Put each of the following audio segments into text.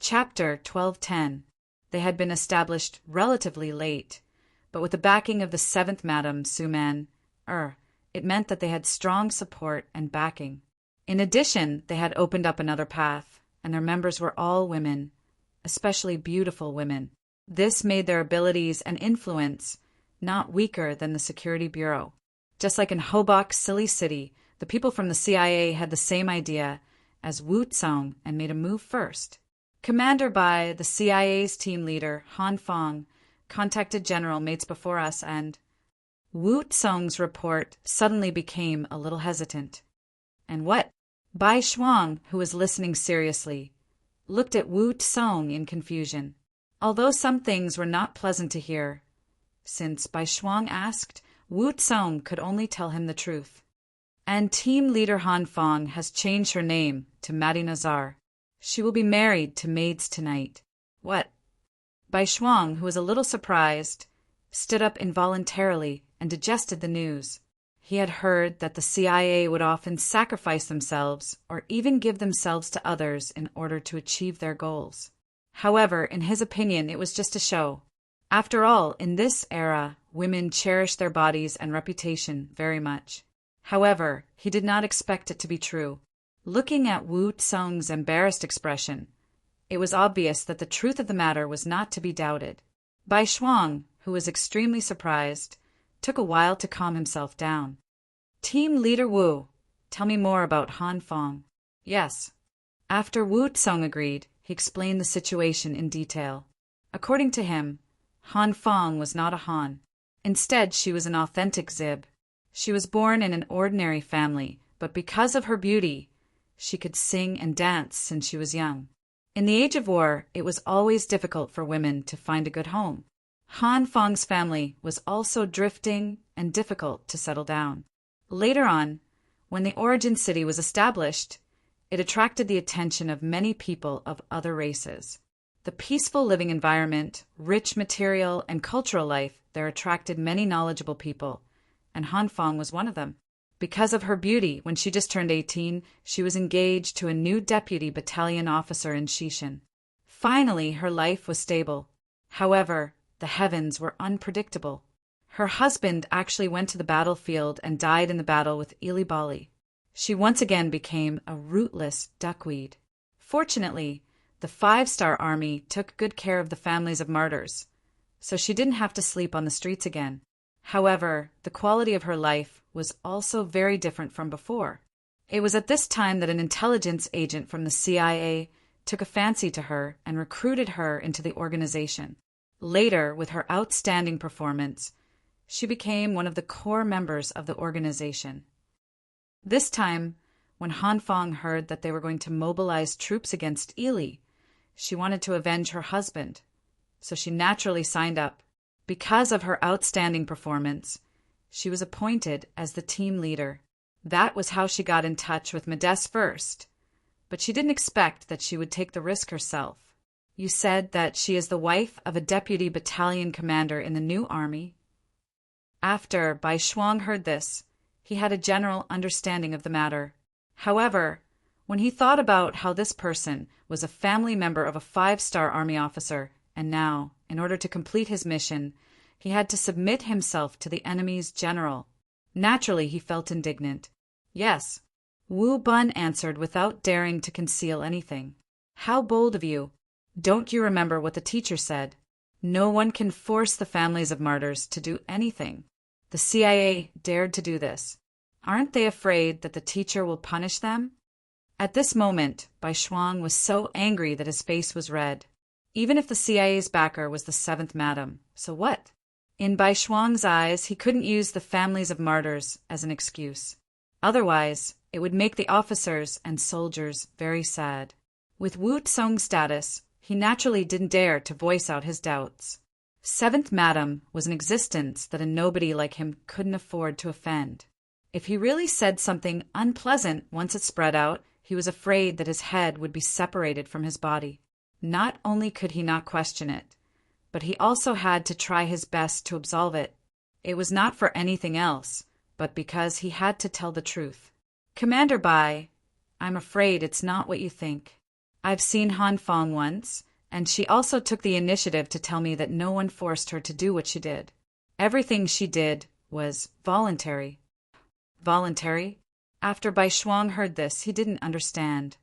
Chapter 1210. They had been established relatively late, but with the backing of the seventh Madam Suman, it meant that they had strong support and backing. In addition, they had opened up another path, and their members were all women, especially beautiful women. This made their abilities and influence not weaker than the Security Bureau. Just like in Hobok, Silly City, the people from the CIA had the same idea as Wu Tsong and made a move first. Commander Bai, the CIA's team leader, Han Fong, contacted General Mates before us, and Wu Tsong's report suddenly became a little hesitant. And what? Bai Shuang, who was listening seriously, looked at Wu Tsong in confusion. Although some things were not pleasant to hear, since Bai Shuang asked, Wu Tsong could only tell him the truth. And team leader Han Fong has changed her name to Madi Nazar. She will be married to maids tonight. What? Bai Shuang, who was a little surprised, stood up involuntarily and digested the news. He had heard that the CIA would often sacrifice themselves or even give themselves to others in order to achieve their goals. However, in his opinion, it was just a show. After all, in this era, women cherish their bodies and reputation very much. However, he did not expect it to be true. Looking at Wu Tsong's embarrassed expression, it was obvious that the truth of the matter was not to be doubted. Bai Shuang, who was extremely surprised, took a while to calm himself down. Team leader Wu, tell me more about Han Fong. Yes. After Wu Tsong agreed, he explained the situation in detail. According to him, Han Fong was not a Han. Instead, she was an authentic Zib. She was born in an ordinary family, but because of her beauty, she could sing and dance since she was young. In the age of war, it was always difficult for women to find a good home. Han Fong's family was also drifting and difficult to settle down. Later on, when the origin city was established, it attracted the attention of many people of other races. The peaceful living environment, rich material, and cultural life there attracted many knowledgeable people, and Han Fong was one of them. Because of her beauty, when she just turned 18, she was engaged to a new deputy battalion officer in Shishin. Finally, her life was stable. However, the heavens were unpredictable. Her husband actually went to the battlefield and died in the battle with Ili Bali. She once again became a rootless duckweed. Fortunately, the 5-star army took good care of the families of martyrs, so she didn't have to sleep on the streets again. However, the quality of her life was also very different from before. It was at this time that an intelligence agent from the CIA took a fancy to her and recruited her into the organization. Later, with her outstanding performance, she became one of the core members of the organization. This time, when Han Fong heard that they were going to mobilize troops against Ili, she wanted to avenge her husband, so she naturally signed up. Because of her outstanding performance, she was appointed as the team leader. That was how she got in touch with Medes first, but she didn't expect that she would take the risk herself. You said that she is the wife of a deputy battalion commander in the new army. After Bai Shuang heard this, he had a general understanding of the matter. However, when he thought about how this person was a family member of a 5-star army officer, and now, in order to complete his mission, he had to submit himself to the enemy's general, naturally he felt indignant. Yes, Wu Bun answered without daring to conceal anything. How bold of you! Don't you remember what the teacher said? No one can force the families of martyrs to do anything. The CIA dared to do this. Aren't they afraid that the teacher will punish them? At this moment, Bai Shuang was so angry that his face was red. Even if the CIA's backer was the 7th Madam, so what? In Bai Shuang's eyes, he couldn't use the families of martyrs as an excuse. Otherwise, it would make the officers and soldiers very sad. With Wu Tsong's status, he naturally didn't dare to voice out his doubts. 7th Madam was an existence that a nobody like him couldn't afford to offend. If he really said something unpleasant once it spread out, he was afraid that his head would be separated from his body. Not only could he not question it, but he also had to try his best to absolve it. It was not for anything else, but because he had to tell the truth. Commander Bai, I'm afraid it's not what you think. I've seen Han Fong once, and she also took the initiative to tell me that no one forced her to do what she did. Everything she did was voluntary. Voluntary? After Bai Shuang heard this, he didn't understand.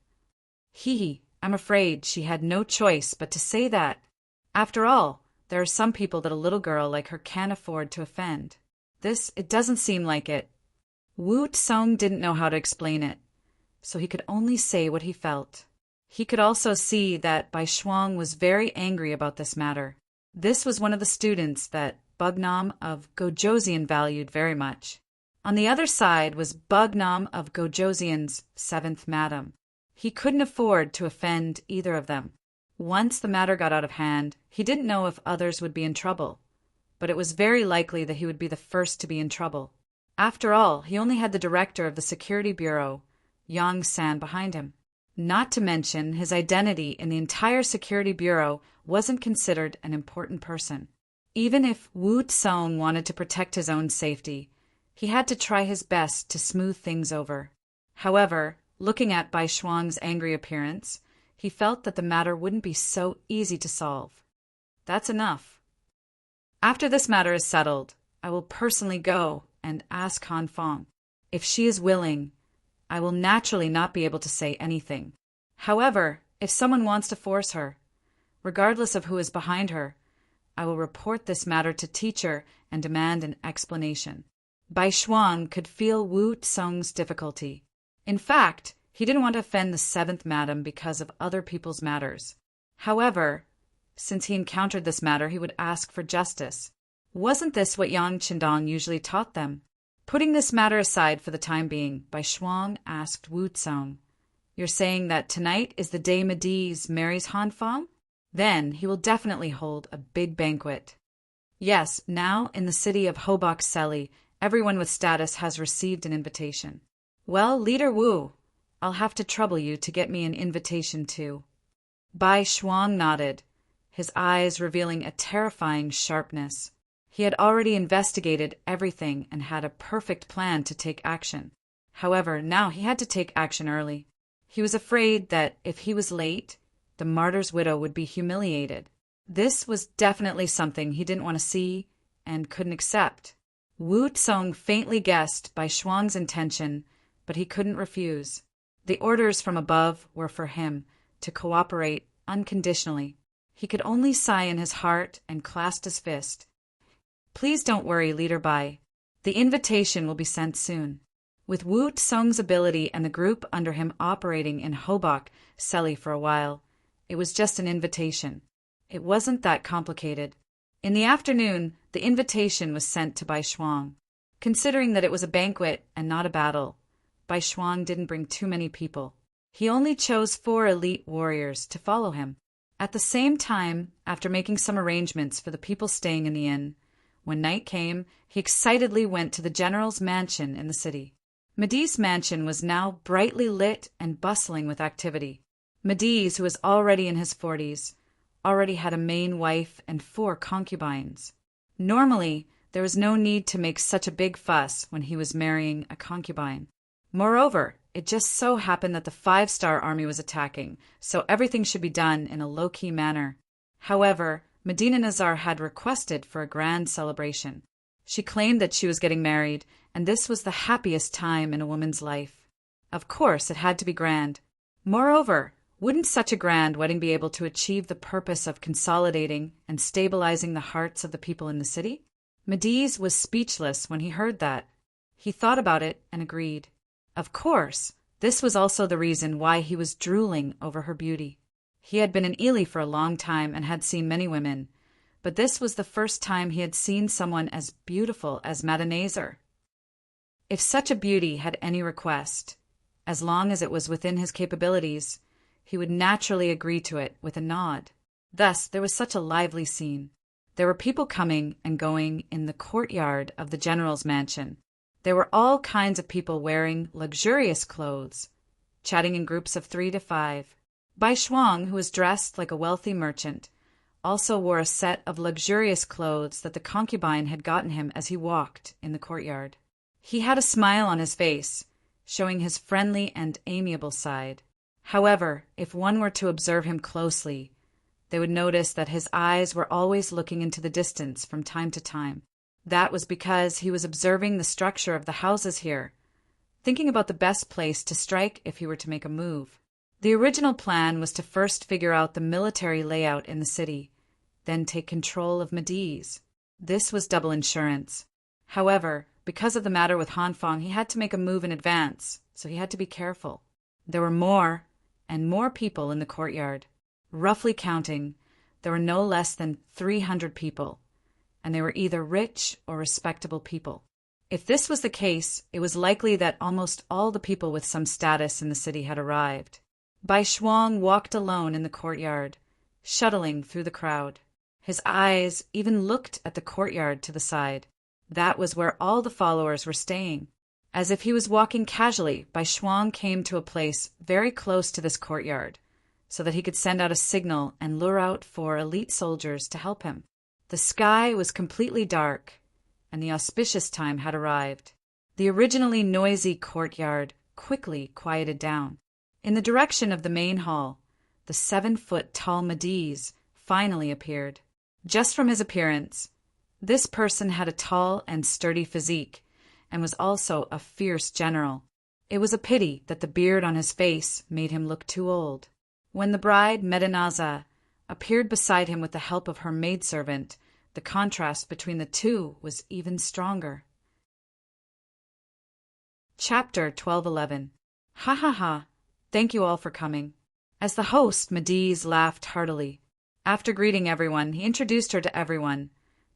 I'm afraid she had no choice but to say that. After all, there are some people that a little girl like her can't afford to offend. It doesn't seem like it. Wu Tsong didn't know how to explain it, so he could only say what he felt. He could also see that Bai Shuang was very angry about this matter. This was one of the students that Bugnam of Gojosian valued very much. On the other side was Bugnam of Gojosian's 7th Madam. He couldn't afford to offend either of them. Once the matter got out of hand, he didn't know if others would be in trouble, but it was very likely that he would be the first to be in trouble. After all, he only had the director of the Security Bureau, Yang San, behind him. Not to mention, his identity in the entire Security Bureau wasn't considered an important person. Even if Wu Tsong wanted to protect his own safety, he had to try his best to smooth things over. However, looking at Bai Shuang's angry appearance, he felt that the matter wouldn't be so easy to solve. That's enough. After this matter is settled, I will personally go and ask Han Fong. If she is willing, I will naturally not be able to say anything. However, if someone wants to force her, regardless of who is behind her, I will report this matter to teacher and demand an explanation. Bai Shuang could feel Wu Tsong's difficulty. In fact, he didn't want to offend the 7th Madam because of other people's matters. However, since he encountered this matter, he would ask for justice. Wasn't this what Yang Qindong usually taught them? Putting this matter aside for the time being, Bai Shuang asked Wu Tsong, "You're saying that tonight is the day Mediz marries Han Fong? Then he will definitely hold a big banquet." Yes, now in the city of Hobok Seli, everyone with status has received an invitation. Well, Leader Wu, I'll have to trouble you to get me an invitation too. Bai Shuang nodded, his eyes revealing a terrifying sharpness. He had already investigated everything and had a perfect plan to take action. However, now he had to take action early. He was afraid that if he was late, the martyr's widow would be humiliated. This was definitely something he didn't want to see and couldn't accept. Wu Tsong faintly guessed Bai Shuang's intention, but he couldn't refuse. The orders from above were for him to cooperate unconditionally. He could only sigh in his heart and clasp his fist. Please don't worry, Leader Bai. The invitation will be sent soon. With Wu Tsong's ability and the group under him operating in Hobok Seli for a while, it was just an invitation. It wasn't that complicated. In the afternoon, the invitation was sent to Bai Shuang. Considering that it was a banquet and not a battle, Bai Shuang didn't bring too many people. He only chose 4 elite warriors to follow him. At the same time, after making some arrangements for the people staying in the inn, when night came, he excitedly went to the general's mansion in the city. Mediz's mansion was now brightly lit and bustling with activity. Mediz, who was already in his 40s, already had a main wife and 4 concubines. Normally, there was no need to make such a big fuss when he was marrying a concubine. Moreover, it just so happened that the 5-star army was attacking, so everything should be done in a low-key manner. However, Medina Nazar had requested for a grand celebration. She claimed that she was getting married, and this was the happiest time in a woman's life. Of course, it had to be grand. Moreover, wouldn't such a grand wedding be able to achieve the purpose of consolidating and stabilizing the hearts of the people in the city? Mediz was speechless when he heard that. He thought about it and agreed. Of course, this was also the reason why he was drooling over her beauty. He had been in Ely for a long time and had seen many women, but this was the first time he had seen someone as beautiful as Madanazar. If such a beauty had any request, as long as it was within his capabilities, he would naturally agree to it with a nod. Thus, there was such a lively scene. There were people coming and going in the courtyard of the general's mansion. There were all kinds of people wearing luxurious clothes, chatting in groups of 3 to 5. Bai Shuang, who was dressed like a wealthy merchant, also wore a set of luxurious clothes that the concubine had gotten him as he walked in the courtyard. He had a smile on his face, showing his friendly and amiable side. However, if one were to observe him closely, they would notice that his eyes were always looking into the distance from time to time. That was because he was observing the structure of the houses here, thinking about the best place to strike if he were to make a move. The original plan was to first figure out the military layout in the city, then take control of Mediz. This was double insurance. However, because of the matter with Hanfang, he had to make a move in advance, so he had to be careful. There were more and more people in the courtyard. Roughly counting, there were no less than 300 people, and they were either rich or respectable people. If this was the case, it was likely that almost all the people with some status in the city had arrived. Bai Shuang walked alone in the courtyard, shuttling through the crowd. His eyes even looked at the courtyard to the side. That was where all the followers were staying. As if he was walking casually, Bai Shuang came to a place very close to this courtyard, so that he could send out a signal and lure out 4 elite soldiers to help him. The sky was completely dark, and the auspicious time had arrived. The originally noisy courtyard quickly quieted down. In the direction of the main hall, the 7-foot-tall Mediz finally appeared. Just from his appearance, this person had a tall and sturdy physique, and was also a fierce general. It was a pity that the beard on his face made him look too old. When the bride, Medinaza, appeared beside him with the help of her maidservant, the contrast between the two was even stronger. Chapter 12:11. Ha ha ha! Thank you all for coming. As the host, Mediz laughed heartily. After greeting everyone, he introduced her to everyone.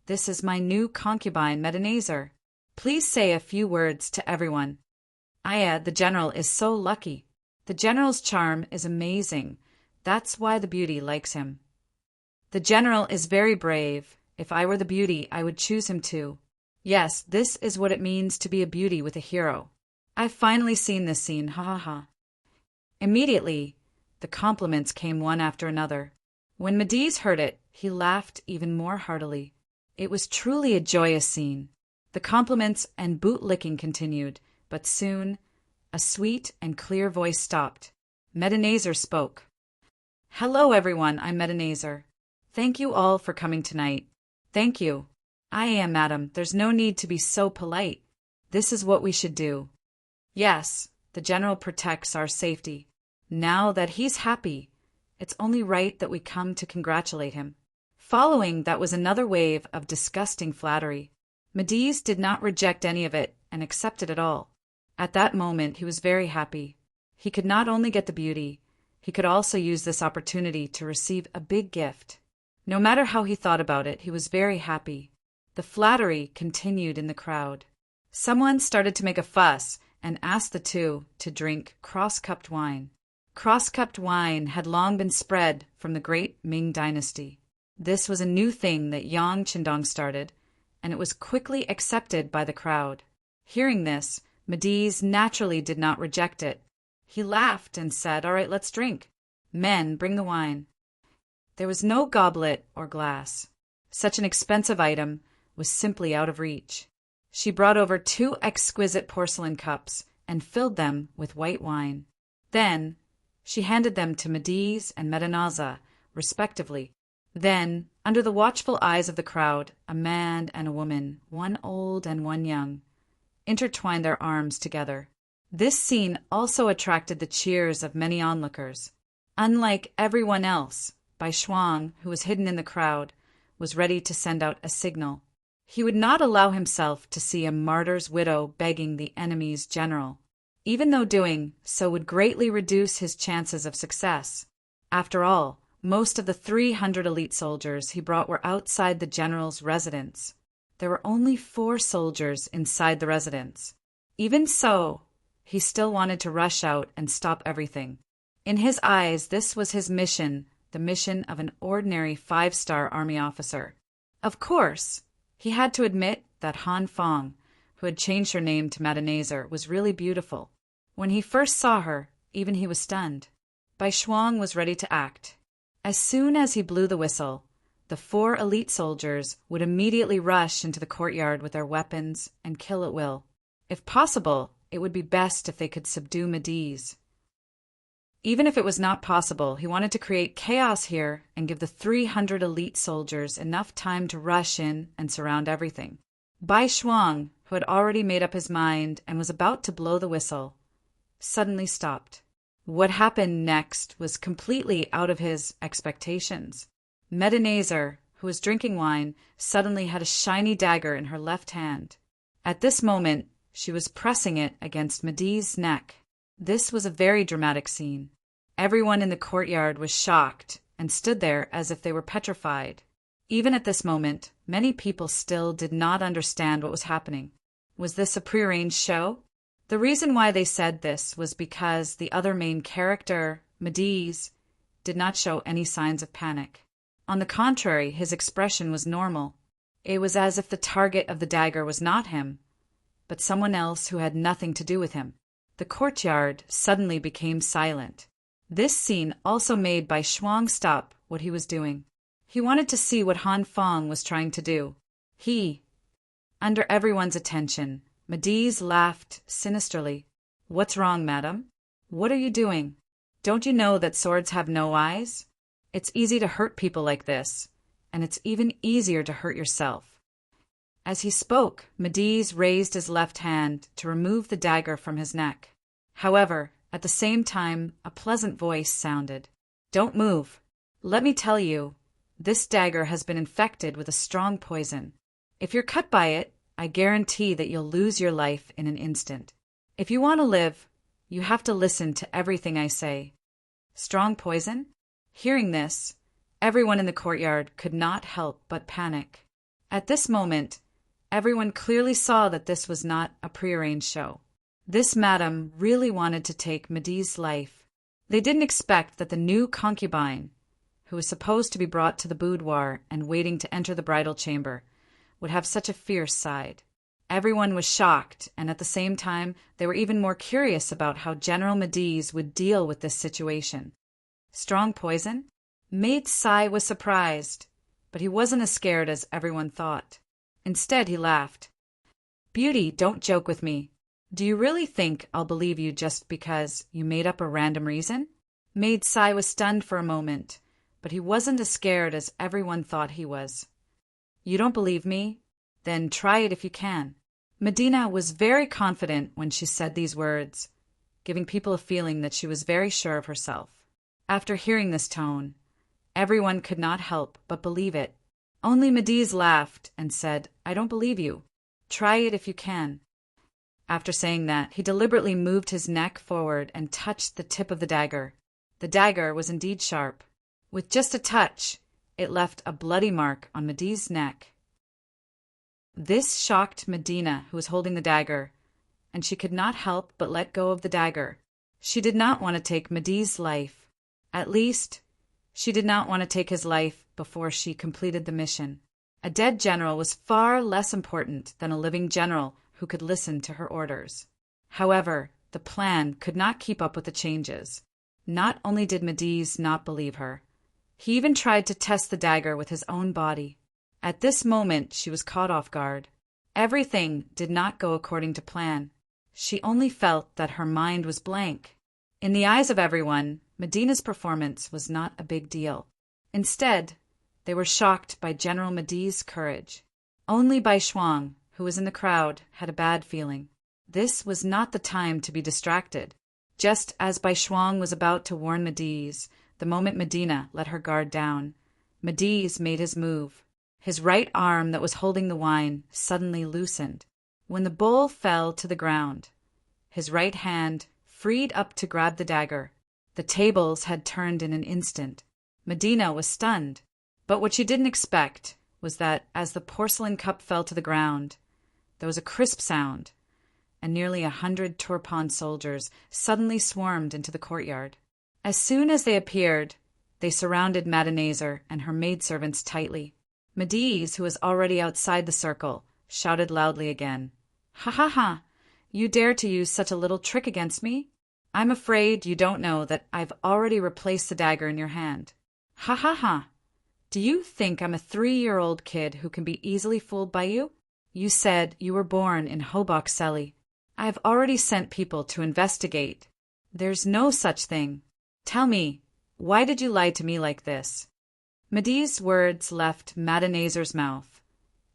This is my new concubine, Medinazer. Please say a few words to everyone. Aya, the general, is so lucky. The general's charm is amazing. That's why the beauty likes him. The general is very brave. If I were the beauty, I would choose him too. Yes, this is what it means to be a beauty with a hero. I've finally seen this scene, ha ha ha. Immediately, the compliments came one after another. When Mediz heard it, he laughed even more heartily. It was truly a joyous scene. The compliments and boot-licking continued, but soon a sweet and clear voice stopped. Medinazer spoke. Hello, everyone, I'm Medinazer. Thank you all for coming tonight. Thank you. I am, madam. There's no need to be so polite. This is what we should do. Yes, the general protects our safety. Now that he's happy, it's only right that we come to congratulate him. Following that was another wave of disgusting flattery. Mediz did not reject any of it and accepted it all. At that moment, he was very happy. He could not only get the beauty, he could also use this opportunity to receive a big gift. No matter how he thought about it, he was very happy. The flattery continued in the crowd. Someone started to make a fuss and asked the two to drink cross-cupped wine. Cross-cupped wine had long been spread from the great Ming dynasty. This was a new thing that Yang Qindong started, and it was quickly accepted by the crowd. Hearing this, Mediz naturally did not reject it. He laughed and said, "All right, let's drink. Men, bring the wine." There was no goblet or glass. Such an expensive item was simply out of reach. She brought over 2 exquisite porcelain cups and filled them with white wine. Then she handed them to Mediz and Medinaza, respectively. Then, under the watchful eyes of the crowd, a man and a woman, one old and one young, intertwined their arms together. This scene also attracted the cheers of many onlookers. Unlike everyone else, Bai Shuang, who was hidden in the crowd, was ready to send out a signal. He would not allow himself to see a martyr's widow begging the enemy's general, even though doing so would greatly reduce his chances of success. After all, most of the 300 elite soldiers he brought were outside the general's residence. There were only 4 soldiers inside the residence. Even so, he still wanted to rush out and stop everything. In his eyes, this was his mission, the mission of an ordinary 5-star army officer. Of course, he had to admit that Han Fang, who had changed her name to Medinazer, was really beautiful. When he first saw her, even he was stunned. Bai Shuang was ready to act. As soon as he blew the whistle, the 4 elite soldiers would immediately rush into the courtyard with their weapons and kill at will. If possible, it would be best if they could subdue Mediz. Even if it was not possible, he wanted to create chaos here and give the 300 elite soldiers enough time to rush in and surround everything. Bai Shuang, who had already made up his mind and was about to blow the whistle, suddenly stopped. What happened next was completely out of his expectations. Medenazer, who was drinking wine, suddenly had a shiny dagger in her left hand. At this moment, she was pressing it against Medee's neck. This was a very dramatic scene. Everyone in the courtyard was shocked and stood there as if they were petrified. Even at this moment, many people still did not understand what was happening. Was this a prearranged show? The reason why they said this was because the other main character, Medeiz, did not show any signs of panic. On the contrary, his expression was normal. It was as if the target of the dagger was not him, but someone else who had nothing to do with him. The courtyard suddenly became silent. This scene also made Bai Shuang stop what he was doing. He wanted to see what Han Feng was trying to do. Under everyone's attention, Medeiz laughed sinisterly. "What's wrong, madam? What are you doing? Don't you know that swords have no eyes? It's easy to hurt people like this, and it's even easier to hurt yourself." As he spoke, Medeiz raised his left hand to remove the dagger from his neck. However, at the same time, a pleasant voice sounded. "Don't move. Let me tell you, this dagger has been infected with a strong poison. If you're cut by it, I guarantee that you'll lose your life in an instant. If you want to live, you have to listen to everything I say." Strong poison? Hearing this, everyone in the courtyard could not help but panic. At this moment, everyone clearly saw that this was not a prearranged show. This madam really wanted to take Medeiz's life. They didn't expect that the new concubine, who was supposed to be brought to the boudoir and waiting to enter the bridal chamber, would have such a fierce side. Everyone was shocked, and at the same time, they were even more curious about how General Medeiz would deal with this situation. Strong poison? Maid Sai was surprised, but he wasn't as scared as everyone thought. Instead, he laughed. "Beauty, don't joke with me. Do you really think I'll believe you just because you made up a random reason?" Maid Sai was stunned for a moment, but he wasn't as scared as everyone thought he was. "You don't believe me? Then try it if you can." Medina was very confident when she said these words, giving people a feeling that she was very sure of herself. After hearing this tone, everyone could not help but believe it. Only Medeiz laughed and said, "I don't believe you. Try it if you can." After saying that, he deliberately moved his neck forward and touched the tip of the dagger. The dagger was indeed sharp. With just a touch, it left a bloody mark on Medeiz's neck. This shocked Medina, who was holding the dagger, and she could not help but let go of the dagger. She did not want to take Medeiz's life. At least, she did not want to take his life before she completed the mission. A dead general was far less important than a living general who could listen to her orders. However, the plan could not keep up with the changes. Not only did Medeiz not believe her, he even tried to test the dagger with his own body. At this moment, she was caught off guard. Everything did not go according to plan. She only felt that her mind was blank. In the eyes of everyone, Medina's performance was not a big deal. Instead, they were shocked by General Medeiz's courage. Only Bai Shuang, who was in the crowd, had a bad feeling. This was not the time to be distracted. Just as Bai Shuang was about to warn Medeiz, the moment Medina let her guard down, Medeiz made his move. His right arm that was holding the wine suddenly loosened. When the bowl fell to the ground, his right hand freed up to grab the dagger. The tables had turned in an instant. Medina was stunned, but what she didn't expect was that as the porcelain cup fell to the ground, there was a crisp sound, and nearly 100 Turpan soldiers suddenly swarmed into the courtyard. As soon as they appeared, they surrounded Medenazer and her maidservants tightly. Medeiz, who was already outside the circle, shouted loudly again, "Ha ha ha! You dare to use such a little trick against me? I'm afraid you don't know that I've already replaced the dagger in your hand. Ha ha ha! Do you think I'm a 3-year-old kid who can be easily fooled by you? You said you were born in Hobok Seli. I've already sent people to investigate. There's no such thing. Tell me, why did you lie to me like this? Medee's words left Madanazar's mouth,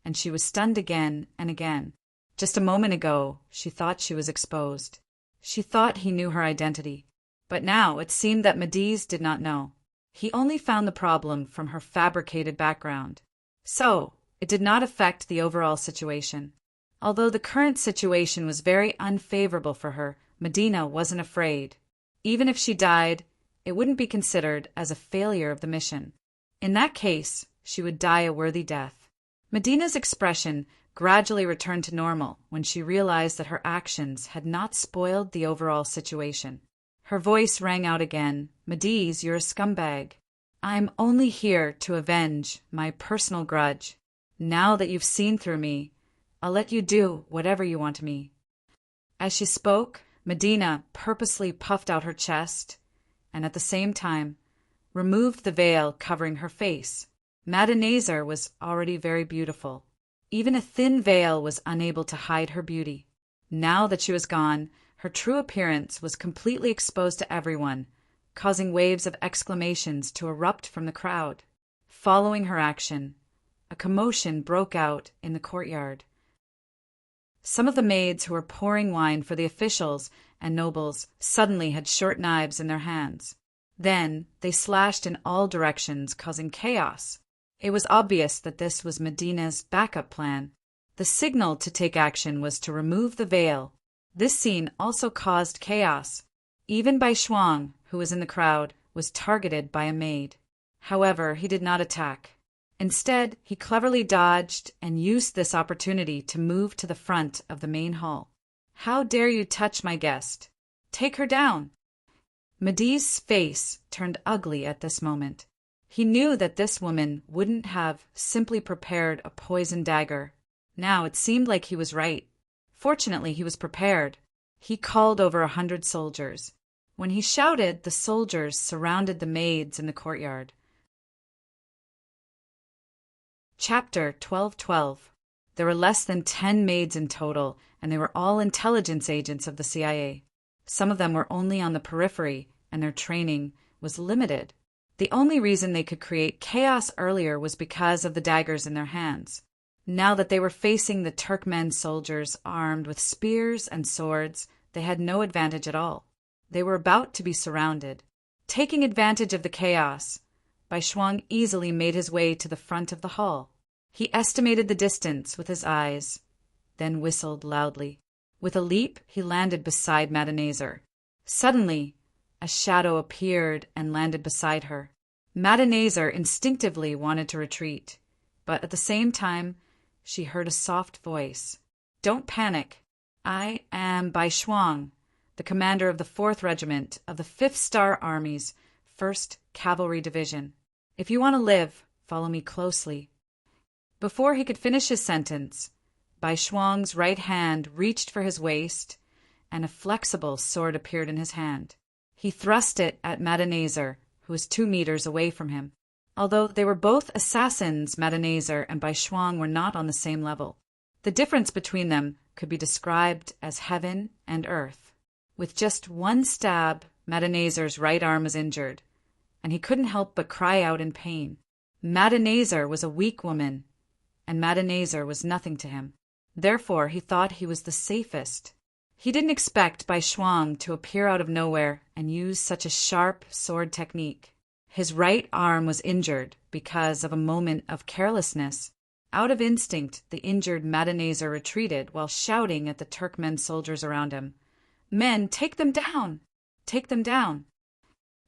and she was stunned again and again. Just a moment ago, she thought she was exposed. She thought he knew her identity. But now it seemed that Medes did not know. He only found the problem from her fabricated background. So, it did not affect the overall situation. Although the current situation was very unfavorable for her, Medina wasn't afraid. Even if she died, it wouldn't be considered as a failure of the mission. In that case, she would die a worthy death. Medina's expression gradually returned to normal when she realized that her actions had not spoiled the overall situation. Her voice rang out again, "Medes, you're a scumbag. I'm only here to avenge my personal grudge. Now that you've seen through me, I'll let you do whatever you want to me." As she spoke, Medina purposely puffed out her chest and at the same time removed the veil covering her face. Madanazar was already very beautiful. Even a thin veil was unable to hide her beauty. Now that she was gone, her true appearance was completely exposed to everyone, causing waves of exclamations to erupt from the crowd. Following her action, a commotion broke out in the courtyard. Some of the maids who were pouring wine for the officials and nobles suddenly had short knives in their hands. Then they slashed in all directions, causing chaos. It was obvious that this was Medina's backup plan. The signal to take action was to remove the veil. This scene also caused chaos. Even Bai Shuang, who was in the crowd, was targeted by a maid. However, he did not attack. Instead, he cleverly dodged and used this opportunity to move to the front of the main hall. "How dare you touch my guest? Take her down!" Medee's face turned ugly at this moment. He knew that this woman wouldn't have simply prepared a poison dagger. Now it seemed like he was right. Fortunately, he was prepared. He called over 100 soldiers. When he shouted, the soldiers surrounded the maids in the courtyard. Chapter 12:12. There were less than 10 maids in total, and they were all intelligence agents of the CIA. Some of them were only on the periphery, and their training was limited. The only reason they could create chaos earlier was because of the daggers in their hands. Now that they were facing the Turkmen soldiers armed with spears and swords, they had no advantage at all. They were about to be surrounded. Taking advantage of the chaos, Bai Shuang easily made his way to the front of the hall. He estimated the distance with his eyes, then whistled loudly. With a leap, he landed beside Madanazar. Suddenly, a shadow appeared and landed beside her. Madanazar instinctively wanted to retreat, but at the same time, she heard a soft voice. "Don't panic. I am Bai Shuang, the commander of the 4th Regiment of the 5th Star Army's 1st Cavalry Division. If you want to live, follow me closely." Before he could finish his sentence, Bai Shuang's right hand reached for his waist, and a flexible sword appeared in his hand. He thrust it at Madanazar, who was 2 meters away from him. Although they were both assassins, Madanazar and Bai Shuang were not on the same level. The difference between them could be described as heaven and earth. With just one stab, Madanazar's right arm was injured, and he couldn't help but cry out in pain. Madanazar was a weak woman, and Madanazar was nothing to him. Therefore, he thought he was the safest. He didn't expect Bai Shuang to appear out of nowhere and use such a sharp sword technique. His right arm was injured because of a moment of carelessness. Out of instinct, the injured Madanazar retreated while shouting at the Turkmen soldiers around him. "Men, take them down! Take them down!"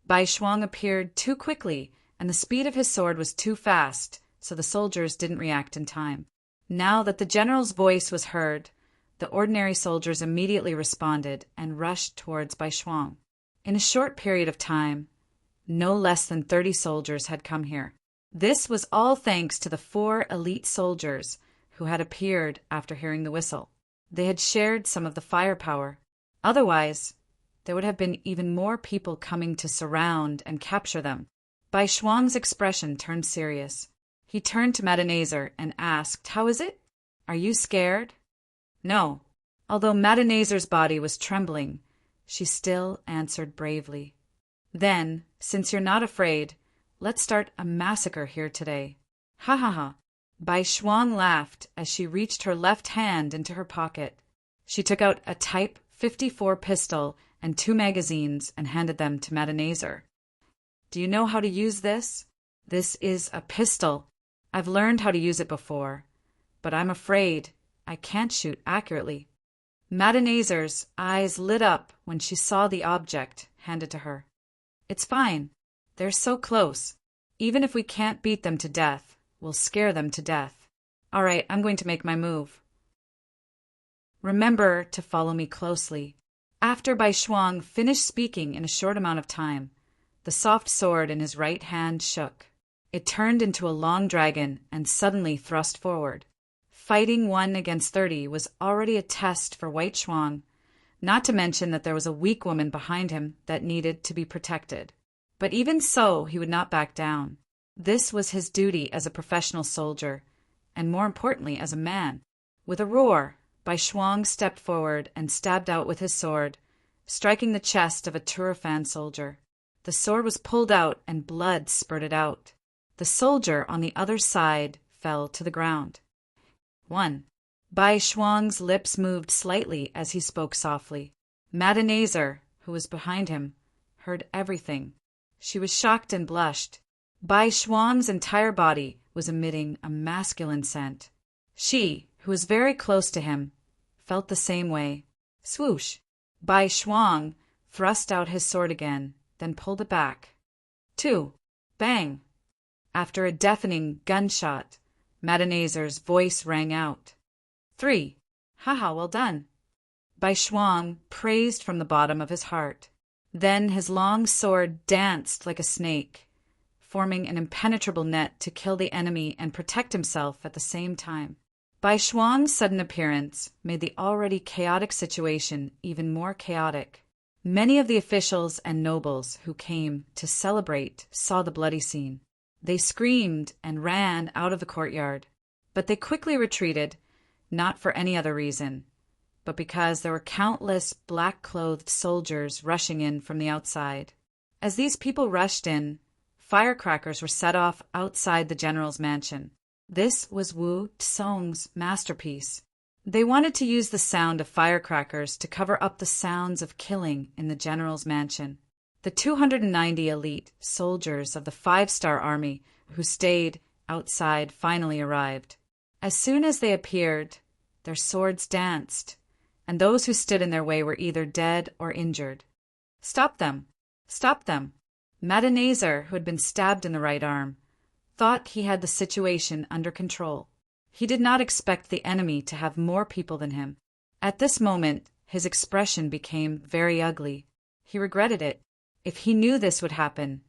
Bai Shuang appeared too quickly, and the speed of his sword was too fast, so the soldiers didn't react in time. Now that the general's voice was heard, the ordinary soldiers immediately responded and rushed towards Bai Shuang. In a short period of time, no less than 30 soldiers had come here. This was all thanks to the 4 elite soldiers who had appeared after hearing the whistle. They had shared some of the firepower. Otherwise, there would have been even more people coming to surround and capture them. Bai Shuang's expression turned serious. He turned to Madanazar and asked, "How is it? Are you scared?" "No." Although Madanazar's body was trembling, she still answered bravely, Then, since you're not afraid, let's start a massacre here today. Ha ha ha. Bai Shuang laughed as she reached her left hand into her pocket. She took out a Type 54 pistol and 2 magazines and handed them to Madenazer. Do you know how to use this? This is a pistol. I've learned how to use it before, but I'm afraid I can't shoot accurately. Madenazer's eyes lit up when she saw the object handed to her. It's fine. They're so close. Even if we can't beat them to death, we'll scare them to death. All right, I'm going to make my move. Remember to follow me closely. After Bai Shuang finished speaking in a short amount of time, the soft sword in his right hand shook. It turned into a long dragon and suddenly thrust forward. Fighting 1 against 30 was already a test for White Shuang, not to mention that there was a weak woman behind him that needed to be protected. But even so, he would not back down. This was his duty as a professional soldier, and more importantly, as a man. With a roar, Bai Shuang stepped forward and stabbed out with his sword, striking the chest of a Turfan soldier. The sword was pulled out and blood spurted out. The soldier on the other side fell to the ground. 1. Bai Shuang's lips moved slightly as he spoke softly. Madenazer, who was behind him, heard everything. She was shocked and blushed. Bai Shuang's entire body was emitting a masculine scent. She, who was very close to him, felt the same way. Swoosh! Bai Shuang thrust out his sword again, then pulled it back. 2. Bang! After a deafening gunshot, Madenazer's voice rang out. 3. Haha, well done. Bai Shuang praised from the bottom of his heart. Then his long sword danced like a snake, forming an impenetrable net to kill the enemy and protect himself at the same time. Bai Shuang's sudden appearance made the already chaotic situation even more chaotic. Many of the officials and nobles who came to celebrate saw the bloody scene. They screamed and ran out of the courtyard, but they quickly retreated, not for any other reason, but because there were countless black-clothed soldiers rushing in from the outside. As these people rushed in, firecrackers were set off outside the general's mansion. This was Wu Tsong's masterpiece. They wanted to use the sound of firecrackers to cover up the sounds of killing in the general's mansion. The 290 elite soldiers of the 5-star army who stayed outside finally arrived. As soon as they appeared, their swords danced, and those who stood in their way were either dead or injured. Stop them! Stop them! Madenazer, who had been stabbed in the right arm, thought he had the situation under control. He did not expect the enemy to have more people than him. At this moment, his expression became very ugly. He regretted it. If he knew this would happen,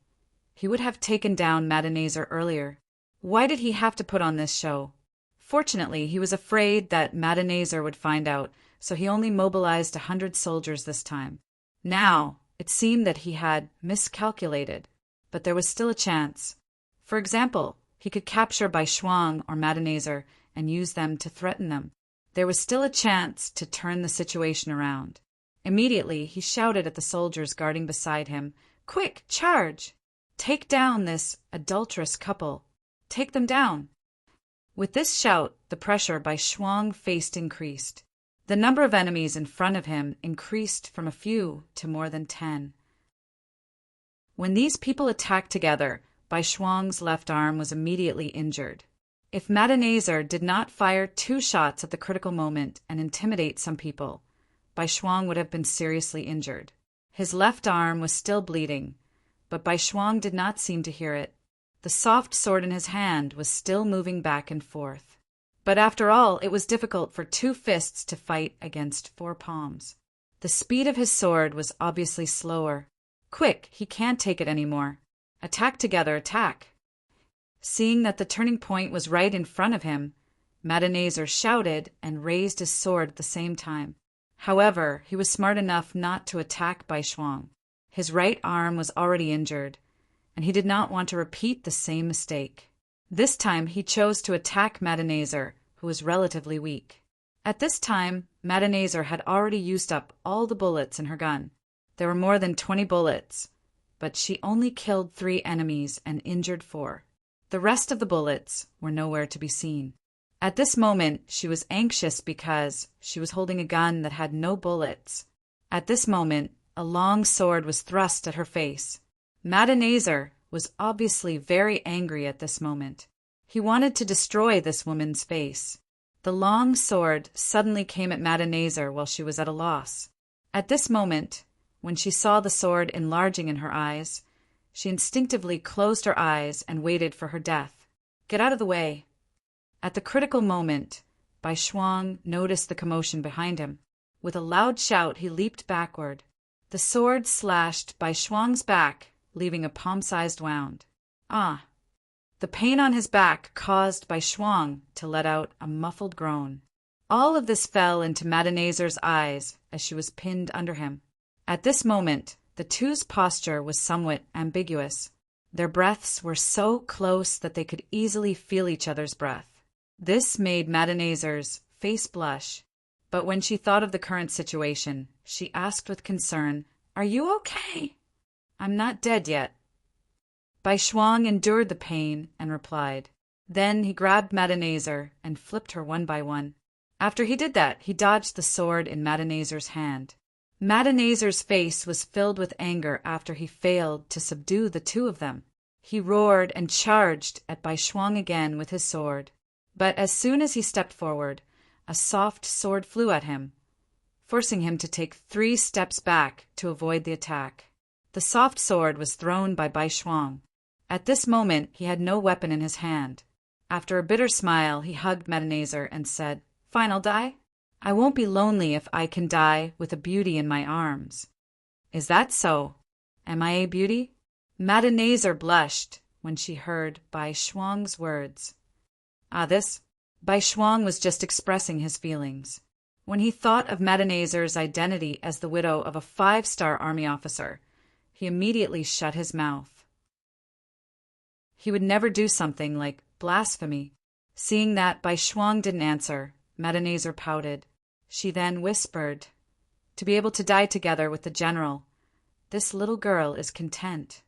he would have taken down Madenazer earlier. Why did he have to put on this show? Fortunately, he was afraid that Madenazer would find out, so he only mobilized 100 soldiers this time. Now, it seemed that he had miscalculated, but there was still a chance. For example, he could capture Bai Shuang or Madenazer and use them to threaten them. There was still a chance to turn the situation around. Immediately, he shouted at the soldiers guarding beside him, "Quick, charge! Take down this adulterous couple. Take them down!" With this shout, the pressure Bai Shuang faced increased. The number of enemies in front of him increased from a few to more than 10. When these people attacked together, Bai Shuang's left arm was immediately injured. If Madenazer did not fire 2 shots at the critical moment and intimidate some people, Bai Shuang would have been seriously injured. His left arm was still bleeding, but Bai Shuang did not seem to hear it. The soft sword in his hand was still moving back and forth. But after all, it was difficult for 2 fists to fight against 4 palms. The speed of his sword was obviously slower. Quick, he can't take it anymore. Attack together, attack. Seeing that the turning point was right in front of him, Madenazer shouted and raised his sword at the same time. However, he was smart enough not to attack Bai Shuang. His right arm was already injured, and he did not want to repeat the same mistake. This time he chose to attack Madenazer, who was relatively weak. At this time, Madenazer had already used up all the bullets in her gun. There were more than 20 bullets, but she only killed 3 enemies and injured 4. The rest of the bullets were nowhere to be seen. At this moment, she was anxious because she was holding a gun that had no bullets. At this moment, a long sword was thrust at her face. Madenazer was obviously very angry at this moment. He wanted to destroy this woman's face. The long sword suddenly came at Madenazer while she was at a loss. At this moment, when she saw the sword enlarging in her eyes, she instinctively closed her eyes and waited for her death. Get out of the way. At the critical moment, Bai Shuang noticed the commotion behind him. With a loud shout, he leaped backward. The sword slashed Bai Shuang's back, leaving a palm-sized wound. Ah! The pain on his back caused Bai Shuang to let out a muffled groan. All of this fell into Madenazer's eyes as she was pinned under him. At this moment, the two's posture was somewhat ambiguous. Their breaths were so close that they could easily feel each other's breath. This made Madenazer's face blush, but when she thought of the current situation, she asked with concern, "Are you okay?" "I'm not dead yet." Bai Shuang endured the pain and replied. Then he grabbed Madenazer and flipped her one by one. After he did that, he dodged the sword in Madenazer's hand. Madenazer's face was filled with anger after he failed to subdue the 2 of them. He roared and charged at Bai Shuang again with his sword. But as soon as he stepped forward, a soft sword flew at him, forcing him to take 3 steps back to avoid the attack. The soft sword was thrown by Bai Shuang. At this moment, he had no weapon in his hand. After a bitter smile, he hugged Madenazer and said, "Fine, I'll die. I won't be lonely if I can die with a beauty in my arms." "Is that so? Am I a beauty?" Madenazer blushed when she heard Bai Shuang's words. This Bai Shuang was just expressing his feelings. When he thought of Madenazer's identity as the widow of a 5-star army officer, he immediately shut his mouth. He would never do something like blasphemy. Seeing that Bai Shuang didn't answer, Madenazer pouted. She then whispered, "To be able to die together with the general, this little girl is content."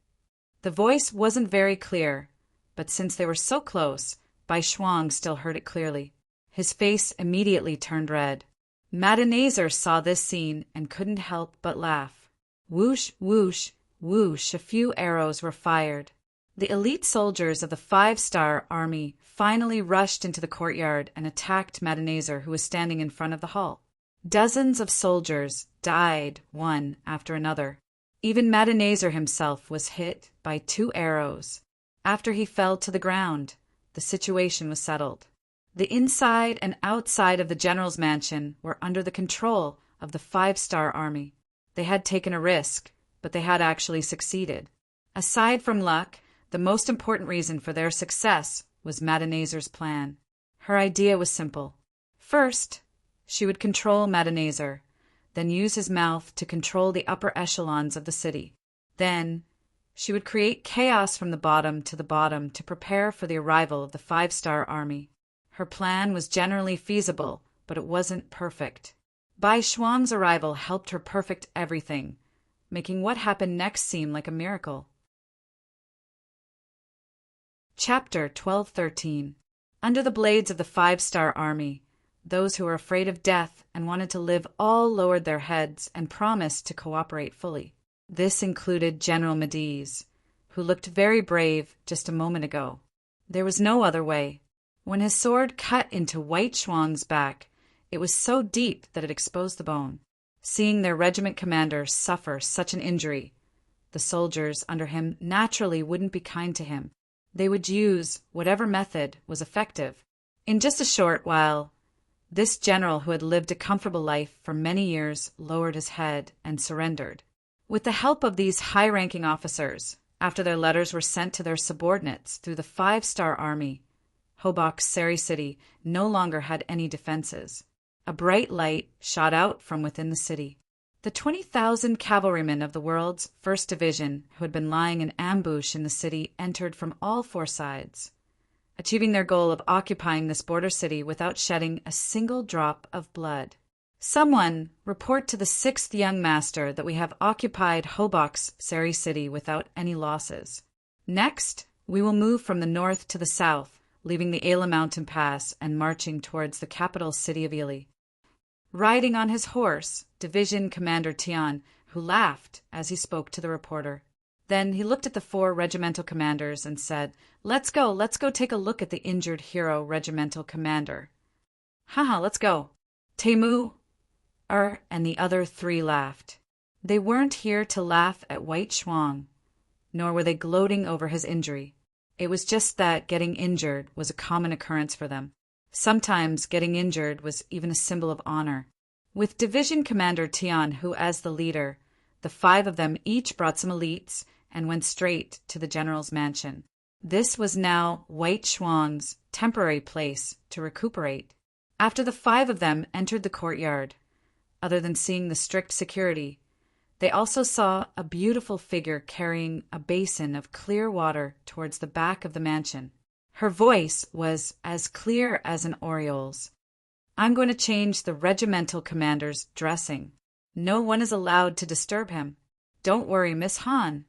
The voice wasn't very clear, but since they were so close, Bai Shuang still heard it clearly. His face immediately turned red. Madenazer saw this scene and couldn't help but laugh. Whoosh, whoosh, whoosh, a few arrows were fired. The elite soldiers of the 5-star army finally rushed into the courtyard and attacked Madenazer, who was standing in front of the hall. Dozens of soldiers died one after another. Even Madenazer himself was hit by 2 arrows. After he fell to the ground, the situation was settled. The inside and outside of the general's mansion were under the control of the 5-star army. They had taken a risk, but they had actually succeeded. Aside from luck, the most important reason for their success was Madenazer's plan. Her idea was simple. First, she would control Madenazer, then use his mouth to control the upper echelons of the city. Then, she would create chaos from the bottom to prepare for the arrival of the 5-star army. Her plan was generally feasible, but it wasn't perfect. Bai Shuang's arrival helped her perfect everything, making what happened next seem like a miracle. Chapter 12-13. Under the blades of the 5-star army, those who were afraid of death and wanted to live all lowered their heads and promised to cooperate fully. This included General Mediz, who looked very brave just a moment ago. There was no other way. When his sword cut into White Shuang's back, it was so deep that it exposed the bone. Seeing their regiment commander suffer such an injury, the soldiers under him naturally wouldn't be kind to him. They would use whatever method was effective. In just a short while, this general who had lived a comfortable life for many years lowered his head and surrendered. With the help of these high-ranking officers, after their letters were sent to their subordinates through the 5-star army, Hobok's Seri city no longer had any defenses. A bright light shot out from within the city. The 20,000 cavalrymen of the world's 1st Division who had been lying in ambush in the city entered from all 4 sides, achieving their goal of occupying this border city without shedding a single drop of blood. Someone report to the 6th young master that we have occupied Hobok's Seri City without any losses. Next, we will move from the north to the south, leaving the Ayla Mountain Pass and marching towards the capital city of Ili. Riding on his horse, Division Commander Tian, who laughed as he spoke to the reporter. Then he looked at the 4 regimental commanders and said, let's go take a look at the injured hero regimental commander. Haha, let's go. Temu, and the other 3 laughed. They weren't here to laugh at White Shuang, nor were they gloating over his injury. It was just that getting injured was a common occurrence for them. Sometimes getting injured was even a symbol of honor. With Division Commander Tian, who as the leader, the 5 of them each brought some elites and went straight to the general's mansion. This was now White Shuang's temporary place to recuperate. After the 5 of them entered the courtyard, other than seeing the strict security, they also saw a beautiful figure carrying a basin of clear water towards the back of the mansion. Her voice was as clear as an oriole's. I'm going to change the regimental commander's dressing. No one is allowed to disturb him. Don't worry, Miss Han.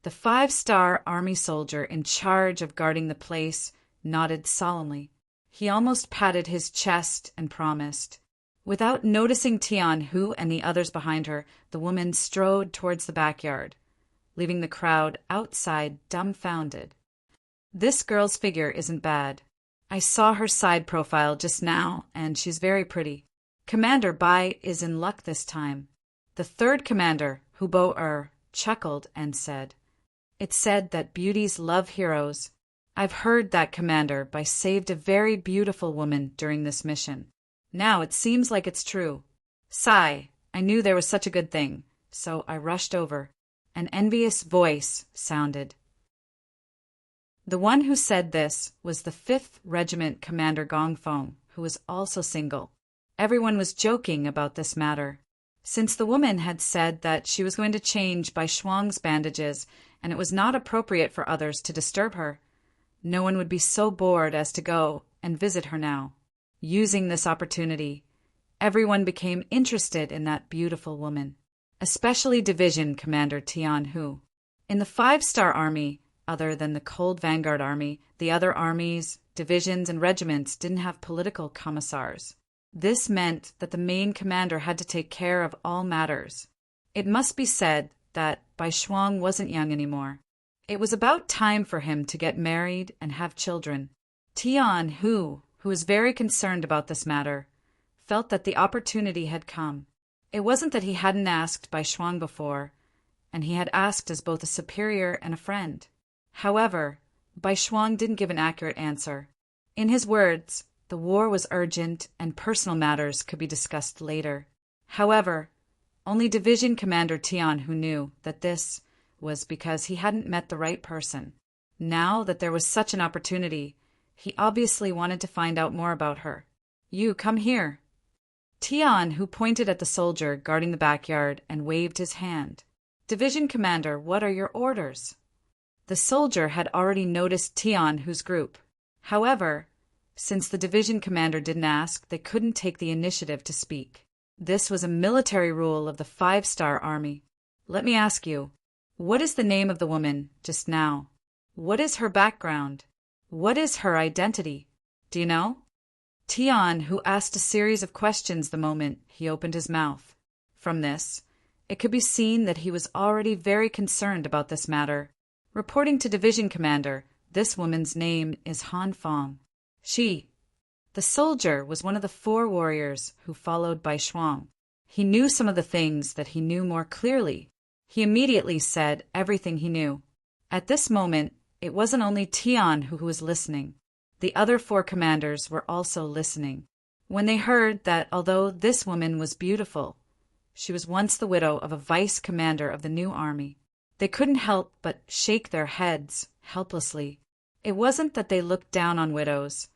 The 5-star army soldier in charge of guarding the place nodded solemnly. He almost patted his chest and promised. Without noticing Tian, Hu, and the others behind her, the woman strode towards the backyard, leaving the crowd outside dumbfounded. This girl's figure isn't bad. I saw her side profile just now, and she's very pretty. Commander Bai is in luck this time. The 3rd commander, Hubo chuckled and said, It's said that beauties love heroes. I've heard that Commander Bai saved a very beautiful woman during this mission. Now it seems like it's true. Sigh, I knew there was such a good thing, so I rushed over. An envious voice sounded. The one who said this was the 5th Regiment Commander Gongfeng, who was also single. Everyone was joking about this matter. Since the woman had said that she was going to change Bai Shuang's bandages and it was not appropriate for others to disturb her, no one would be so bored as to go and visit her now. Using this opportunity, everyone became interested in that beautiful woman, especially Division Commander Tian Hu. In the 5-star army, other than the Cold Vanguard Army, the other armies, divisions, and regiments didn't have political commissars. This meant that the main commander had to take care of all matters. It must be said that Bai Shuang wasn't young anymore. It was about time for him to get married and have children. Tian Hu was very concerned about this matter, felt that the opportunity had come. It wasn't that he hadn't asked Bai Shuang before, and he had asked as both a superior and a friend. However, Bai Shuang didn't give an accurate answer. In his words, the war was urgent and personal matters could be discussed later. However, only Division Commander Tian Hu knew that this was because he hadn't met the right person. Now that there was such an opportunity, he obviously wanted to find out more about her. You, come here. Tian Hu pointed at the soldier guarding the backyard and waved his hand. Division Commander, what are your orders? The soldier had already noticed Tian Hu's group. However, since the division commander didn't ask, they couldn't take the initiative to speak. This was a military rule of the 5-star army. Let me ask you, what is the name of the woman just now? What is her background? What is her identity? Do you know? Tian Hu asked a series of questions the moment he opened his mouth. From this, it could be seen that he was already very concerned about this matter. Reporting to division commander, this woman's name is Han Fong. The soldier, was one of the 4 warriors who followed Bai Shuang. He knew some of the things that he knew more clearly. He immediately said everything he knew. At this moment, it wasn't only Tian who was listening. The other 4 commanders were also listening. When they heard that although this woman was beautiful, she was once the widow of a vice commander of the new army, they couldn't help but shake their heads helplessly. It wasn't that they looked down on widows,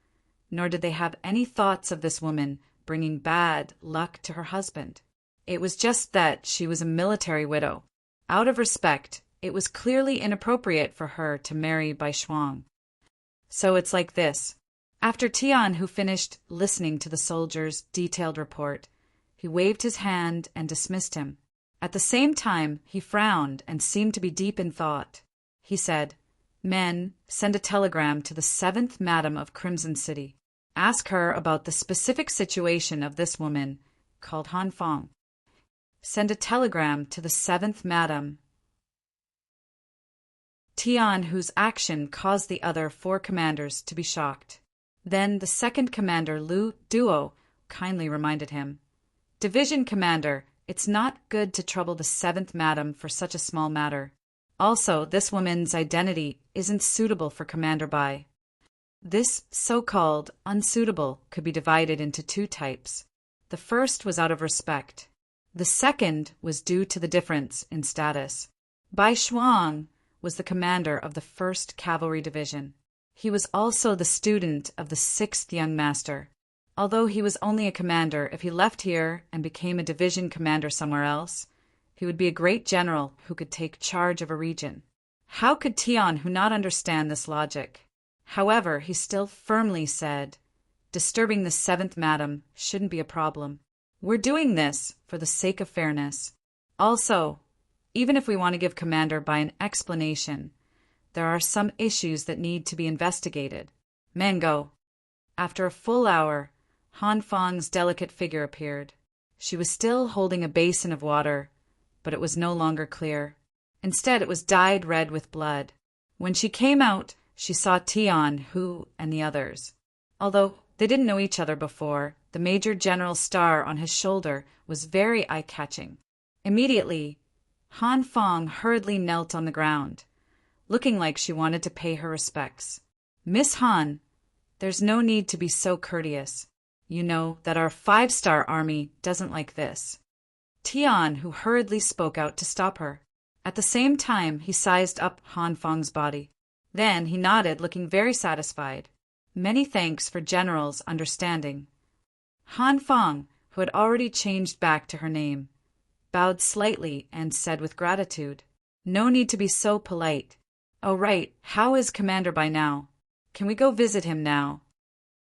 nor did they have any thoughts of this woman bringing bad luck to her husband. It was just that she was a military widow. Out of respect, it was clearly inappropriate for her to marry Bai Shuang. So it's like this. After Tian Hu finished listening to the soldier's detailed report, He waved his hand and dismissed him. At the same time, he frowned and seemed to be deep in thought. He said, "Men, send a telegram to the 7th Madam of Crimson City. Ask her about the specific situation of this woman called Han Fong. Send a telegram to the 7th Madam." Tian, whose action caused the other 4 commanders to be shocked. Then the second commander, Lu Duo, kindly reminded him, "Division commander, it's not good to trouble the 7th Madam for such a small matter. Also, this woman's identity isn't suitable for Commander Bai." This so-called unsuitable could be divided into 2 types. The first was out of respect. The second was due to the difference in status. Bai Shuang was the commander of the 1st Cavalry Division. He was also the student of the 6th Young Master. Although he was only a commander, if he left here and became a division commander somewhere else, he would be a great general who could take charge of a region. How could Tian who not understand this logic? However, he still firmly said, "Disturbing the 7th Madam shouldn't be a problem. We're doing this for the sake of fairness. Also, even if we want to give Commander Bai an explanation, there are some issues that need to be investigated. Mango." After a full hour, Han Fong's delicate figure appeared. She was still holding a basin of water, but it was no longer clear. Instead, it was dyed red with blood. When she came out, she saw Tian, Hu, and the others. Although they didn't know each other before, the Major General's star on his shoulder was very eye-catching. Immediately, Han Fong hurriedly knelt on the ground, looking like she wanted to pay her respects. "Miss Han, there's no need to be so courteous. You know that our 5-star army doesn't like this." Tian, who hurriedly spoke out to stop her. At the same time, he sized up Han Fong's body. Then he nodded, looking very satisfied. "Many thanks for General's understanding." Han Fong, who had already changed back to her name, bowed slightly and said with gratitude, "No need to be so polite. Oh right, how is Commander Bai now? Can we go visit him now?"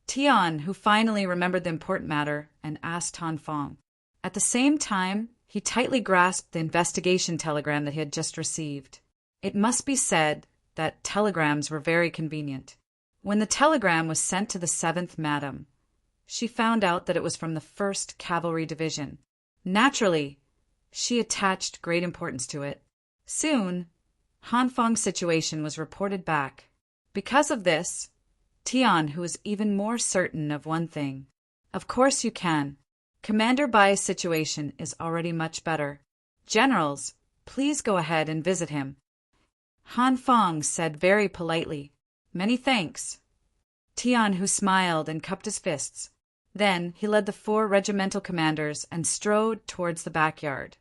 Tian, who finally remembered the important matter, and asked Han Fong. At the same time, he tightly grasped the investigation telegram that he had just received. It must be said that telegrams were very convenient. When the telegram was sent to the 7th Madam, she found out that it was from the 1st Cavalry Division. Naturally, she attached great importance to it. Soon, Han Fong's situation was reported back. Because of this, Tian, who was even more certain of one thing, "Of course you can. Commander Bai's situation is already much better. Generals, please go ahead and visit him." Han Fong said very politely, "Many thanks." Tian, who smiled and cupped his fists. Then he led the 4 regimental commanders and strode towards the backyard,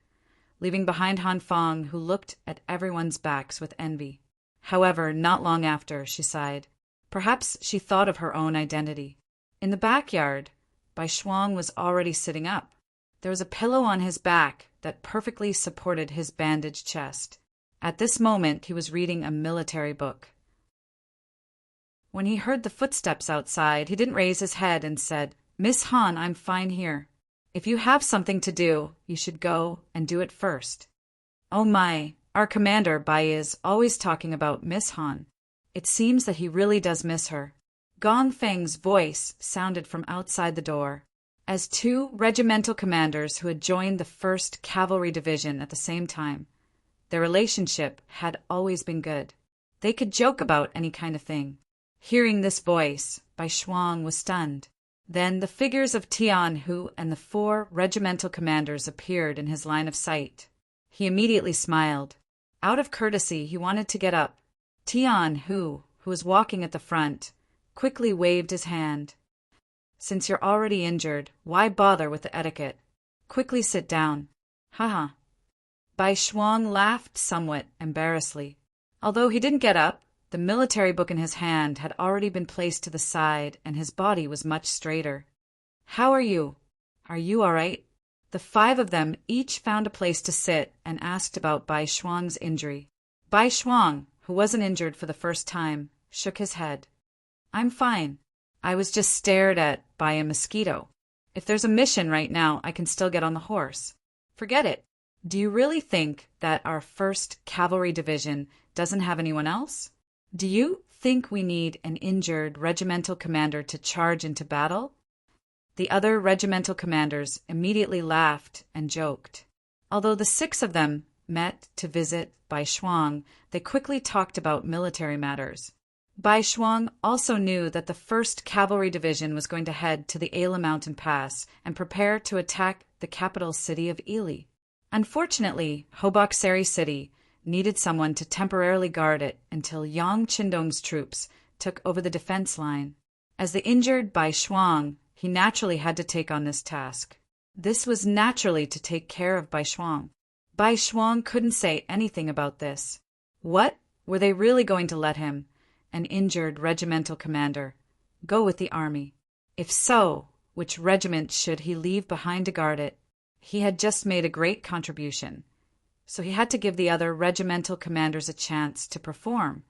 leaving behind Han Fong, who looked at everyone's backs with envy. However, not long after, she sighed. Perhaps she thought of her own identity. In the backyard, Bai Shuang was already sitting up. There was a pillow on his back that perfectly supported his bandaged chest. At this moment, he was reading a military book. When he heard the footsteps outside, he didn't raise his head and said, "Miss Han, I'm fine here. If you have something to do, you should go and do it first." "Oh my, our commander, Bai, is always talking about Miss Han. It seems that he really does miss her." Gong Feng's voice sounded from outside the door. As 2 regimental commanders who had joined the 1st Cavalry Division at the same time, their relationship had always been good. They could joke about any kind of thing. Hearing this voice, Bai Shuang was stunned. Then the figures of Tian Hu and the 4 regimental commanders appeared in his line of sight. He immediately smiled. Out of courtesy, he wanted to get up. Tian Hu, who was walking at the front, quickly waved his hand. "Since you're already injured, why bother with the etiquette? Quickly sit down." "Haha." Bai Shuang laughed somewhat embarrassedly. Although he didn't get up, the military book in his hand had already been placed to the side and his body was much straighter. "How are you? Are you all right?" The 5 of them each found a place to sit and asked about Bai Shuang's injury. Bai Shuang, who wasn't injured for the first time, shook his head. "I'm fine. I was just stared at by a mosquito. If there's a mission right now, I can still get on the horse. Forget it. Do you really think that our 1st Cavalry Division doesn't have anyone else? Do you think we need an injured regimental commander to charge into battle?" The other regimental commanders immediately laughed and joked. Although the 6 of them met to visit Bai Shuang, they quickly talked about military matters. Bai Shuang also knew that the 1st Cavalry Division was going to head to the Ala Mountain Pass and prepare to attack the capital city of Ely. Unfortunately, Hobok Seri City needed someone to temporarily guard it until Yang Qindong's troops took over the defense line. As the injured Bai Shuang, he naturally had to take on this task. This was naturally to take care of Bai Shuang. Bai Shuang couldn't say anything about this. What? Were they really going to let him, an injured regimental commander, go with the army? If so, which regiment should he leave behind to guard it? He had just made a great contribution, so he had to give the other regimental commanders a chance to perform.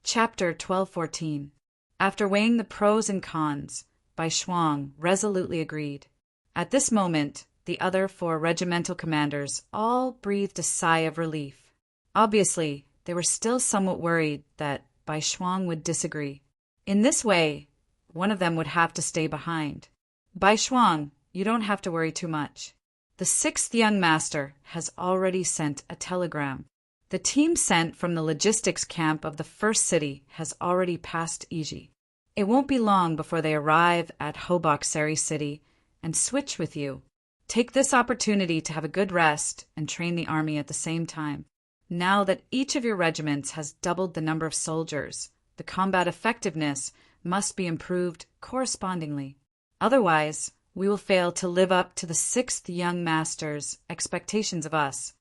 Chapter 12:14. After weighing the pros and cons, Bai Shuang resolutely agreed. At this moment, the other 4 regimental commanders all breathed a sigh of relief. Obviously, they were still somewhat worried that Bai Shuang would disagree. In this way, one of them would have to stay behind. Bai Shuang, you don't have to worry too much. The 6th young master has already sent a telegram. The team sent from the logistics camp of the 1st city has already passed Iji. It won't be long before they arrive at Hobok Seri City and switch with you. Take this opportunity to have a good rest and train the army at the same time. Now that each of your regiments has doubled the number of soldiers, the combat effectiveness must be improved correspondingly. Otherwise, we will fail to live up to the 6th young master's expectations of us.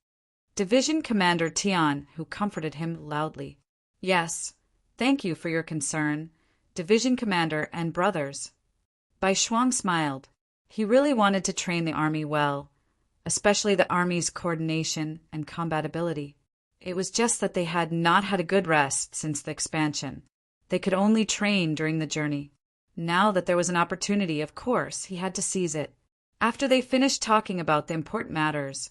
Division Commander Tian, who comforted him loudly. Yes, thank you for your concern, Division Commander and brothers. Bai Shuang smiled. He really wanted to train the army well, especially the army's coordination and combat ability. It was just that they had not had a good rest since the expansion. They could only train during the journey. Now that there was an opportunity, of course, he had to seize it. After they finished talking about the important matters,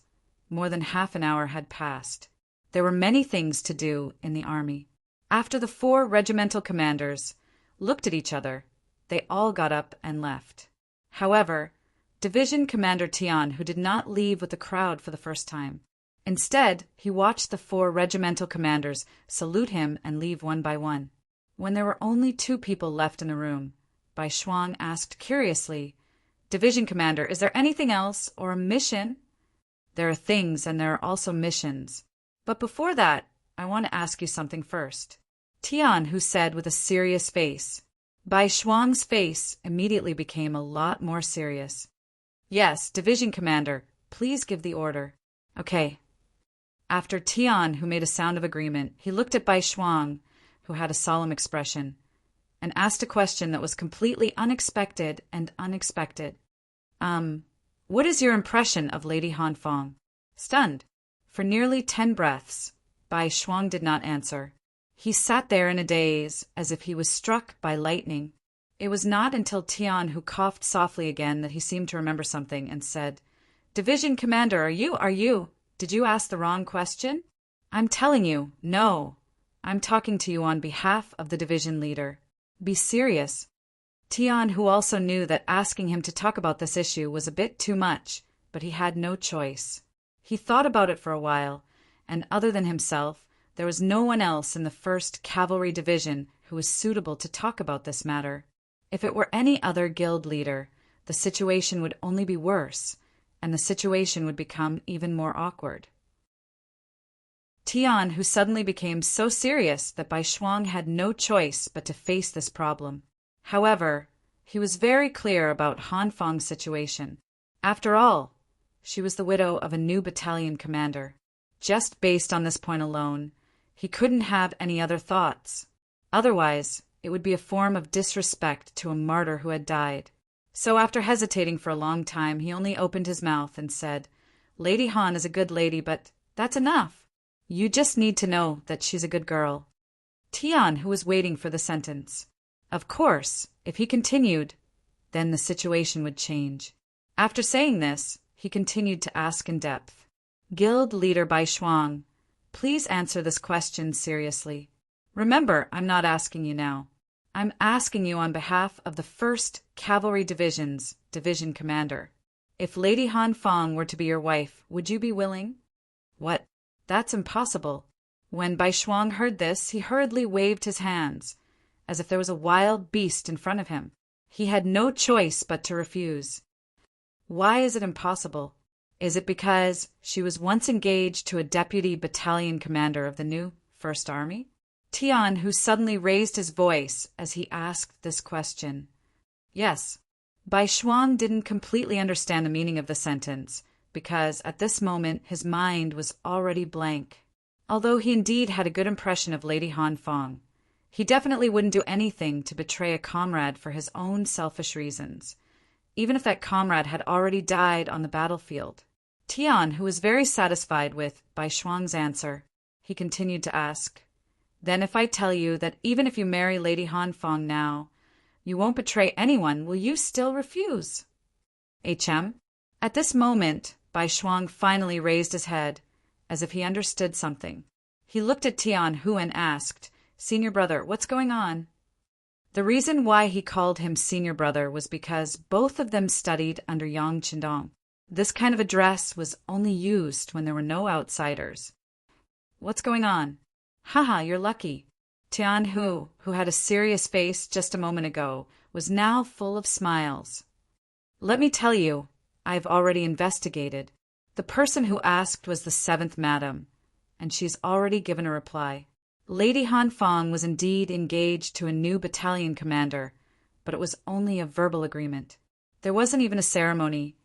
more than half an hour had passed. There were many things to do in the army. After the 4 regimental commanders looked at each other, they all got up and left. However, Division Commander Tian, who did not leave with the crowd for the first time. Instead, he watched the 4 regimental commanders salute him and leave one by one. When there were only 2 people left in the room, Bai Shuang asked curiously, "Division Commander, is there anything else or a mission?" "There are things and there are also missions. But before that, I want to ask you something first." Tian, who said with a serious face. Bai Shuang's face immediately became a lot more serious. "Yes, Division Commander, please give the order." "Okay." After Tian, who made a sound of agreement, he looked at Bai Shuang, who had a solemn expression, and asked a question that was completely unexpected and unexpected. What is your impression of Lady Han Fong?" Stunned. For nearly 10 breaths, Bai Shuang did not answer. He sat there in a daze, as if he was struck by lightning. It was not until Tian, who coughed softly again, that he seemed to remember something and said, "Division Commander, are you? Did you ask the wrong question?" "I'm telling you, no. I'm talking to you on behalf of the division leader. Be serious." Tian, who also knew that asking him to talk about this issue was a bit too much, but he had no choice. He thought about it for a while, and other than himself, there was no one else in the 1st Cavalry Division who was suitable to talk about this matter. If it were any other guild leader, the situation would only be worse, and the situation would become even more awkward. Tian, who suddenly became so serious that Bai Shuang had no choice but to face this problem. However, he was very clear about Han Fong's situation. After all, she was the widow of a new battalion commander. Just based on this point alone, he couldn't have any other thoughts. Otherwise, it would be a form of disrespect to a martyr who had died. So after hesitating for a long time, he only opened his mouth and said, "Lady Han is a good lady, but that's enough. You just need to know that she's a good girl." Tian, who was waiting for the sentence, Of course, if he continued, then the situation would change. After saying this, he continued to ask in depth. Guild leader Bai Shuang, please answer this question seriously. Remember, I'm not asking you now. I'm asking you on behalf of the 1st Cavalry Division's division commander. If Lady Han Fong were to be your wife, would you be willing? What? That's impossible. When Bai Shuang heard this, he hurriedly waved his hands, as if there was a wild beast in front of him. He had no choice but to refuse. Why is it impossible? Is it because she was once engaged to a deputy battalion commander of the new First Army? Tian, who suddenly raised his voice as he asked this question. Yes. Bai Shuang didn't completely understand the meaning of the sentence, because at this moment his mind was already blank. Although he indeed had a good impression of Lady Han Fong, he definitely wouldn't do anything to betray a comrade for his own selfish reasons, even if that comrade had already died on the battlefield. Tian, who was very satisfied with Bai Shuang's answer, he continued to ask, Then if I tell you that even if you marry Lady Han Fong now, you won't betray anyone, will you still refuse? HM? At this moment, Bai Shuang finally raised his head, as if he understood something. He looked at Tian Hu and asked, Senior brother, what's going on? The reason why he called him senior brother was because both of them studied under Yang Qindong. This kind of address was only used when there were no outsiders. What's going on? Haha, you're lucky. Tian Hu, who had a serious face just a moment ago, was now full of smiles. Let me tell you, I've already investigated. The person who asked was the 7th Madam, and she's already given a reply. Lady Han Fong was indeed engaged to a new battalion commander, but it was only a verbal agreement. There wasn't even a ceremony,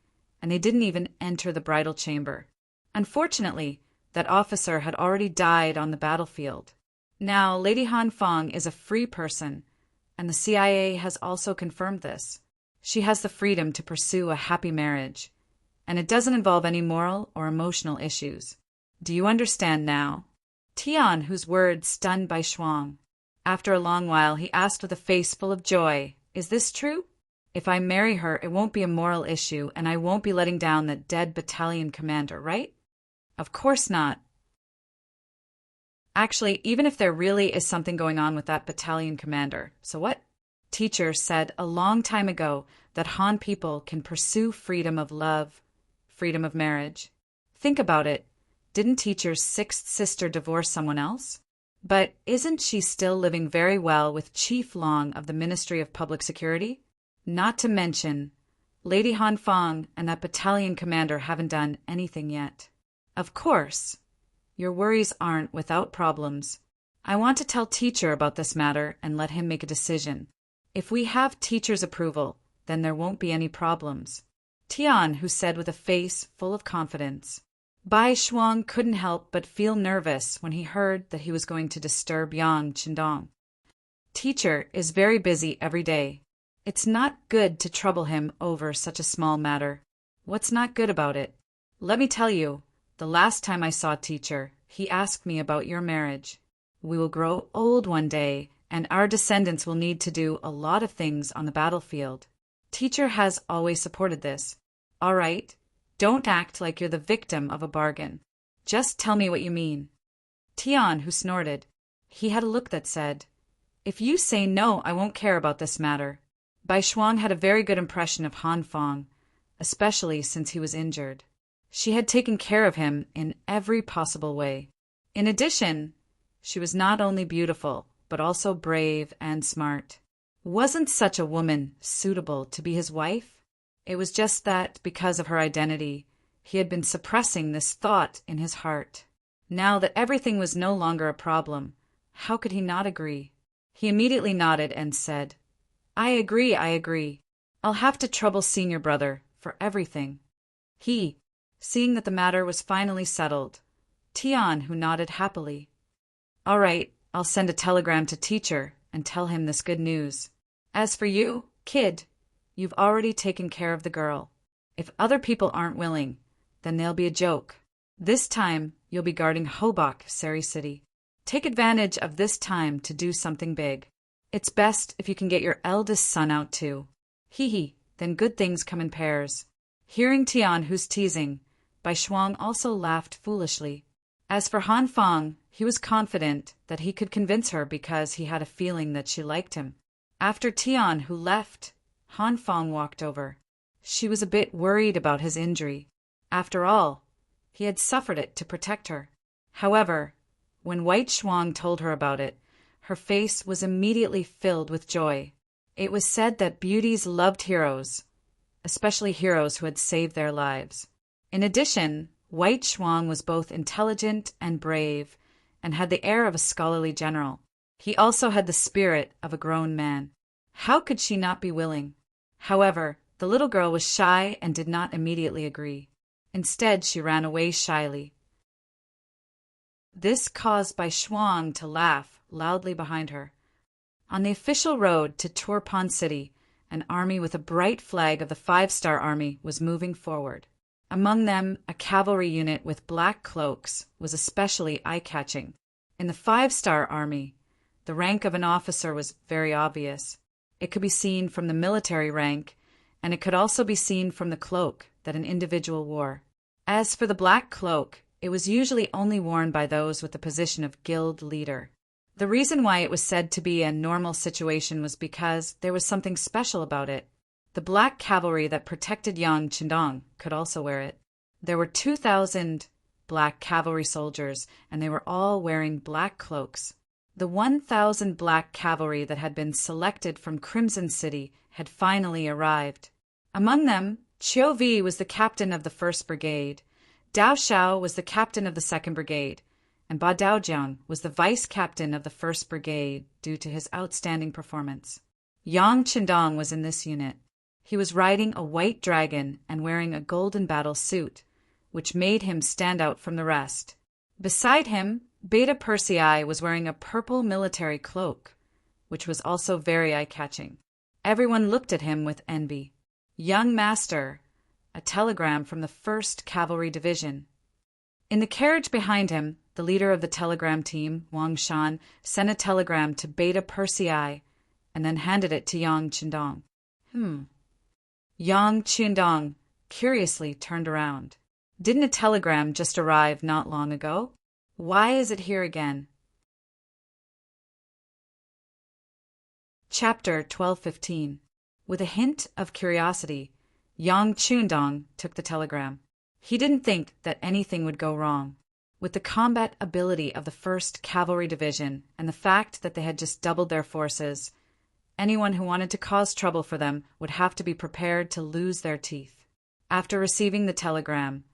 and they didn't even enter the bridal chamber. Unfortunately, that officer had already died on the battlefield. Now, Lady Han Fong is a free person, and the CIA has also confirmed this. She has the freedom to pursue a happy marriage, and it doesn't involve any moral or emotional issues. Do you understand now? Tian, whose words stunned Bai Shuang. After a long while, he asked with a face full of joy, Is this true? If I marry her, it won't be a moral issue, and I won't be letting down that dead battalion commander, right? Of course not. Actually, even if there really is something going on with that battalion commander, so what? Teacher said a long time ago that Han people can pursue freedom of love, freedom of marriage. Think about it. Didn't teacher's 6th sister divorce someone else? But isn't she still living very well with Chief Long of the Ministry of Public Security? Not to mention, Lady Han Fong and that battalion commander haven't done anything yet. Of course, your worries aren't without problems. I want to tell teacher about this matter and let him make a decision. If we have teacher's approval, then there won't be any problems. Tian, who said with a face full of confidence. Bai Shuang couldn't help but feel nervous when he heard that he was going to disturb Yang Qindong. Teacher is very busy every day. It's not good to trouble him over such a small matter. What's not good about it? Let me tell you, the last time I saw teacher, he asked me about your marriage. We will grow old one day, and our descendants will need to do a lot of things on the battlefield. Teacher has always supported this. All right. Don't act like you're the victim of a bargain. Just tell me what you mean. Tian, who snorted. He had a look that said, If you say no, I won't care about this matter. Bai Shuang had a very good impression of Han Fong, especially since he was injured. She had taken care of him in every possible way. In addition, she was not only beautiful, but also brave and smart. Wasn't such a woman suitable to be his wife? It was just that, because of her identity, he had been suppressing this thought in his heart. Now that everything was no longer a problem, how could he not agree? He immediately nodded and said, I agree. I'll have to trouble senior brother for everything. He, seeing that the matter was finally settled, Tian, who nodded happily. All right, I'll send a telegram to teacher and tell him this good news. As for you, kid, you've already taken care of the girl. If other people aren't willing, then they'll be a joke. This time, you'll be guarding Hobok, Seri City. Take advantage of this time to do something big. It's best if you can get your eldest son out too. Hee hee, then good things come in pairs. Hearing Tian, who's teasing, Bai Shuang also laughed foolishly. As for Han Fang, he was confident that he could convince her because he had a feeling that she liked him. After Tian, who left, Han Fang walked over. She was a bit worried about his injury. After all, he had suffered it to protect her. However, when White Shuang told her about it, her face was immediately filled with joy. It was said that beauties loved heroes, especially heroes who had saved their lives. In addition, White Shuang was both intelligent and brave, and had the air of a scholarly general. He also had the spirit of a grown man. How could she not be willing? However, the little girl was shy and did not immediately agree. Instead, she ran away shyly. This caused Bai Shuang to laugh loudly behind her. On the official road to Turpan City, an army with a bright flag of the 5-star army was moving forward. Among them, a cavalry unit with black cloaks was especially eye-catching. In the 5-star army, the rank of an officer was very obvious. It could be seen from the military rank, and it could also be seen from the cloak that an individual wore. As for the black cloak, it was usually only worn by those with the position of guild leader. The reason why it was said to be a normal situation was because there was something special about it. The black cavalry that protected Yang Qindong could also wear it. There were 2,000 black cavalry soldiers, and they were all wearing black cloaks. The 1,000 black cavalry that had been selected from Crimson City had finally arrived. Among them, Qiu Vi was the captain of the 1st Brigade, Dao Xiao was the captain of the 2nd Brigade, and Ba Daojiang was the vice-captain of the 1st Brigade due to his outstanding performance. Yang Qindong was in this unit. He was riding a white dragon and wearing a golden battle suit, which made him stand out from the rest. Beside him, Beta Persei was wearing a purple military cloak, which was also very eye-catching. Everyone looked at him with envy. Young Master, a telegram from the 1st Cavalry Division. In the carriage behind him, the leader of the telegram team, Wang Shan, sent a telegram to Beta Persei and then handed it to Yang Qindong. Yang Qindong curiously turned around. Didn't a telegram just arrive not long ago? Why is it here again? Chapter 12:15. With a hint of curiosity, Yang Qindong took the telegram. He didn't think that anything would go wrong. With the combat ability of the 1st Cavalry Division and the fact that they had just doubled their forces, anyone who wanted to cause trouble for them would have to be prepared to lose their teeth. After receiving the telegram,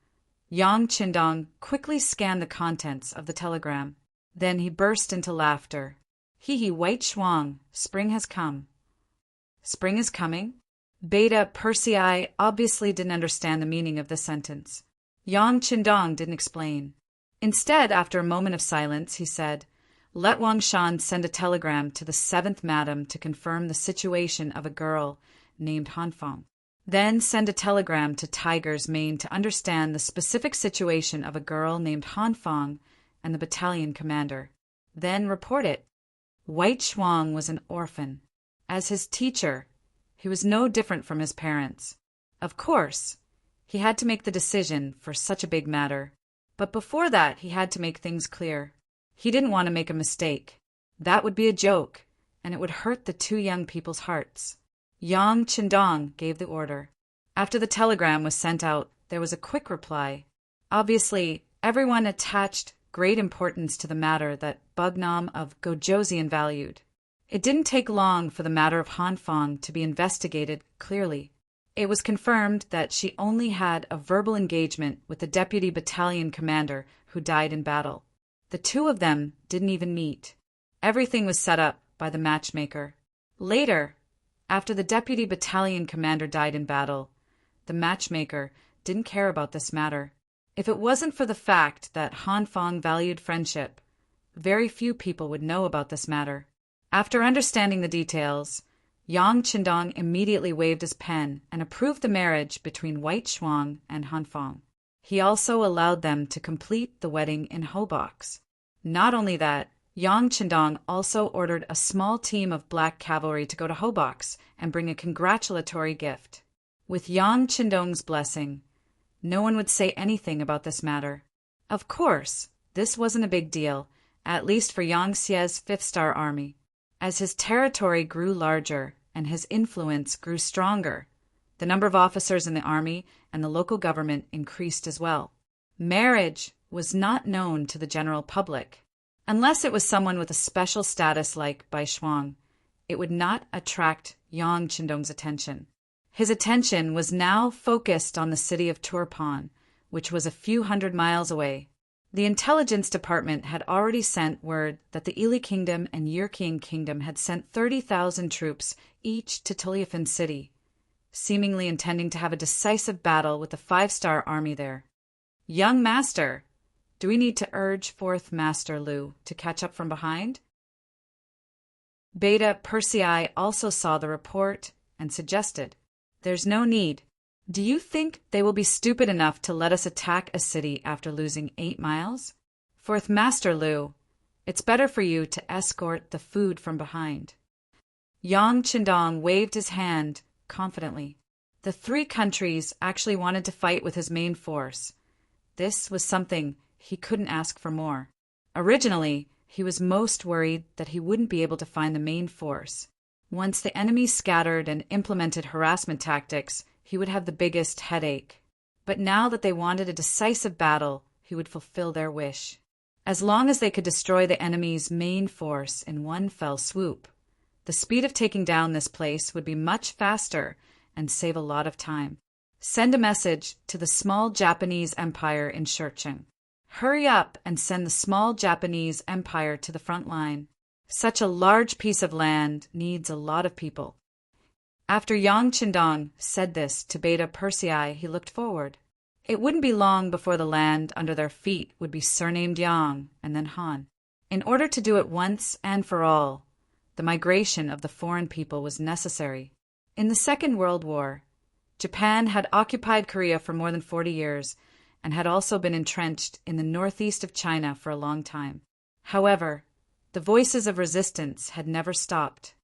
Yang Qindong quickly scanned the contents of the telegram. Then he burst into laughter. Hee hee, White Shuang, spring has come. Spring is coming? Beta Persei obviously didn't understand the meaning of this sentence. Yang Qindong didn't explain. Instead, after a moment of silence, he said, "Let Wang Shan send a telegram to the 7th Madam to confirm the situation of a girl named Han Fang. Then send a telegram to Tiger's Mane to understand the specific situation of a girl named Han Fang and the battalion commander. Then report it." White Shuang was an orphan. As his teacher, he was no different from his parents. Of course, he had to make the decision for such a big matter. But before that, he had to make things clear. He didn't want to make a mistake. That would be a joke, and it would hurt the 2 young people's hearts. Yang Qindong gave the order. After the telegram was sent out, there was a quick reply. Obviously, everyone attached great importance to the matter that Bugnam of Gojoseon valued. It didn't take long for the matter of Han Fang to be investigated clearly. It was confirmed that she only had a verbal engagement with the deputy battalion commander who died in battle. The 2 of them didn't even meet. Everything was set up by the matchmaker. Later, after the deputy battalion commander died in battle, the matchmaker didn't care about this matter. If it wasn't for the fact that Han Fang valued friendship, very few people would know about this matter. After understanding the details, Yang Qindong immediately waved his pen and approved the marriage between White Shuang and Han Fang. He also allowed them to complete the wedding in Hobox. Not only that, Yang Qindong also ordered a small team of black cavalry to go to Hobox and bring a congratulatory gift. With Yang Qindong's blessing, no one would say anything about this matter. Of course, this wasn't a big deal, at least for Yang Xie's Fifth Star Army. As his territory grew larger and his influence grew stronger, the number of officers in the army and the local government increased as well. Marriage was not known to the general public. Unless it was someone with a special status like Bai Shuang, it would not attract Yang Qindong's attention. His attention was now focused on the city of Turpan, which was a few hundred miles away. The intelligence department had already sent word that the Ili Kingdom and Yurqian Kingdom had sent 30,000 troops each to Tuliafan City, seemingly intending to have a decisive battle with the Five-Star Army there. Young Master, do we need to urge Fourth Master Lu to catch up from behind? Beta Persei also saw the report and suggested, "There's no need. Do you think they will be stupid enough to let us attack a city after losing 8 miles? Fourth Master Lu, it's better for you to escort the food from behind." Yang Qindong waved his hand confidently. The 3 countries actually wanted to fight with his main force. This was something he couldn't ask for more. Originally, he was most worried that he wouldn't be able to find the main force. Once the enemy scattered and implemented harassment tactics, he would have the biggest headache. But now that they wanted a decisive battle, he would fulfill their wish. As long as they could destroy the enemy's main force in one fell swoop, the speed of taking down this place would be much faster and save a lot of time. Send a message to the small Japanese empire in Shurcheng. Hurry up and send the small Japanese empire to the front line. Such a large piece of land needs a lot of people. After Yang Qindong said this to Beta Persei, he looked forward. It wouldn't be long before the land under their feet would be surnamed Yang and then Han. In order to do it once and for all, the migration of the foreign people was necessary. In the Second World War, Japan had occupied Korea for more than 40 years and had also been entrenched in the northeast of China for a long time. However, the voices of resistance had never stopped.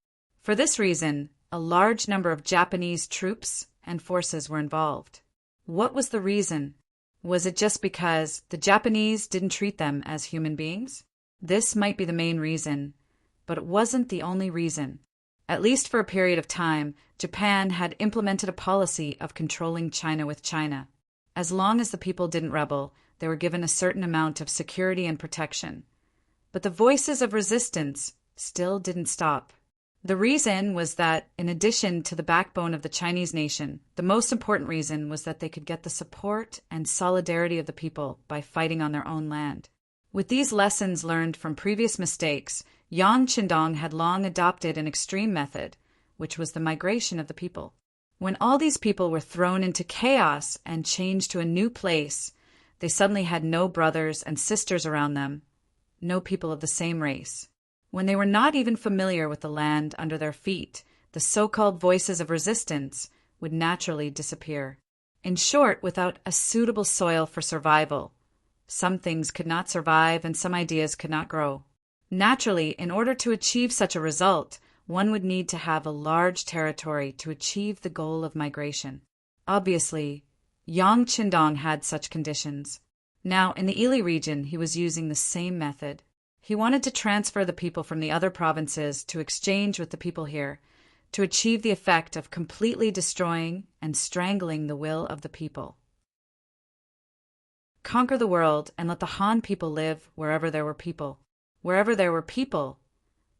For this reason, a large number of Japanese troops and forces were involved. What was the reason? Was it just because the Japanese didn't treat them as human beings? This might be the main reason, but it wasn't the only reason. At least for a period of time, Japan had implemented a policy of controlling China with China. As long as the people didn't rebel, they were given a certain amount of security and protection. But the voices of resistance still didn't stop. The reason was that, in addition to the backbone of the Chinese nation, the most important reason was that they could get the support and solidarity of the people by fighting on their own land. With these lessons learned from previous mistakes, Yang Qindong had long adopted an extreme method, which was the migration of the people. When all these people were thrown into chaos and changed to a new place, they suddenly had no brothers and sisters around them, no people of the same race. When they were not even familiar with the land under their feet, the so-called voices of resistance would naturally disappear. In short, without a suitable soil for survival, some things could not survive and some ideas could not grow. Naturally, in order to achieve such a result, one would need to have a large territory to achieve the goal of migration. Obviously, Yang Qindong had such conditions. Now, in the Ili region, he was using the same method. He wanted to transfer the people from the other provinces to exchange with the people here, to achieve the effect of completely destroying and strangling the will of the people. Conquer the world and let the Han people live wherever there were people. Wherever there were people,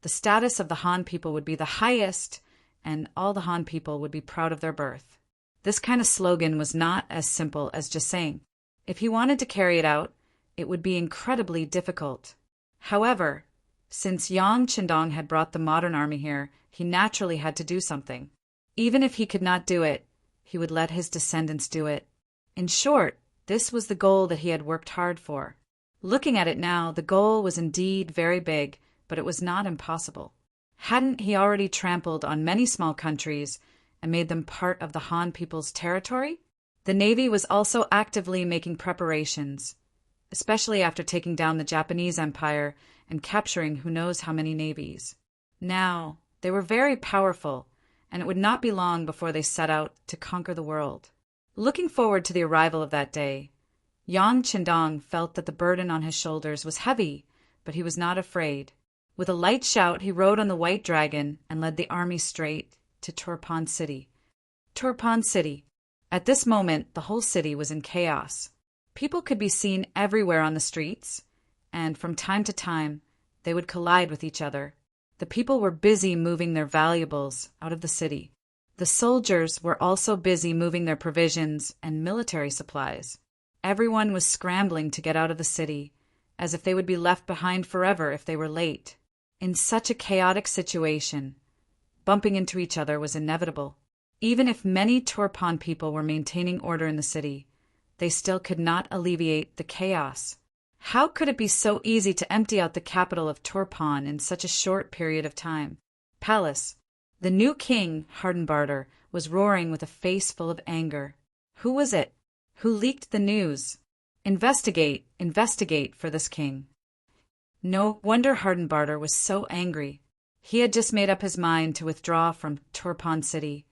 the status of the Han people would be the highest, and all the Han people would be proud of their birth. This kind of slogan was not as simple as just saying. If he wanted to carry it out, it would be incredibly difficult. However, since Yang Qindong had brought the modern army here, he naturally had to do something. Even if he could not do it, he would let his descendants do it. In short, this was the goal that he had worked hard for. Looking at it now, the goal was indeed very big, but it was not impossible. Hadn't he already trampled on many small countries and made them part of the Han people's territory? The Navy was also actively making preparations, especially after taking down the Japanese Empire and capturing who knows how many navies. Now, they were very powerful, and it would not be long before they set out to conquer the world. Looking forward to the arrival of that day, Yang Qindong felt that the burden on his shoulders was heavy, but he was not afraid. With a light shout, he rode on the white dragon and led the army straight to Turpan City. Turpan City. At this moment, the whole city was in chaos. People could be seen everywhere on the streets, and from time to time, they would collide with each other. The people were busy moving their valuables out of the city. The soldiers were also busy moving their provisions and military supplies. Everyone was scrambling to get out of the city, as if they would be left behind forever if they were late. In such a chaotic situation, bumping into each other was inevitable. Even if many Turpan people were maintaining order in the city, they still could not alleviate the chaos. How could it be so easy to empty out the capital of Turpan in such a short period of time? Palace. The new king, Hardenbarter, was roaring with a face full of anger. Who was it? Who leaked the news? Investigate, investigate for this king. No wonder Hardenbarter was so angry. He had just made up his mind to withdraw from Turpan City,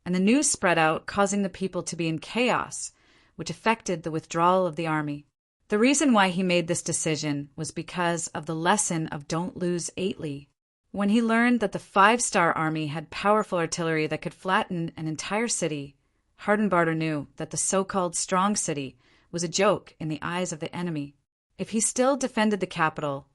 and the news spread out, causing the people to be in chaos, which affected the withdrawal of the army. The reason why he made this decision was because of the lesson of Don't Lose Eightly. When he learned that the 5-star army had powerful artillery that could flatten an entire city, Hardenbarter knew that the so-called strong city was a joke in the eyes of the enemy. If he still defended the capital,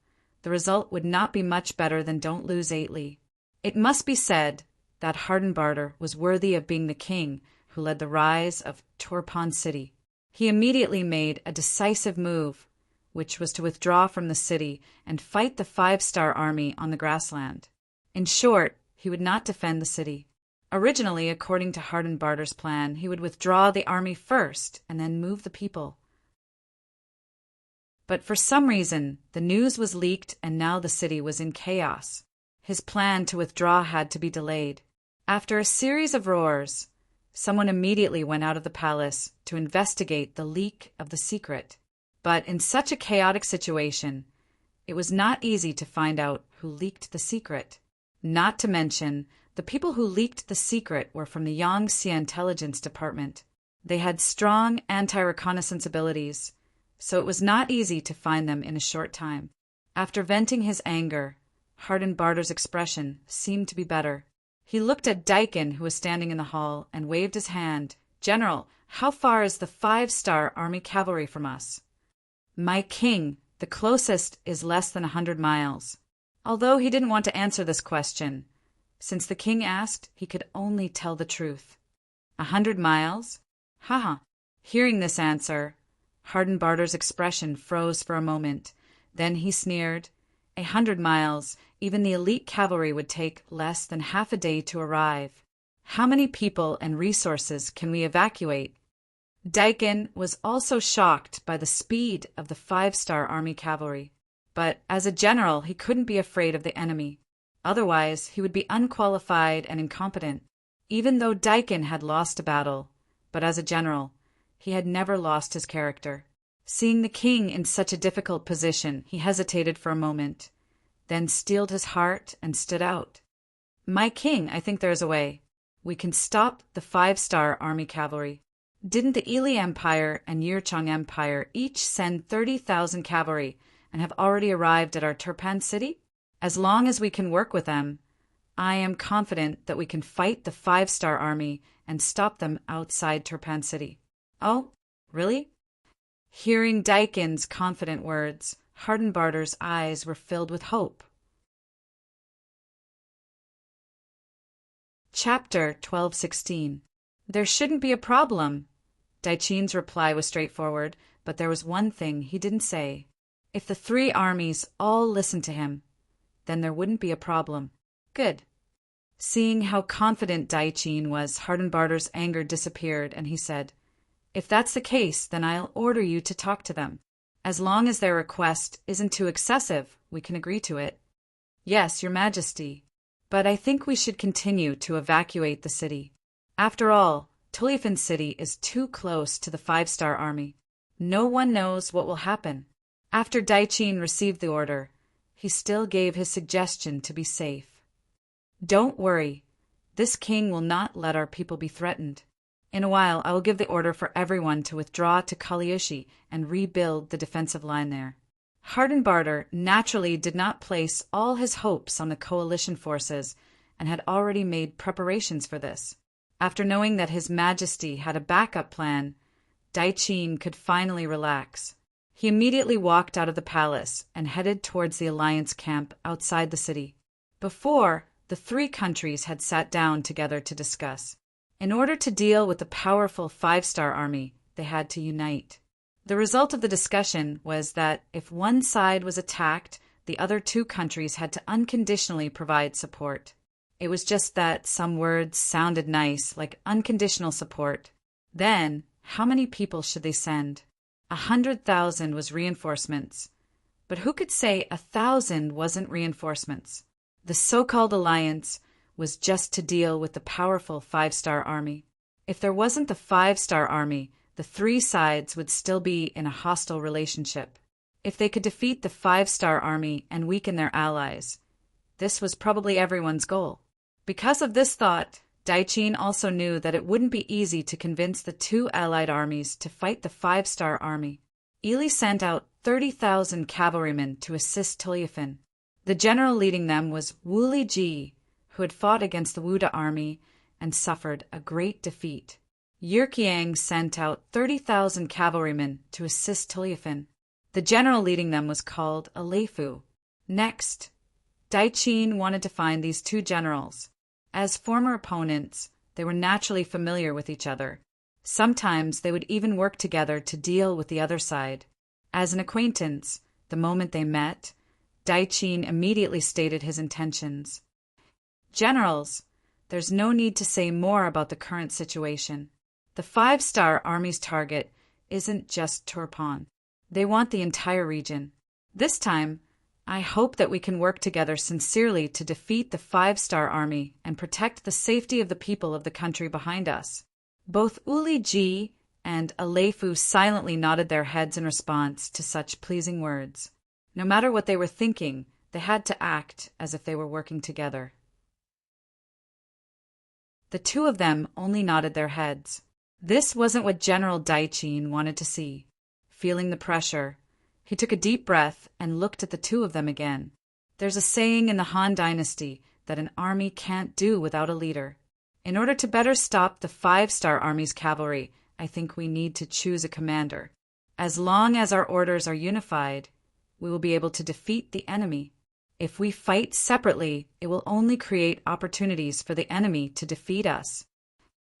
the result would not be much better than Don't Lose Eightly. It must be said that Hardenbarter was worthy of being the king who led the rise of Turpan City. He immediately made a decisive move, which was to withdraw from the city and fight the 5-star army on the grassland. In short, he would not defend the city. Originally, according to Hardenbarter's plan, he would withdraw the army first and then move the people. But for some reason, the news was leaked and now the city was in chaos. His plan to withdraw had to be delayed. After a series of roars, someone immediately went out of the palace to investigate the leak of the secret. But in such a chaotic situation, it was not easy to find out who leaked the secret. Not to mention, the people who leaked the secret were from the Yangtze Intelligence Department. They had strong anti-reconnaissance abilities, so it was not easy to find them in a short time. After venting his anger, Hardenbarter's expression seemed to be better. He looked at Daikon, who was standing in the hall, and waved his hand. "General, how far is the 5-star army cavalry from us?" "My king, the closest is less than 100 miles. Although he didn't want to answer this question, since the king asked, he could only tell the truth. 100 miles? Haha. Hearing this answer, Hardenbarter's expression froze for a moment. Then he sneered. 100 miles, even the elite cavalry would take less than half a day to arrive. How many people and resources can we evacuate? Daikon was also shocked by the speed of the 5-star army cavalry. But as a general, he couldn't be afraid of the enemy. Otherwise, he would be unqualified and incompetent. Even though Daikon had lost a battle, but as a general, he had never lost his character. Seeing the king in such a difficult position, he hesitated for a moment, then steeled his heart and stood out. "My king, I think there is a way. We can stop the 5-star army cavalry. Didn't the Ili Empire and Yirchang Empire each send 30,000 cavalry and have already arrived at our Turpan City? As long as we can work with them, I am confident that we can fight the 5-star army and stop them outside Turpan City." "Oh, really?" Hearing Daikon's confident words, Hardenbarter's eyes were filled with hope. Chapter 12:16. There shouldn't be a problem. Daichin's reply was straightforward, but there was one thing he didn't say. If the 3 armies all listened to him, then there wouldn't be a problem. Good. Seeing how confident Daichin was, Hardenbarter's anger disappeared, and he said, "If that's the case, then I'll order you to talk to them. As long as their request isn't too excessive, we can agree to it." "Yes, Your Majesty. But I think we should continue to evacuate the city. After all, Tulifan City is too close to the 5-star army. No one knows what will happen." After Daichin received the order, he still gave his suggestion to be safe. "Don't worry. This king will not let our people be threatened. In a while, I will give the order for everyone to withdraw to Kalioshi and rebuild the defensive line there." Hardenbarter naturally did not place all his hopes on the coalition forces and had already made preparations for this. After knowing that His Majesty had a backup plan, Daiqin could finally relax. He immediately walked out of the palace and headed towards the alliance camp outside the city. Before, the three countries had sat down together to discuss. In order to deal with the powerful five-star army, they had to unite. The result of the discussion was that if one side was attacked, the other two countries had to unconditionally provide support. It was just that some words sounded nice, like unconditional support. Then, how many people should they send? 100,000 was reinforcements. But who could say 1,000 wasn't reinforcements? The so-called alliance was just to deal with the powerful five-star army. If there wasn't the five-star army, the three sides would still be in a hostile relationship. If they could defeat the five-star army and weaken their allies, this was probably everyone's goal. Because of this thought, Daiqin also knew that it wouldn't be easy to convince the two allied armies to fight the five-star army. Ili sent out 30,000 cavalrymen to assist Tuliafin. The general leading them was Wu Liji, who had fought against the Wuda army and suffered a great defeat. Yirkiang sent out 30,000 cavalrymen to assist Tuliafin. The general leading them was called Alefu. Next, Daiqin wanted to find these two generals. As former opponents, they were naturally familiar with each other. Sometimes they would even work together to deal with the other side. As an acquaintance, the moment they met, Daiqin immediately stated his intentions. "Generals, there's no need to say more about the current situation. The five-star army's target isn't just Turpan. They want the entire region. This time, I hope that we can work together sincerely to defeat the five-star army and protect the safety of the people of the country behind us." Both Uli Ji and Alefu silently nodded their heads in response to such pleasing words. No matter what they were thinking, they had to act as if they were working together. The two of them only nodded their heads. This wasn't what General Daiqin wanted to see. Feeling the pressure, he took a deep breath and looked at the two of them again. There's a saying in the Han Dynasty that an army can't do without a leader. In order to better stop the five-star army's cavalry, I think we need to choose a commander. As long as our orders are unified, we will be able to defeat the enemy. If we fight separately, it will only create opportunities for the enemy to defeat us.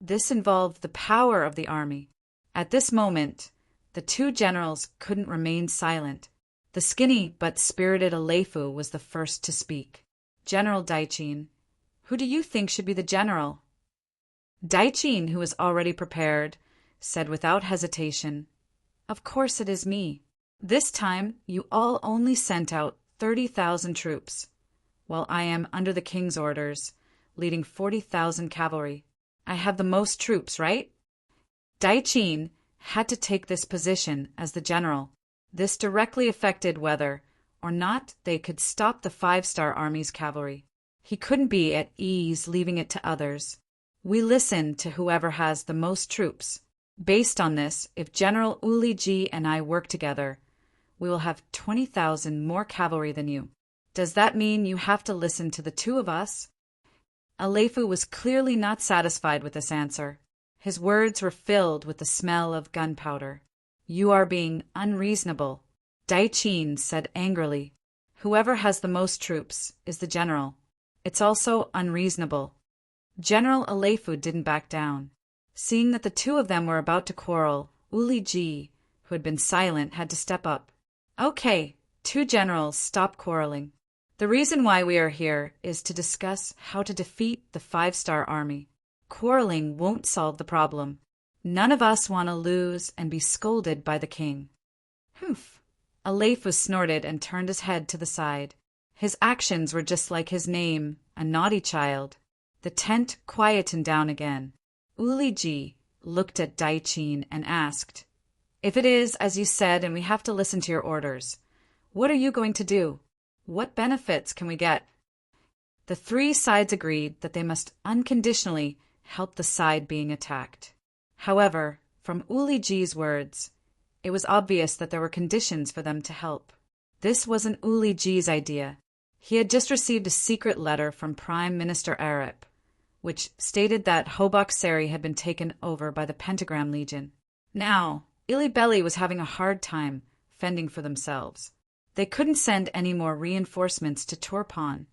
This involved the power of the army. At this moment, the two generals couldn't remain silent. The skinny but spirited Alefu was the first to speak. "General Daiqin, who do you think should be the general?" Daiqin, who was already prepared, said without hesitation, "Of course it is me. This time you all only sent out 30,000 troops, while I am under the king's orders, leading 40,000 cavalry. I have the most troops, right?" Daiqin had to take this position as the general. This directly affected whether or not they could stop the five-star army's cavalry. He couldn't be at ease leaving it to others. "We listen to whoever has the most troops. Based on this, if General Uli Ji and I work together, we will have 20,000 more cavalry than you. Does that mean you have to listen to the two of us?" Alefu was clearly not satisfied with this answer. His words were filled with the smell of gunpowder. "You are being unreasonable," Daiqin said angrily. "Whoever has the most troops is the general. It's also unreasonable." General Alefu didn't back down. Seeing that the two of them were about to quarrel, Uli Ji, who had been silent, had to step up. "Okay, two generals, stop quarreling. The reason why we are here is to discuss how to defeat the five-star army. Quarreling won't solve the problem. None of us want to lose and be scolded by the king." "Humph." Alefu snorted and turned his head to the side. His actions were just like his name, a naughty child. The tent quietened down again. Uli Ji looked at Daiqin and asked, "If it is as you said and we have to listen to your orders, what are you going to do?" What benefits can we get? The three sides agreed that they must unconditionally help the side being attacked. However, from Uli Ji's words, it was obvious that there were conditions for them to help. This wasn't Uli Ji's idea. He had just received a secret letter from Prime Minister Arip, which stated that Hobok Seri had been taken over by the Pentagram Legion. Now, Ilibeli was having a hard time fending for themselves. They couldn't send any more reinforcements to Turpan,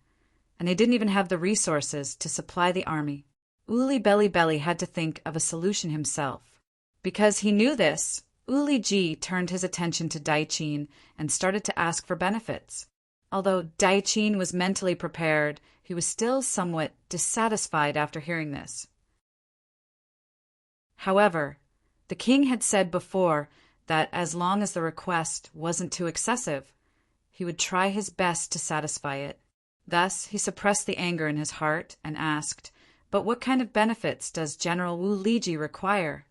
and they didn't even have the resources to supply the army. Uli Belly had to think of a solution himself. Because he knew this, Uli Ji turned his attention to Daichin and started to ask for benefits. Although Daichin was mentally prepared, he was still somewhat dissatisfied after hearing this. However, the king had said before that as long as the request wasn't too excessive, he would try his best to satisfy it. Thus, he suppressed the anger in his heart and asked, "But what kind of benefits does General Wu Liji require?"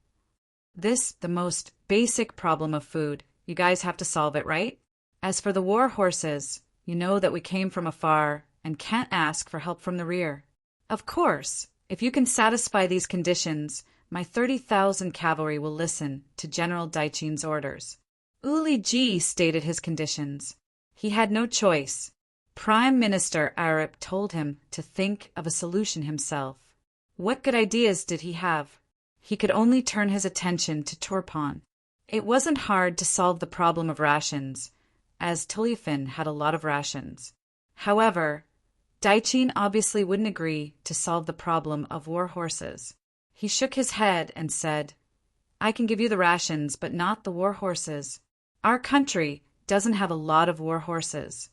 This, the most basic problem of food. You guys have to solve it, right? As for the war horses, you know that we came from afar and can't ask for help from the rear. Of course, if you can satisfy these conditions, my 30,000 cavalry will listen to General Daichin's orders. Uli Ji stated his conditions. He had no choice. Prime Minister Arip told him to think of a solution himself. What good ideas did he have? He could only turn his attention to Turpan. It wasn't hard to solve the problem of rations, as Tuliafin had a lot of rations. However, Daichin obviously wouldn't agree to solve the problem of war horses. He shook his head and said, "I can give you the rations, but not the war horses. Our country doesn't have a lot of war horses."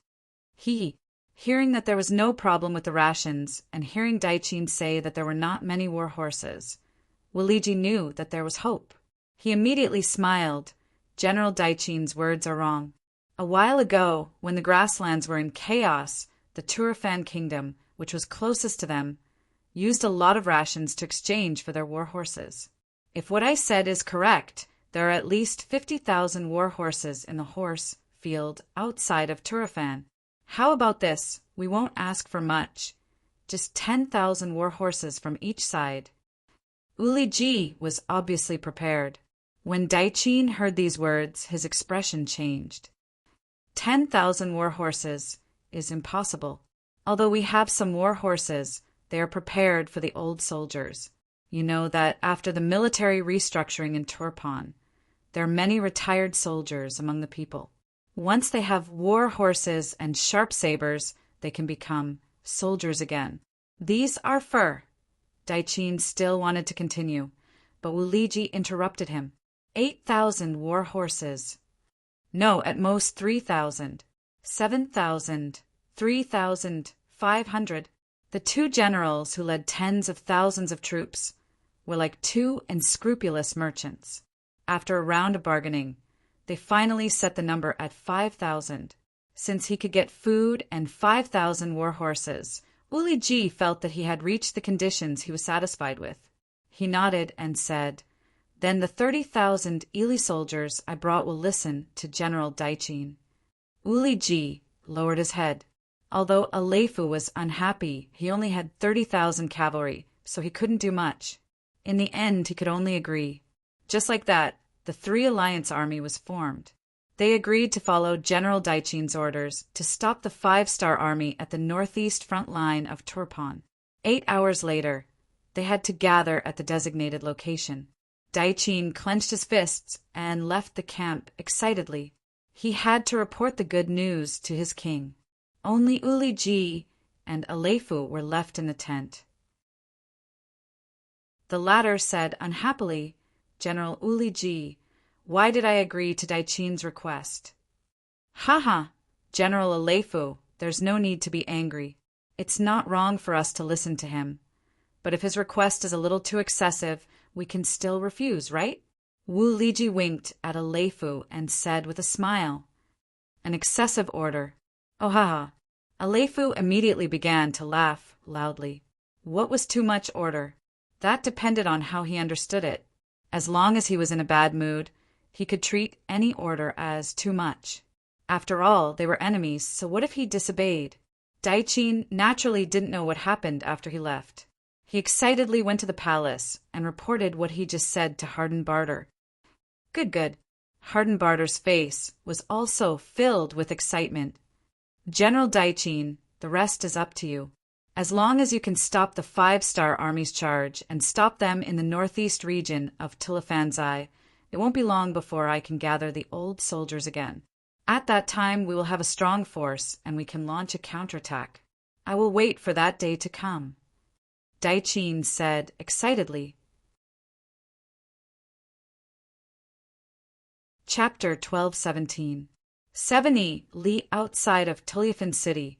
Hearing that there was no problem with the rations and hearing Daichin say that there were not many war horses, Waliji knew that there was hope. He immediately smiled. General Daichin's words are wrong. A while ago, when the grasslands were in chaos, the Turfan kingdom, which was closest to them, used a lot of rations to exchange for their war horses. If what I said is correct, there are at least 50,000 war horses in the horse field outside of Turfan. How about this? We won't ask for much. Just 10,000 war horses from each side. Uli Ji was obviously prepared. When Daichin heard these words, his expression changed. 10,000 war horses is impossible. Although we have some war horses, they are prepared for the old soldiers. You know that after the military restructuring in Turpan, there are many retired soldiers among the people. Once they have war horses and sharp sabers, they can become soldiers again. These are fur. Daichin still wanted to continue, but Wuliji interrupted him. 8,000 war horses. No, at most 3,000. 7,000. 3,500. The two generals who led tens of thousands of troops were like two unscrupulous merchants. After a round of bargaining, they finally set the number at 5,000. Since he could get food and 5,000 war horses, Uli Ji felt that he had reached the conditions he was satisfied with. He nodded and said, "Then the 30,000 Ili soldiers I brought will listen to General Daichin." Uli Ji lowered his head. Although Alefu was unhappy, he only had 30,000 cavalry, so he couldn't do much. In the end, he could only agree. Just like that, the Three Alliance Army was formed. They agreed to follow General Daichin's orders to stop the 5-star army at the northeast front line of Turpan. 8 hours later, they had to gather at the designated location. Daichin clenched his fists and left the camp excitedly. He had to report the good news to his king. Only Uli Ji and Alefu were left in the tent. The latter said unhappily, "General Uli Ji, why did I agree to Daichin's request?" "Ha! General Alefu, there's no need to be angry. It's not wrong for us to listen to him. But if his request is a little too excessive, we can still refuse, right?" Wu Liji winked at Alefu and said with a smile, "An excessive order. Oh, ha! Alefu immediately began to laugh loudly. What was too much order? That depended on how he understood it. As long as he was in a bad mood, he could treat any order as too much. After all, they were enemies, so what if he disobeyed? Daiqin naturally didn't know what happened after he left. He excitedly went to the palace and reported what he just said to Hardenbarter. Good, good. Hardenbarter's face was also filled with excitement. General Daiqin, the rest is up to you. As long as you can stop the 5-star army's charge and stop them in the northeast region of Tilifanzai, it won't be long before I can gather the old soldiers again. At that time we will have a strong force and we can launch a counterattack. I will wait for that day to come. Daiqin said excitedly. Chapter 12:17. 70 li outside of Tuliafin City,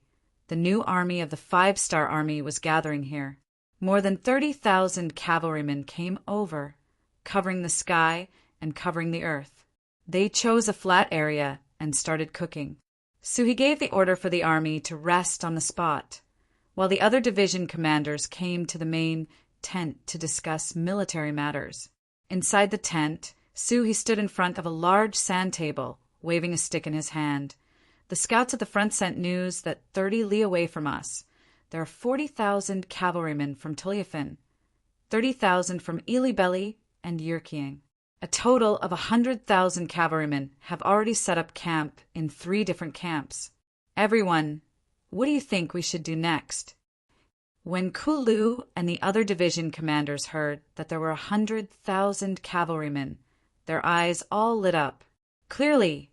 the new army of the 5-star army was gathering here. More than 30,000 cavalrymen came over, covering the sky and covering the earth. They chose a flat area and started cooking. So he gave the order for the army to rest on the spot, while the other division commanders came to the main tent to discuss military matters. Inside the tent, he stood in front of a large sand table, waving a stick in his hand. The scouts at the front sent news that 30 li away from us, there are 40,000 cavalrymen from Tuliafin, 30,000 from Ilibeli and Yirkiang. A total of 100,000 cavalrymen have already set up camp in 3 different camps. Everyone, what do you think we should do next? When Kulu and the other division commanders heard that there were 100,000 cavalrymen, their eyes all lit up. Clearly,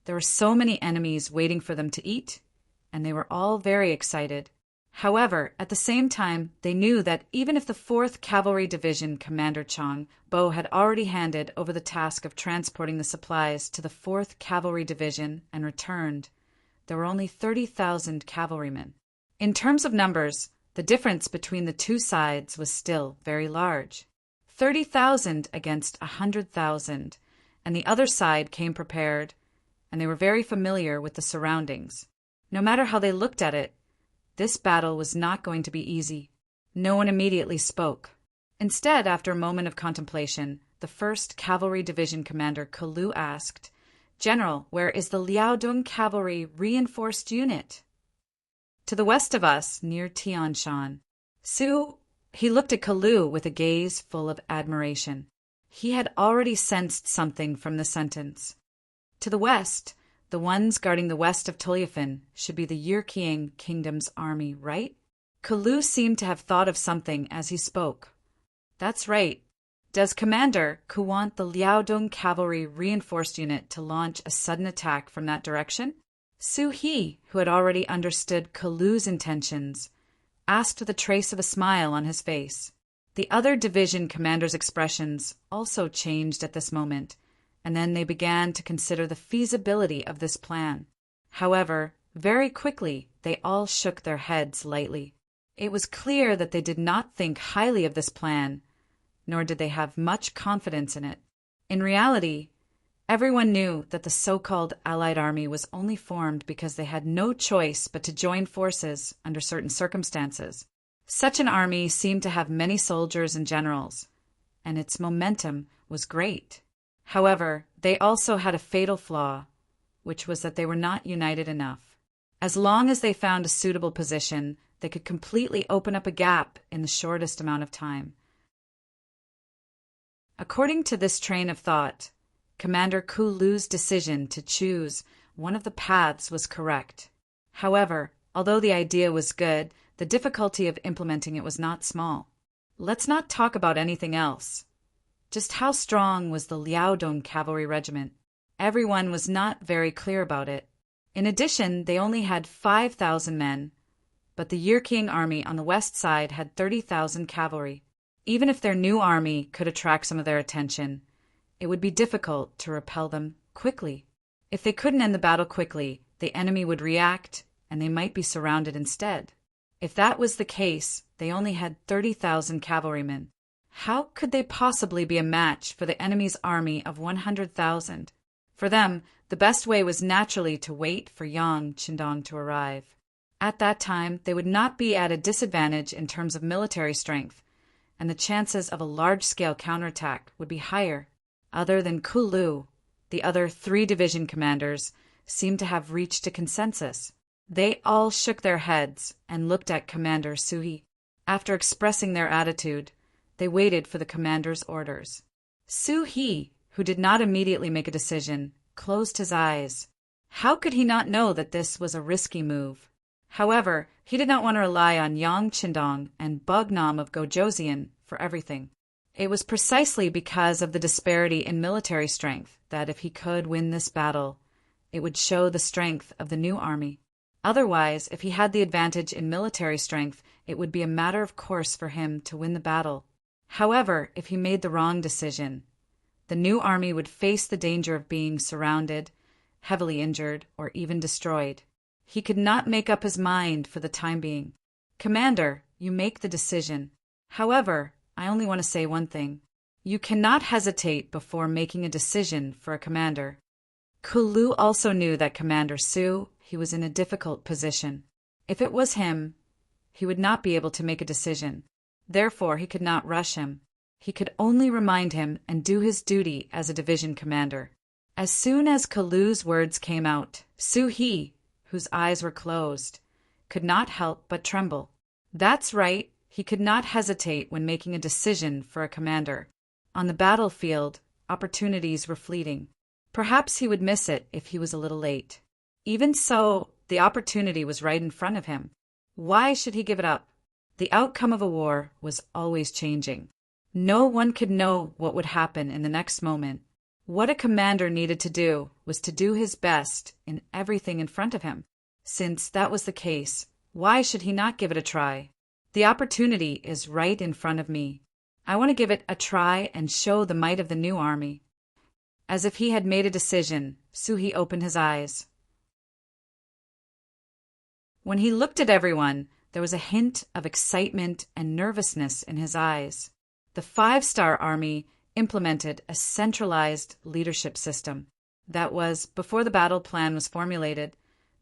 there were so many enemies waiting for them to eat, and they were all very excited. However, at the same time, they knew that even if the 4th Cavalry Division Commander Chang Bo had already handed over the task of transporting the supplies to the 4th Cavalry Division and returned, there were only 30,000 cavalrymen. In terms of numbers, the difference between the two sides was still very large. 30,000 against 100,000, and the other side came prepared, and they were very familiar with the surroundings. No matter how they looked at it, this battle was not going to be easy. No one immediately spoke. Instead, after a moment of contemplation, the 1st Cavalry Division Commander Kalu asked, "General, where is the Liaodong Cavalry reinforced unit?" "To the west of us, near Tianshan." He looked at Kalu with a gaze full of admiration. He had already sensed something from the sentence. To the west, the ones guarding the west of Tuliafin should be the Yirkiang Kingdom's army, right? Kalu seemed to have thought of something as he spoke. That's right. Does Commander Ku want the Liaodong Cavalry reinforced unit to launch a sudden attack from that direction? He, who had already understood Kalu's intentions, asked with a trace of a smile on his face. The other division commanders' expressions also changed at this moment, and then they began to consider the feasibility of this plan. However, very quickly they all shook their heads lightly. It was clear that they did not think highly of this plan, nor did they have much confidence in it. In reality, everyone knew that the so-called Allied army was only formed because they had no choice but to join forces under certain circumstances. Such an army seemed to have many soldiers and generals, and its momentum was great. However, they also had a fatal flaw, which was that they were not united enough. As long as they found a suitable position, they could completely open up a gap in the shortest amount of time. According to this train of thought, Commander Kulu's decision to choose one of the paths was correct. However, although the idea was good, the difficulty of implementing it was not small. Let's not talk about anything else. Just how strong was the Liaodong Cavalry Regiment? Everyone was not very clear about it. In addition, they only had 5,000 men, but the Yirkiang army on the west side had 30,000 cavalry. Even if their new army could attract some of their attention, it would be difficult to repel them quickly. If they couldn't end the battle quickly, the enemy would react, and they might be surrounded instead. If that was the case, they only had 30,000 cavalrymen. How could they possibly be a match for the enemy's army of 100,000? For them, the best way was naturally to wait for Yang Qindong to arrive. At that time, they would not be at a disadvantage in terms of military strength, and the chances of a large-scale counterattack would be higher. Other than Kulu, the other 3 division commanders seemed to have reached a consensus. They all shook their heads and looked at Commander Suhi. After expressing their attitude, they waited for the commander's orders. Suhi, who did not immediately make a decision, closed his eyes. How could he not know that this was a risky move? However, he did not want to rely on Yang Qindong and Bugnam of Gojoseon for everything. It was precisely because of the disparity in military strength that if he could win this battle, it would show the strength of the new army. Otherwise, if he had the advantage in military strength, it would be a matter of course for him to win the battle. However, if he made the wrong decision, the new army would face the danger of being surrounded, heavily injured, or even destroyed. He could not make up his mind for the time being. Commander, you make the decision. However, I only want to say one thing. You cannot hesitate before making a decision for a commander. Kulu also knew that Commander Su, he was in a difficult position. If it was him, he would not be able to make a decision. Therefore, he could not rush him. He could only remind him and do his duty as a division commander. As soon as Kulu's words came out, Su-hee, whose eyes were closed, could not help but tremble. That's right, he could not hesitate when making a decision for a commander. On the battlefield, opportunities were fleeting. Perhaps he would miss it if he was a little late. Even so, the opportunity was right in front of him. Why should he give it up? The outcome of a war was always changing. No one could know what would happen in the next moment. What a commander needed to do was to do his best in everything in front of him. Since that was the case, why should he not give it a try? The opportunity is right in front of me. I want to give it a try and show the might of the new army. As if he had made a decision, Suhi opened his eyes. When he looked at everyone, there was a hint of excitement and nervousness in his eyes. The 5-star army implemented a centralized leadership system. That was, before the battle plan was formulated,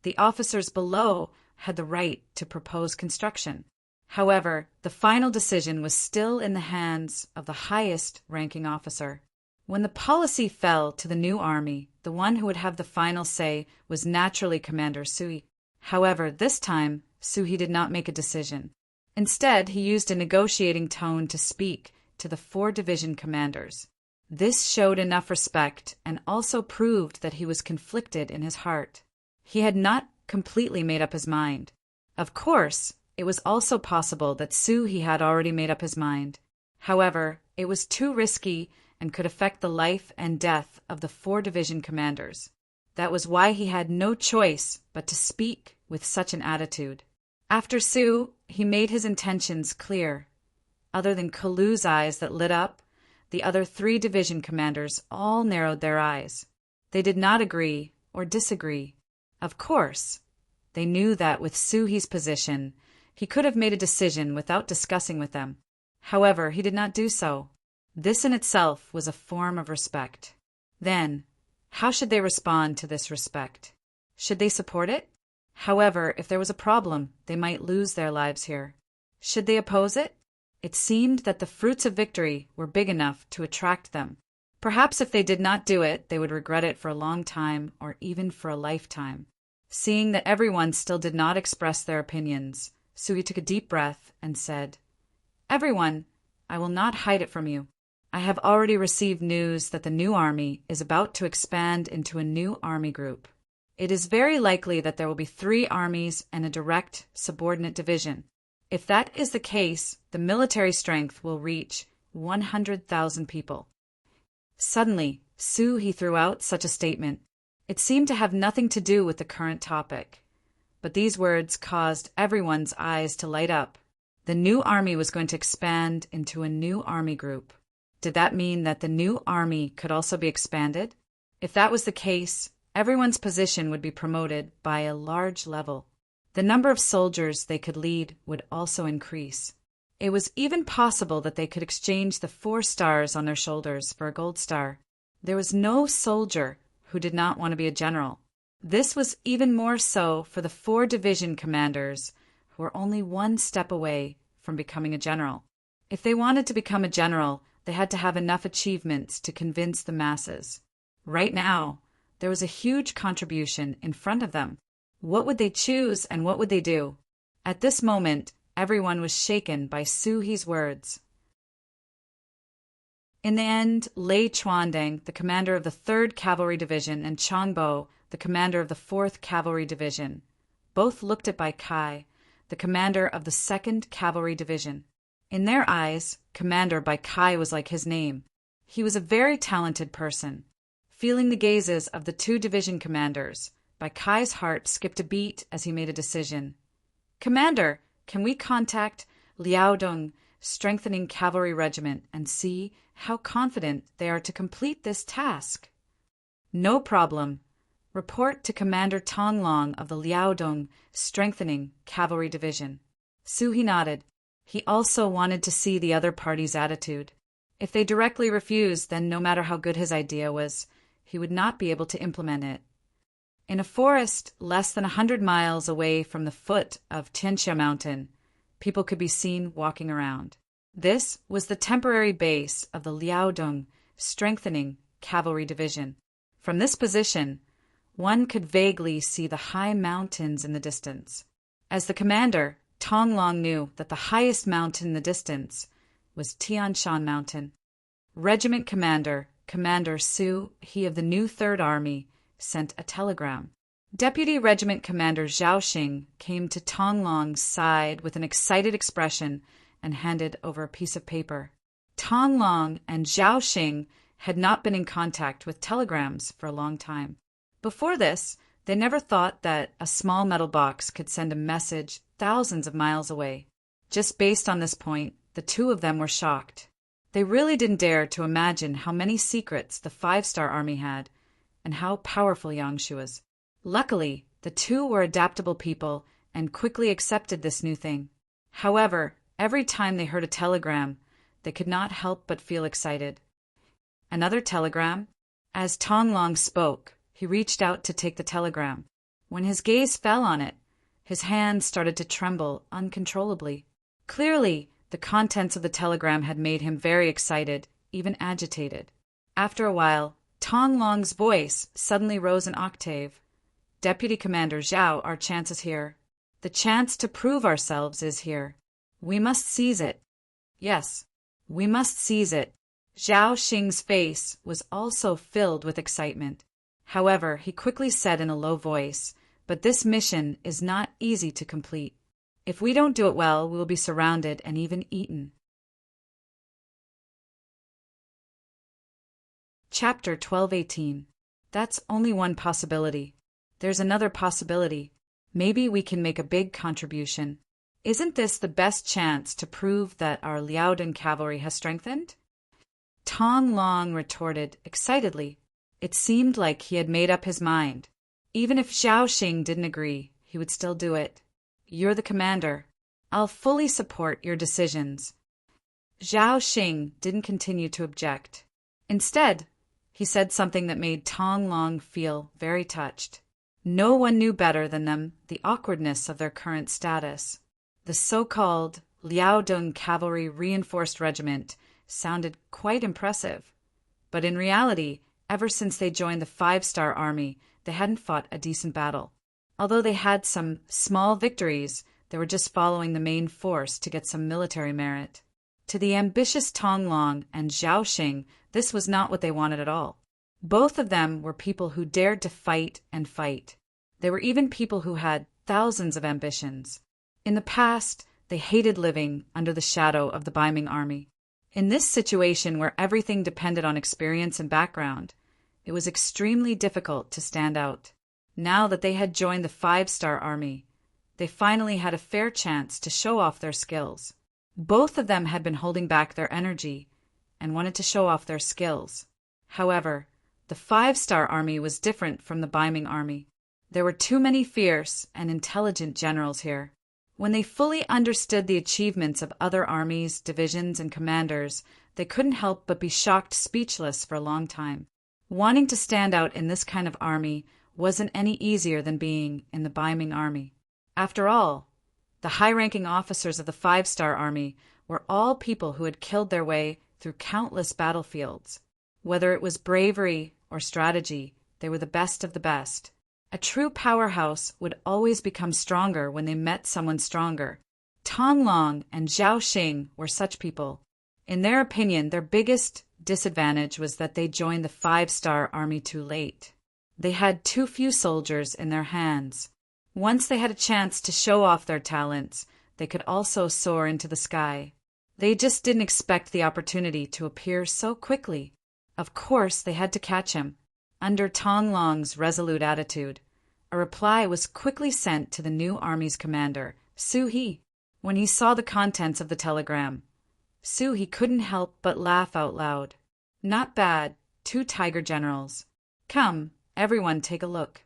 the officers below had the right to propose construction. However, the final decision was still in the hands of the highest ranking officer. When the policy fell to the new army, the one who would have the final say was naturally Commander Suhi. However, this time, Suhi did not make a decision. Instead, he used a negotiating tone to speak to the 4 division commanders. This showed enough respect and also proved that he was conflicted in his heart. He had not completely made up his mind. Of course, it was also possible that Suhi had already made up his mind. However, it was too risky and could affect the life and death of the 4 division commanders. That was why he had no choice but to speak with such an attitude. After Su, he made his intentions clear. Other than Kulu's eyes that lit up, the other 3 division commanders all narrowed their eyes. They did not agree or disagree. Of course, they knew that with Suhi's position, he could have made a decision without discussing with them. However, he did not do so. This in itself was a form of respect. Then, how should they respond to this respect? Should they support it? However, if there was a problem, they might lose their lives here. Should they oppose it? It seemed that the fruits of victory were big enough to attract them. Perhaps if they did not do it, they would regret it for a long time or even for a lifetime. Seeing that everyone still did not express their opinions, Suhi took a deep breath and said, "Everyone, I will not hide it from you. I have already received news that the new army is about to expand into a new army group. It is very likely that there will be 3 armies and a direct subordinate division. If that is the case, the military strength will reach 100,000 people." Suddenly, Suhi threw out such a statement. It seemed to have nothing to do with the current topic. But these words caused everyone's eyes to light up. The new army was going to expand into a new army group. Did that mean that the new army could also be expanded? If that was the case, everyone's position would be promoted by a large level. The number of soldiers they could lead would also increase. It was even possible that they could exchange the 4 stars on their shoulders for a gold star. There was no soldier who did not want to be a general. This was even more so for the 4 division commanders who were only 1 step away from becoming a general. If they wanted to become a general, they had to have enough achievements to convince the masses. Right now, There was a huge contribution in front of them. What would they choose and what would they do? At this moment, everyone was shaken by Su He's words. In the end, Lei Chuandeng, the commander of the 3rd Cavalry Division, and Changbo, the commander of the 4th Cavalry Division, both looked at Bai Kai, the commander of the 2nd Cavalry Division. In their eyes, Commander Bai Kai was like his name. He was a very talented person. Feeling the gazes of the 2 division commanders, Bai Kai's heart skipped a beat as he made a decision. Commander, can we contact Liaodong Strengthening Cavalry Regiment and see how confident they are to complete this task? No problem. Report to Commander Tong Long of the Liaodong Strengthening Cavalry Division. Su He nodded. He also wanted to see the other party's attitude. If they directly refused, then no matter how good his idea was, he would not be able to implement it. In a forest less than 100 miles away from the foot of Tianxia Mountain, people could be seen walking around. This was the temporary base of the Liaodong Strengthening Cavalry Division. From this position, one could vaguely see the high mountains in the distance. As the commander, Tong Long knew that the highest mountain in the distance was Tian Shan Mountain. Regiment Commander, Commander Su He of the new 3rd Army, sent a telegram. Deputy Regiment Commander Zhao Xing came to Tong Long's side with an excited expression and handed over a piece of paper. Tong Long and Zhao Xing had not been in contact with telegrams for a long time. Before this, they never thought that a small metal box could send a message thousands of miles away. Just based on this point, the 2 of them were shocked. They really didn't dare to imagine how many secrets the 5-star army had and how powerful Yangshu was. Luckily, the 2 were adaptable people and quickly accepted this new thing. However, every time they heard a telegram, they could not help but feel excited. Another telegram? As Tong Long spoke, he reached out to take the telegram. When his gaze fell on it, his hands started to tremble uncontrollably. Clearly, the contents of the telegram had made him very excited, even agitated. After a while, Tong Long's voice suddenly rose an octave. Deputy Commander Zhao, our chance is here. The chance to prove ourselves is here. We must seize it. Yes, we must seize it. Zhao Xing's face was also filled with excitement. However, he quickly said in a low voice, "But this mission is not easy to complete. If we don't do it well, we will be surrounded and even eaten." Chapter 12:18. That's only one possibility. There's another possibility. Maybe we can make a big contribution. Isn't this the best chance to prove that our Liaodong cavalry has strengthened? Tong Long retorted excitedly. It seemed like he had made up his mind. Even if Zhao Xing didn't agree, he would still do it. You're the commander. I'll fully support your decisions. Zhao Xing didn't continue to object. Instead, he said something that made Tong Long feel very touched. No one knew better than them the awkwardness of their current status. The so-called Liaodong Cavalry Reinforced Regiment sounded quite impressive. But in reality, ever since they joined the 5-star army, they hadn't fought a decent battle. Although they had some small victories, they were just following the main force to get some military merit. To the ambitious Tong Long and Zhao Xing, this was not what they wanted at all. Both of them were people who dared to fight and fight. They were even people who had thousands of ambitions. In the past, they hated living under the shadow of the Ming army. In this situation where everything depended on experience and background, it was extremely difficult to stand out. Now that they had joined the 5-star army, they finally had a fair chance to show off their skills. Both of them had been holding back their energy and wanted to show off their skills. However, the 5-star army was different from the Ming army. There were too many fierce and intelligent generals here. When they fully understood the achievements of other armies, divisions, and commanders, they couldn't help but be shocked speechless for a long time. Wanting to stand out in this kind of army wasn't any easier than being in the Ming army. After all, the high-ranking officers of the 5-star army were all people who had killed their way through countless battlefields. Whether it was bravery or strategy, They were the best of the best. A true powerhouse would always become stronger when they met someone stronger. Tong Long and Zhao Xing were such people. In their opinion, their biggest disadvantage was that they joined the 5-star army too late. They had too few soldiers in their hands. Once they had a chance to show off their talents, they could also soar into the sky. They just didn't expect the opportunity to appear so quickly. Of course, they had to catch him. Under Tong Long's resolute attitude, a reply was quickly sent to the new army's commander, Su He. When he saw the contents of the telegram, Su He couldn't help but laugh out loud. Not bad, 2 tiger generals. Come, everyone take a look.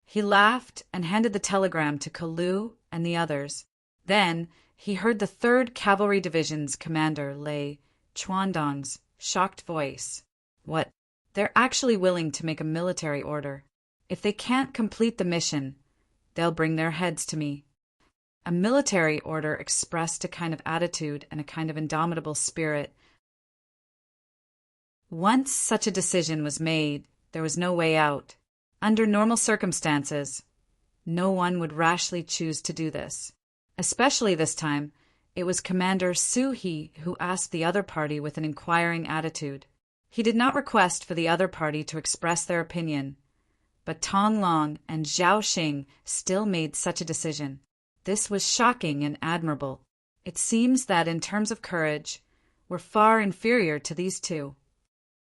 He laughed and handed the telegram to Kalu and the others. Then he heard the 3rd Cavalry Division's commander, Lei Chuandong's shocked voice. What? They're actually willing to make a military order. If they can't complete the mission, they'll bring their heads to me. A military order expressed a kind of attitude and a kind of indomitable spirit. Once such a decision was made, there was no way out. Under normal circumstances, no one would rashly choose to do this. Especially this time, it was Commander Su He who asked the other party with an inquiring attitude. He did not request for the other party to express their opinion, but Tong Long and Zhao Xing still made such a decision. This was shocking and admirable. It seems that in terms of courage, we're far inferior to these two.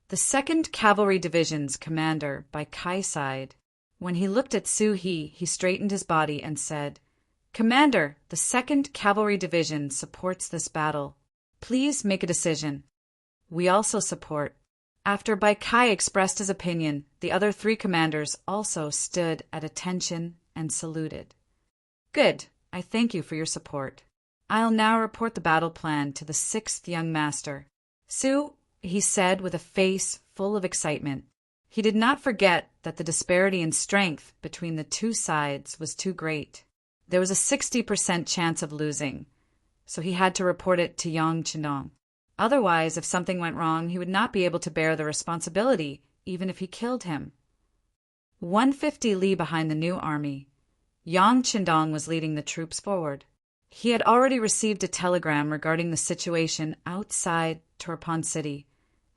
The 2nd Cavalry Division's commander, by Kai's side, when he looked at Su He, he straightened his body and said, "Commander, the 2nd Cavalry Division supports this battle. Please make a decision. We also support." After Bai Kai expressed his opinion, the other 3 commanders also stood at attention and saluted. Good. I thank you for your support. I'll now report the battle plan to the 6th young master. Su, he said with a face full of excitement. He did not forget that the disparity in strength between the 2 sides was too great. There was a 60% chance of losing, so he had to report it to Yang Qindong. Otherwise, if something went wrong, he would not be able to bear the responsibility, even if he killed him. 150 li behind the new army, Yang Qindong was leading the troops forward. He had already received a telegram regarding the situation outside Turpan City,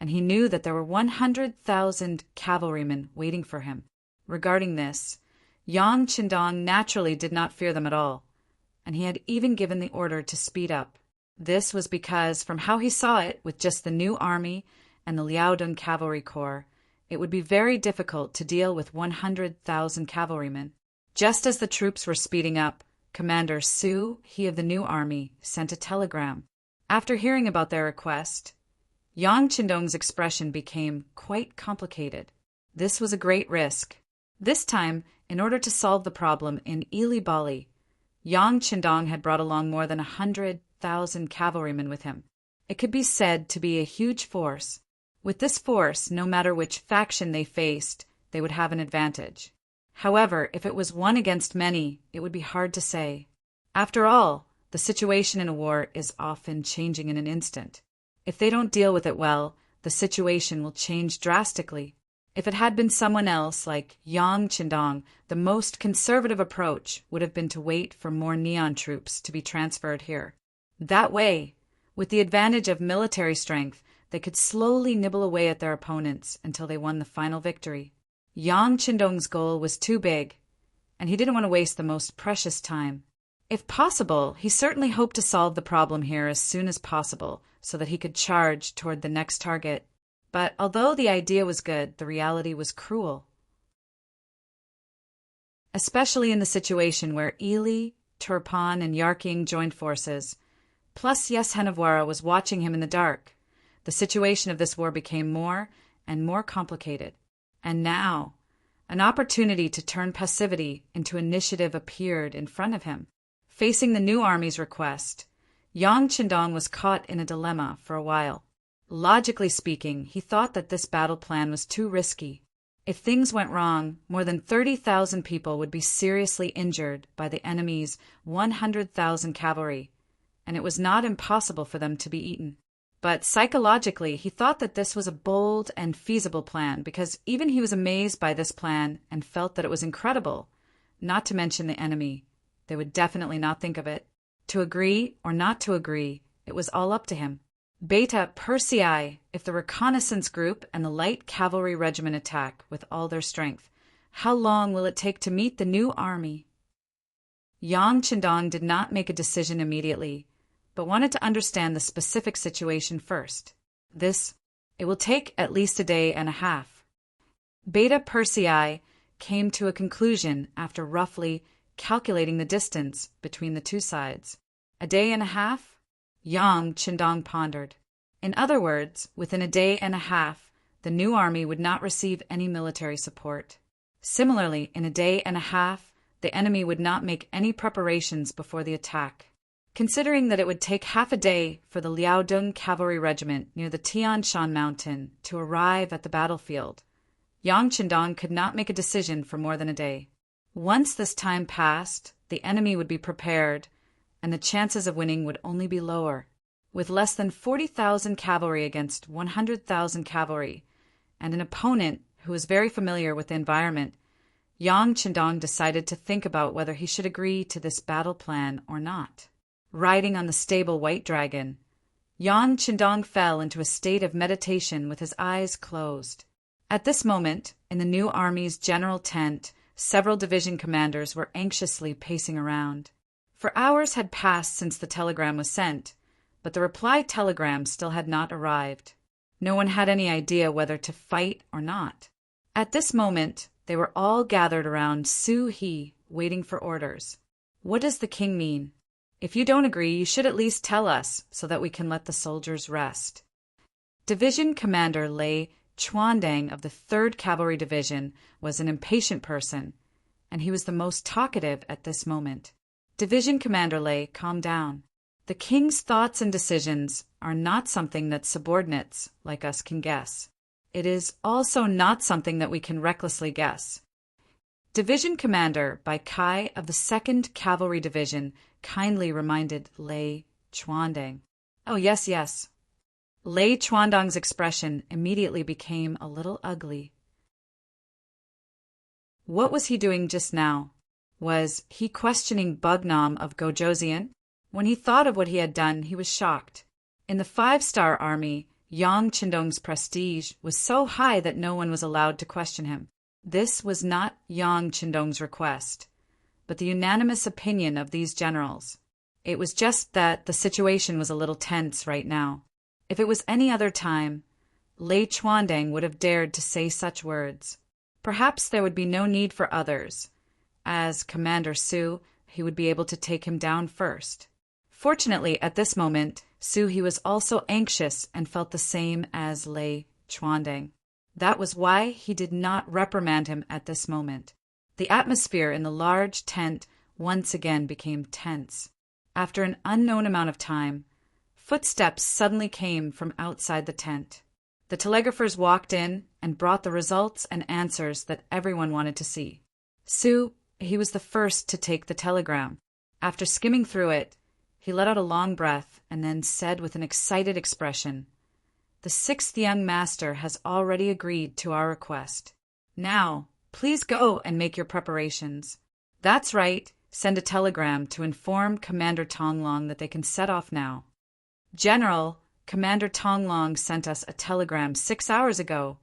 and he knew that there were 100,000 cavalrymen waiting for him. Regarding this, Yang Qindong naturally did not fear them at all, and he had even given the order to speed up. This was because, from how he saw it, with just the new army and the Liaodong Cavalry Corps, it would be very difficult to deal with 100,000 cavalrymen. Just as the troops were speeding up, Commander Su He of the new army sent a telegram. After hearing about their request, Yang Qindong's expression became quite complicated. This was a great risk. This time, in order to solve the problem in Ili Bali, Yang Qindong had brought along more than 100,000 cavalrymen with him. It could be said to be a huge force. With this force, no matter which faction they faced, they would have an advantage. However, if it was one against many, it would be hard to say. After all, the situation in a war is often changing in an instant. If they don't deal with it well, the situation will change drastically. If it had been someone else, like Yang Qindong, the most conservative approach would have been to wait for more Neon troops to be transferred here. That way, with the advantage of military strength, they could slowly nibble away at their opponents until they won the final victory. Yang Qindong's goal was too big, and he didn't want to waste the most precious time. If possible, he certainly hoped to solve the problem here as soon as possible so that he could charge toward the next target. But although the idea was good, the reality was cruel. Especially in the situation where Ili, Turpan, and Yarking joined forces, plus Yes Henavwara was watching him in the dark. The situation of this war became more and more complicated. And now, an opportunity to turn passivity into initiative appeared in front of him. Facing the new army's request, Yang Qindong was caught in a dilemma for a while. Logically speaking, he thought that this battle plan was too risky. If things went wrong, more than 30,000 people would be seriously injured by the enemy's 100,000 cavalry, and it was not impossible for them to be eaten. But psychologically, he thought that this was a bold bold and feasible plan because even he was amazed by this plan and felt that it was incredible, not to mention the enemy. They would definitely not think of it. To agree or not to agree, it was all up to him. Beta Persei, if the reconnaissance group and the light cavalry regiment attack with all their strength, how long will it take to meet the new army? Yang Qindong did not make a decision immediately, but wanted to understand the specific situation first. It will take at least a day and a half. Beta Persei came to a conclusion after roughly calculating the distance between the two sides. A day and a half? Yang Qindong pondered. In other words, within a day and a half, the new army would not receive any military support. Similarly, in a day and a half, the enemy would not make any preparations before the attack. Considering that it would take half a day for the Liaodong cavalry regiment near the Tian Shan mountain to arrive at the battlefield, Yang Qindong could not make a decision for more than a day. Once this time passed, the enemy would be prepared, and the chances of winning would only be lower. With less than 40,000 cavalry against 100,000 cavalry, and an opponent who was very familiar with the environment, Yang Qindong decided to think about whether he should agree to this battle plan or not. Riding on the stable white dragon, Yang Qindong fell into a state of meditation with his eyes closed. At this moment, in the new army's general tent, several division commanders were anxiously pacing around. For hours had passed since the telegram was sent, but the reply telegram still had not arrived. No one had any idea whether to fight or not. At this moment, they were all gathered around Su He, waiting for orders. What does the king mean? If you don't agree, you should at least tell us so that we can let the soldiers rest. Division Commander Lei Chuandang of the 3rd Cavalry Division was an impatient person, and he was the most talkative at this moment. Division Commander Lei, calm down. The king's thoughts and decisions are not something that subordinates like us can guess. It is also not something that we can recklessly guess. Division Commander Bai Kai of the 2nd Cavalry Division kindly reminded Lei Chuandang. Oh, yes, yes. Lei Chuandang's expression immediately became a little ugly. What was he doing just now? Was he questioning Bugnam of Gojoseon? When he thought of what he had done, he was shocked. In the 5-star army, Yang Qindong's prestige was so high that no one was allowed to question him. This was not Yang Qindong's request, but the unanimous opinion of these generals. It was just that the situation was a little tense right now. If it was any other time, Lei Chuandang would have dared to say such words. Perhaps there would be no need for others. As Commander Su, he would be able to take him down first. Fortunately, at this moment, Su He was also anxious and felt the same as Lei Chuandang. That was why he did not reprimand him at this moment. The atmosphere in the large tent once again became tense. After an unknown amount of time, footsteps suddenly came from outside the tent. The telegraphers walked in and brought the results and answers that everyone wanted to see. Su, he was the first to take the telegram. After skimming through it, he let out a long breath and then said with an excited expression, "The 6th young master has already agreed to our request. Now, please go and make your preparations. That's right, send a telegram to inform Commander Tonglong that they can set off now. General, Commander Tonglong sent us a telegram 6 hours ago,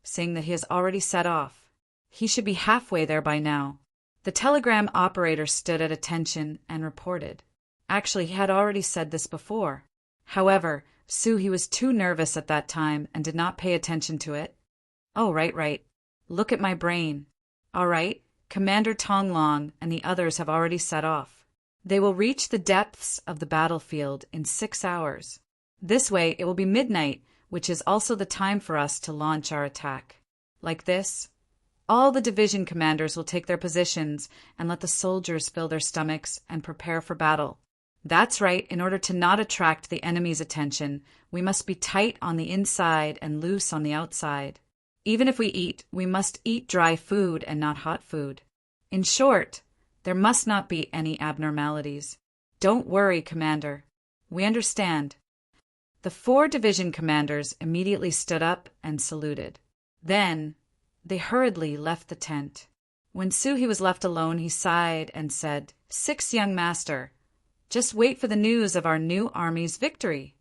saying that he has already set off. He should be halfway there by now." The telegram operator stood at attention and reported. Actually, he had already said this before. However, Su He was too nervous at that time and did not pay attention to it. Oh, right. Look at my brain. All right, Commander Tonglong and the others have already set off. They will reach the depths of the battlefield in 6 hours. This way, it will be midnight, which is also the time for us to launch our attack. Like this, all the division commanders will take their positions and let the soldiers fill their stomachs and prepare for battle. That's right, in order to not attract the enemy's attention, we must be tight on the inside and loose on the outside. Even if we eat, we must eat dry food and not hot food. In short, there must not be any abnormalities. Don't worry, Commander. We understand. The 4 division commanders immediately stood up and saluted. Then, they hurriedly left the tent. When Suhi was left alone, he sighed and said, "Six, young master. Just wait for the news of our new army's victory."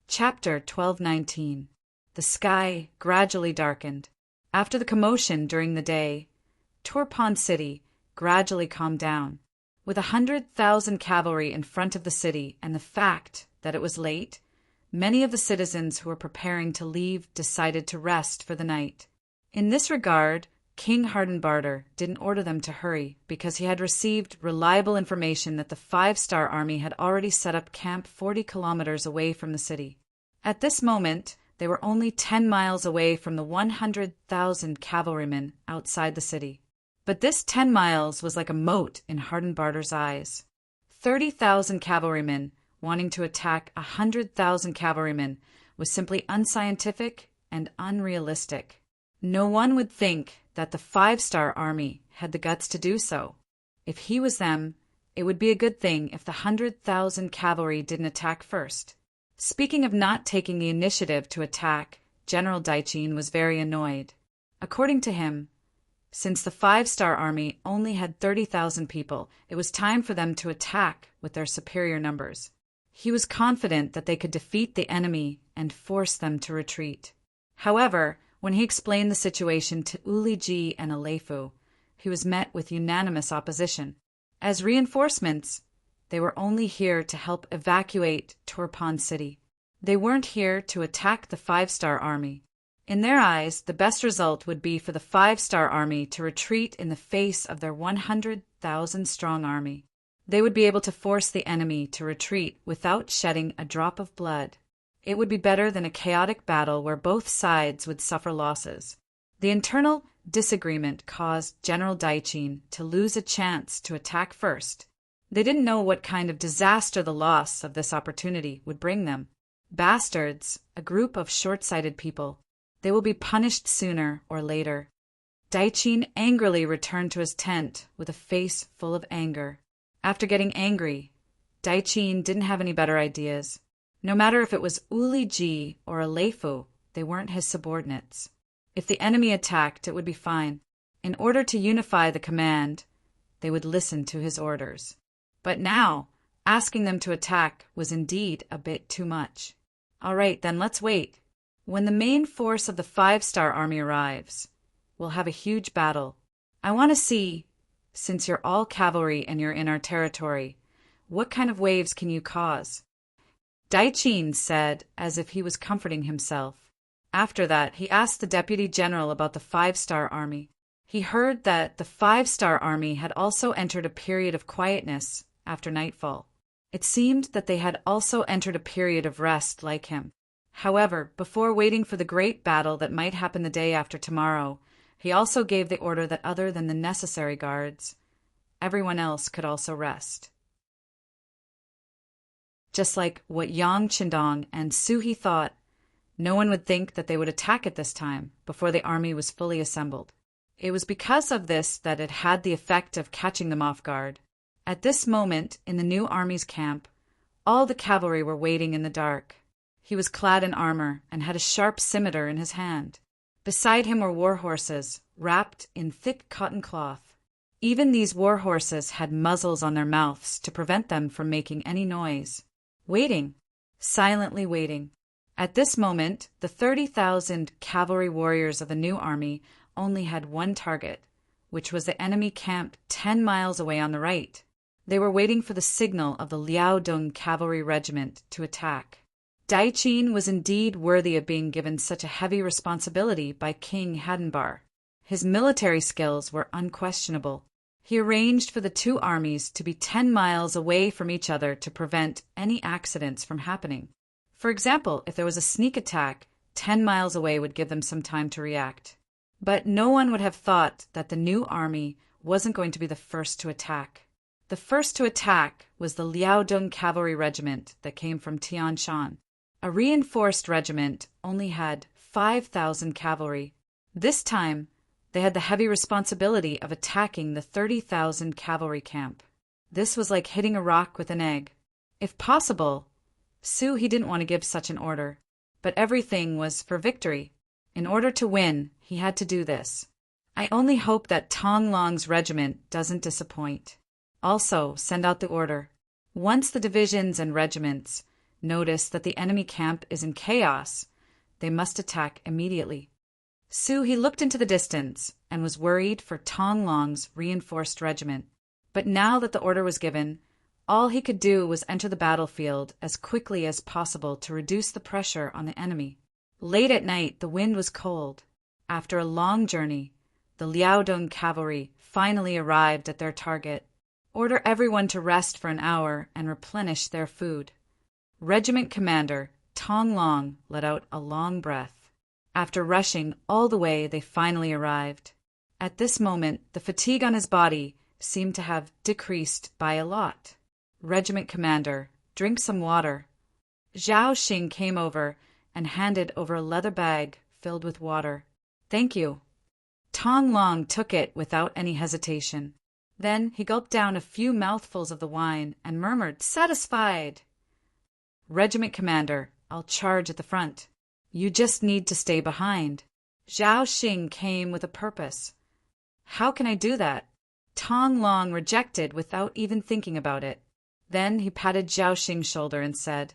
Chapter 12:19. The sky gradually darkened. After the commotion during the day, Turpan City gradually calmed down. With 100,000 cavalry in front of the city and the fact that it was late, many of the citizens who were preparing to leave decided to rest for the night. In this regard, King Hardenbarter didn't order them to hurry because he had received reliable information that the 5-star army had already set up camp 40 kilometers away from the city. At this moment, they were only 10 miles away from the 100,000 cavalrymen outside the city. But this 10 miles was like a mote in Hardenbarter's eyes. 30,000 cavalrymen wanting to attack 100,000 cavalrymen was simply unscientific and unrealistic. No one would think that the 5-star army had the guts to do so. If he was them, it would be a good thing if the 100,000 cavalry didn't attack first. Speaking of not taking the initiative to attack, General Daichin was very annoyed. According to him, since the 5-star army only had 30,000 people, it was time for them to attack with their superior numbers. He was confident that they could defeat the enemy and force them to retreat. However, when he explained the situation to Uliji and Alefu, he was met with unanimous opposition. As reinforcements, they were only here to help evacuate Turpan City. They weren't here to attack the 5-star army. In their eyes, the best result would be for the 5-star army to retreat in the face of their 100,000-strong army. They would be able to force the enemy to retreat without shedding a drop of blood. It would be better than a chaotic battle where both sides would suffer losses. The internal disagreement caused General Daichin to lose a chance to attack first. They didn't know what kind of disaster the loss of this opportunity would bring them. Bastards, a group of short-sighted people. They will be punished sooner or later. Daichin angrily returned to his tent with a face full of anger. After getting angry, Daichin didn't have any better ideas. No matter if it was Uliji or Alefu, they weren't his subordinates. If the enemy attacked, it would be fine. In order to unify the command, they would listen to his orders. But now, asking them to attack was indeed a bit too much. All right, then let's wait. When the main force of the 5-star army arrives, we'll have a huge battle. I want to see, since you're all cavalry and you're in our territory, what kind of waves can you cause? Daichin said as if he was comforting himself. After that, he asked the deputy general about the 5-star army. He heard that the 5-star army had also entered a period of quietness after nightfall. It seemed that they had also entered a period of rest like him. However, before waiting for the great battle that might happen the day after tomorrow, he also gave the order that other than the necessary guards, everyone else could also rest. Just like what Yang Qindong and Suhi thought, no one would think that they would attack at this time before the army was fully assembled. It was because of this that it had the effect of catching them off guard. At this moment, in the new army's camp, all the cavalry were waiting in the dark. He was clad in armor and had a sharp scimitar in his hand. Beside him were war horses, wrapped in thick cotton cloth. Even these war horses had muzzles on their mouths to prevent them from making any noise. Waiting, silently waiting. At this moment, the 30,000 cavalry warriors of the new army only had one target, which was the enemy camp 10 miles away on the right. They were waiting for the signal of the Liaodong cavalry regiment to attack. Daichin was indeed worthy of being given such a heavy responsibility by King Hardenbar. His military skills were unquestionable. He arranged for the two armies to be 10 miles away from each other to prevent any accidents from happening. For example, if there was a sneak attack, 10 miles away would give them some time to react. But no one would have thought that the new army wasn't going to be the first to attack. The first to attack was the Liaodong cavalry regiment that came from Tian Shan. A reinforced regiment only had 5,000 cavalry. This time, they had the heavy responsibility of attacking the 30,000 cavalry camp. This was like hitting a rock with an egg. If possible, he didn't want to give such an order, but everything was for victory. In order to win, he had to do this. I only hope that Tong Long's regiment doesn't disappoint. Also, send out the order. Once the divisions and regiments notice that the enemy camp is in chaos, they must attack immediately. He looked into the distance and was worried for Tong Long's reinforced regiment. But now that the order was given, all he could do was enter the battlefield as quickly as possible to reduce the pressure on the enemy. Late at night, the wind was cold. After a long journey, the Liaodong cavalry finally arrived at their target. Order everyone to rest for an hour and replenish their food. Regiment commander Tong Long let out a long breath. After rushing all the way, they finally arrived. At this moment, the fatigue on his body seemed to have decreased by a lot. Regiment commander, drink some water. Zhao Xing came over and handed over a leather bag filled with water. Thank you. Tong Long took it without any hesitation. Then he gulped down a few mouthfuls of the wine and murmured, satisfied. Regiment commander, I'll charge at the front. You just need to stay behind. Zhao Xing came with a purpose. How can I do that? Tong Long rejected without even thinking about it. Then he patted Zhao Xing's shoulder and said,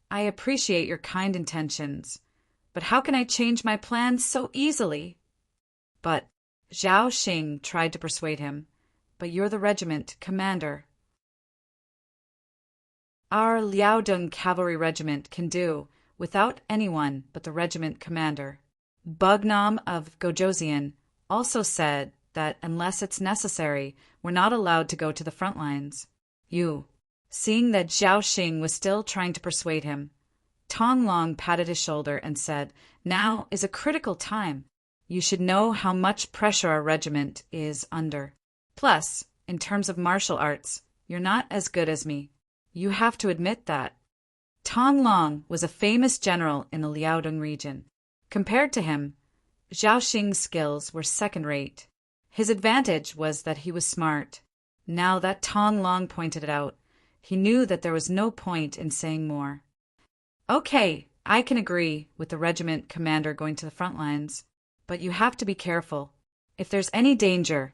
I appreciate your kind intentions, but how can I change my plans so easily? But Zhao Xing tried to persuade him, but you're the regiment commander. Our Liaodong cavalry regiment can do without anyone but the regiment commander. Bugnam of Gojoseon also said that unless it's necessary, we're not allowed to go to the front lines. Seeing that Zhao Xing was still trying to persuade him, Tong Long patted his shoulder and said, Now is a critical time. You should know how much pressure our regiment is under. Plus, in terms of martial arts, you're not as good as me. You have to admit that. Tong Long was a famous general in the Liaodong region. Compared to him, Zhao Xing's skills were second-rate. His advantage was that he was smart. Now that Tong Long pointed it out, he knew that there was no point in saying more. Okay, I can agree with the regiment commander going to the front lines, but you have to be careful. If there's any danger,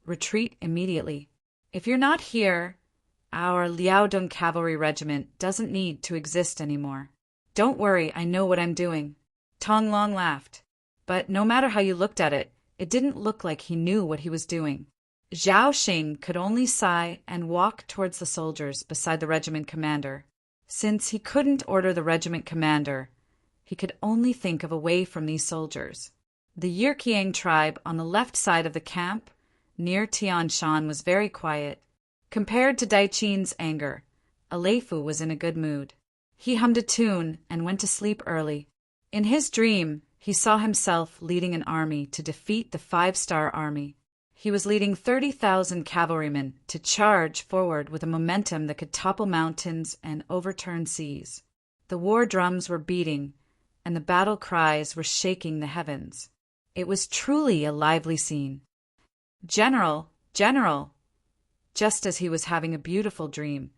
retreat immediately. If you're not here, our Liaodong cavalry regiment doesn't need to exist anymore. Don't worry, I know what I'm doing. Tong Long laughed. But no matter how you looked at it, it didn't look like he knew what he was doing. Zhao Xing could only sigh and walk towards the soldiers beside the regiment commander. Since he couldn't order the regiment commander, he could only think of a way from these soldiers. The Yirkiang tribe on the left side of the camp, near Tianshan, was very quiet. Compared to Daiqin's anger, Aleifu was in a good mood. He hummed a tune and went to sleep early. In his dream, he saw himself leading an army to defeat the 5-star army. He was leading 30,000 cavalrymen to charge forward with a momentum that could topple mountains and overturn seas. The war drums were beating, and the battle cries were shaking the heavens. It was truly a lively scene. General! General! Just as he was having a beautiful dream,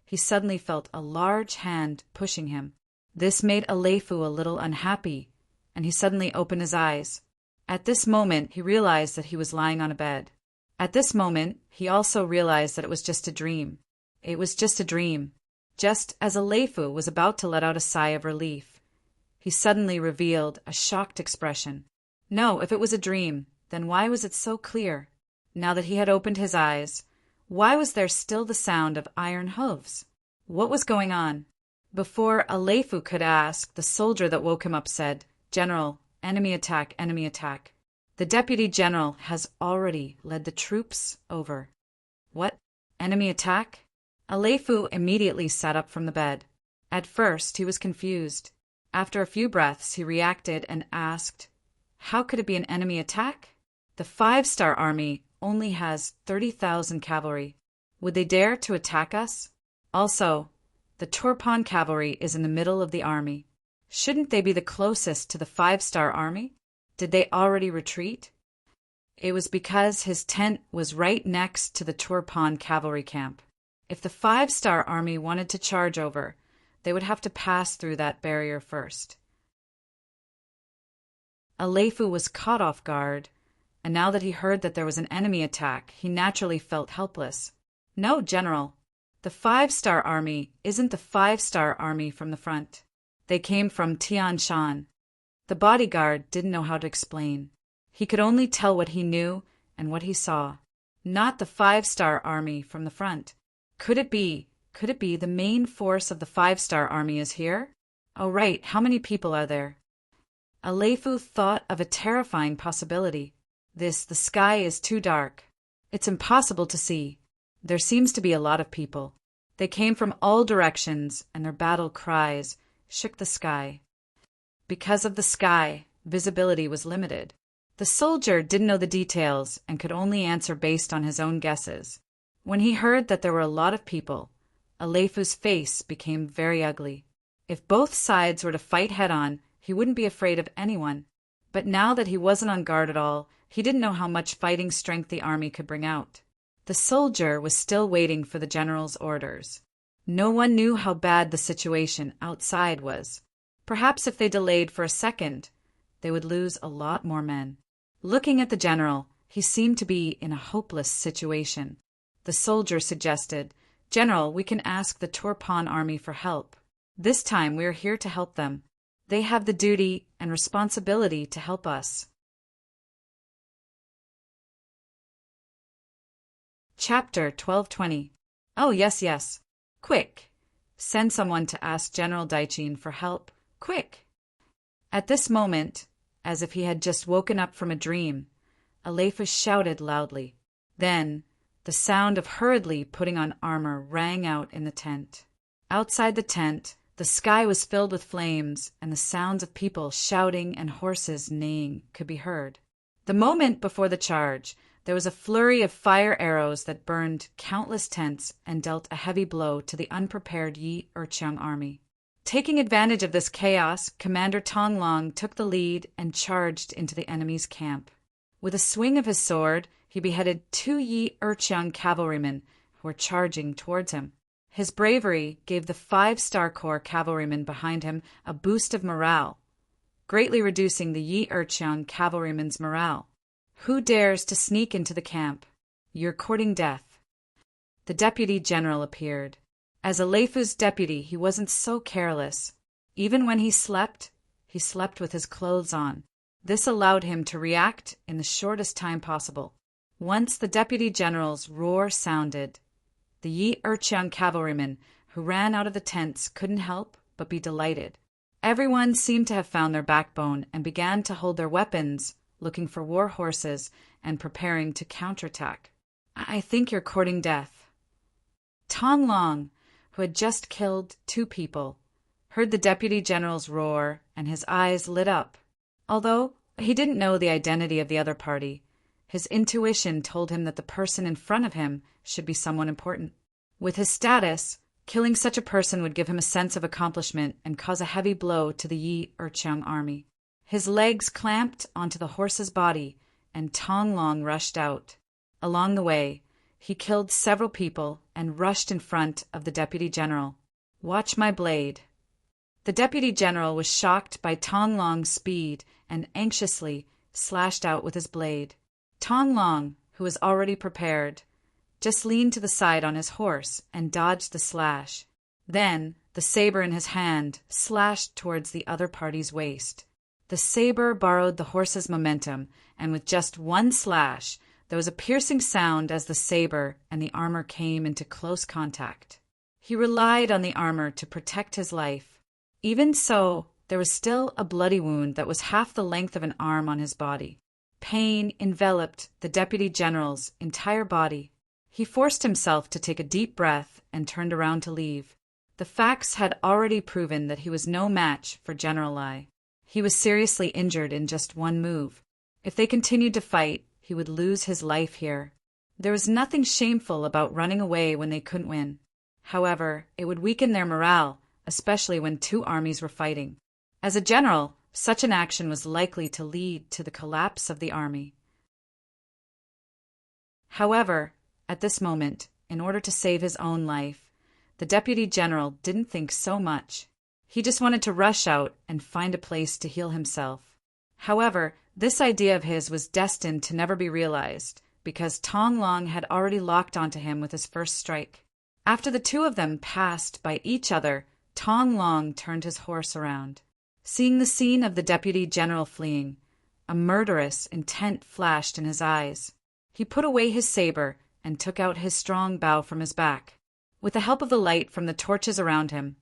he suddenly felt a large hand pushing him. This made Aleifu a little unhappy, and he suddenly opened his eyes. At this moment, he realized that he was lying on a bed. At this moment, he also realized that it was just a dream. It was just a dream. Just as Aleifu was about to let out a sigh of relief, he suddenly revealed a shocked expression. No, if it was a dream, then why was it so clear? Now that he had opened his eyes, why was there still the sound of iron hooves? What was going on? Before Aleifu could ask, the soldier that woke him up said, General, enemy attack, enemy attack. The deputy general has already led the troops over. What? Enemy attack? Aleifu immediately sat up from the bed. At first, he was confused. After a few breaths, he reacted and asked, How could it be an enemy attack? The 5-star army only has 30,000 cavalry. Would they dare to attack us? Also, the Turpan cavalry is in the middle of the army. Shouldn't they be the closest to the 5-star army? Did they already retreat? It was because his tent was right next to the Turpan cavalry camp. If the 5-star army wanted to charge over, they would have to pass through that barrier first. Alefu was caught off guard, and now that he heard that there was an enemy attack, he naturally felt helpless. No, General. The 5-star army isn't the 5-star army from the front. They came from Tian Shan. The bodyguard didn't know how to explain. He could only tell what he knew and what he saw. Not the 5-star army from the front. Could it be the main force of the 5-star army is here? Oh, right, how many people are there? Alefu thought of a terrifying possibility. The sky is too dark. It's impossible to see. There seems to be a lot of people. They came from all directions, and their battle cries shook the sky. Because of the sky, visibility was limited. The soldier didn't know the details and could only answer based on his own guesses. When he heard that there were a lot of people, Alefu's face became very ugly. If both sides were to fight head-on, he wouldn't be afraid of anyone. But now that he wasn't on guard at all, he didn't know how much fighting strength the army could bring out. The soldier was still waiting for the general's orders. No one knew how bad the situation outside was. Perhaps if they delayed for a second, they would lose a lot more men. Looking at the general, he seemed to be in a hopeless situation. The soldier suggested, "General, we can ask the Turpan army for help. This time we are here to help them. They have the duty and responsibility to help us." Chapter 1220. Oh, yes. Quick. Send someone to ask General Daichin for help. Quick. At this moment, as if he had just woken up from a dream, Alefu shouted loudly. Then, the sound of hurriedly putting on armor rang out in the tent. Outside the tent, the sky was filled with flames, and the sounds of people shouting and horses neighing could be heard. The moment before the charge, there was a flurry of fire arrows that burned countless tents and dealt a heavy blow to the unprepared Yi Erqiang army. Taking advantage of this chaos, Commander Tong Long took the lead and charged into the enemy's camp. With a swing of his sword, he beheaded 2 Yi Erqiang cavalrymen who were charging towards him. His bravery gave the 5-star Corps cavalrymen behind him a boost of morale, greatly reducing the Yi Erqiang cavalrymen's morale. Who dares to sneak into the camp? You're courting death. The deputy general appeared. As Alefu's deputy, he wasn't so careless. Even when he slept with his clothes on. This allowed him to react in the shortest time possible. Once the deputy general's roar sounded, the Yi Erqiang cavalrymen who ran out of the tents couldn't help but be delighted. Everyone seemed to have found their backbone and began to hold their weapons, looking for war horses and preparing to counterattack. I think you're courting death. Tong Long, who had just killed 2 people, heard the deputy general's roar and his eyes lit up. Although he didn't know the identity of the other party, his intuition told him that the person in front of him should be someone important. With his status, killing such a person would give him a sense of accomplishment and cause a heavy blow to the Yi Erqiang army. His legs clamped onto the horse's body, and Tong Long rushed out. Along the way, he killed several people and rushed in front of the deputy general. "Watch my blade." The deputy general was shocked by Tong Long's speed and anxiously slashed out with his blade. Tong Long, who was already prepared, just leaned to the side on his horse and dodged the slash. Then, the saber in his hand slashed towards the other party's waist. The saber borrowed the horse's momentum, and with just one slash, there was a piercing sound as the saber and the armor came into close contact. He relied on the armor to protect his life. Even so, there was still a bloody wound that was half the length of an arm on his body. Pain enveloped the deputy general's entire body. He forced himself to take a deep breath and turned around to leave. The facts had already proven that he was no match for General Lai. He was seriously injured in just one move. If they continued to fight, he would lose his life here. There was nothing shameful about running away when they couldn't win. However, it would weaken their morale, especially when 2 armies were fighting. As a general, such an action was likely to lead to the collapse of the army. However, at this moment, in order to save his own life, the deputy general didn't think so much. He just wanted to rush out and find a place to heal himself. However, this idea of his was destined to never be realized, because Tong Long had already locked onto him with his first strike. After the two of them passed by each other, Tong Long turned his horse around. Seeing the scene of the deputy general fleeing, a murderous intent flashed in his eyes. He put away his saber and took out his strong bow from his back. With the help of the light from the torches around him,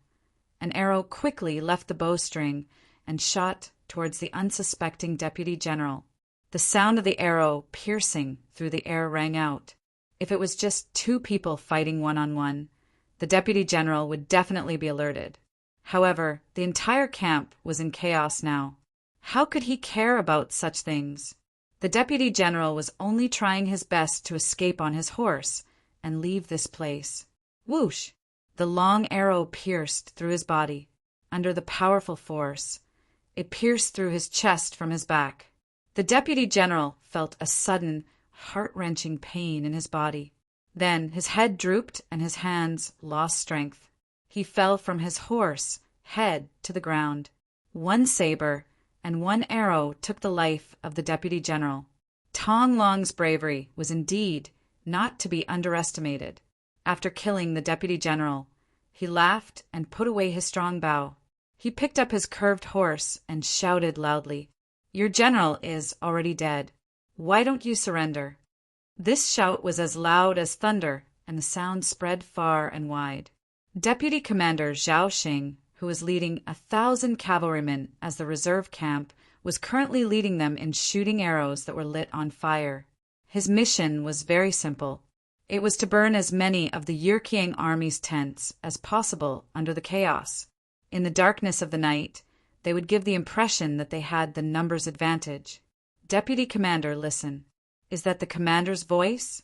an arrow quickly left the bowstring and shot towards the unsuspecting deputy general. The sound of the arrow piercing through the air rang out. If it was just two people fighting one-on-one, the deputy general would definitely be alerted. However, the entire camp was in chaos now. How could he care about such things? The deputy general was only trying his best to escape on his horse and leave this place. Whoosh! The long arrow pierced through his body. Under the powerful force, it pierced through his chest from his back. The deputy general felt a sudden, heart-wrenching pain in his body. Then his head drooped and his hands lost strength. He fell from his horse, head to the ground. One saber and one arrow took the life of the deputy general. Tong Long's bravery was indeed not to be underestimated. After killing the deputy general, he laughed and put away his strong bow. He picked up his curved horse and shouted loudly, "Your general is already dead. Why don't you surrender?" This shout was as loud as thunder, and the sound spread far and wide. Deputy Commander Zhao Xing, who was leading 1,000 cavalrymen as the reserve camp, was currently leading them in shooting arrows that were lit on fire. His mission was very simple. It was to burn as many of the Yurqiang army's tents as possible under the chaos. In the darkness of the night, they would give the impression that they had the numbers advantage. Deputy Commander, listen. Is that the commander's voice?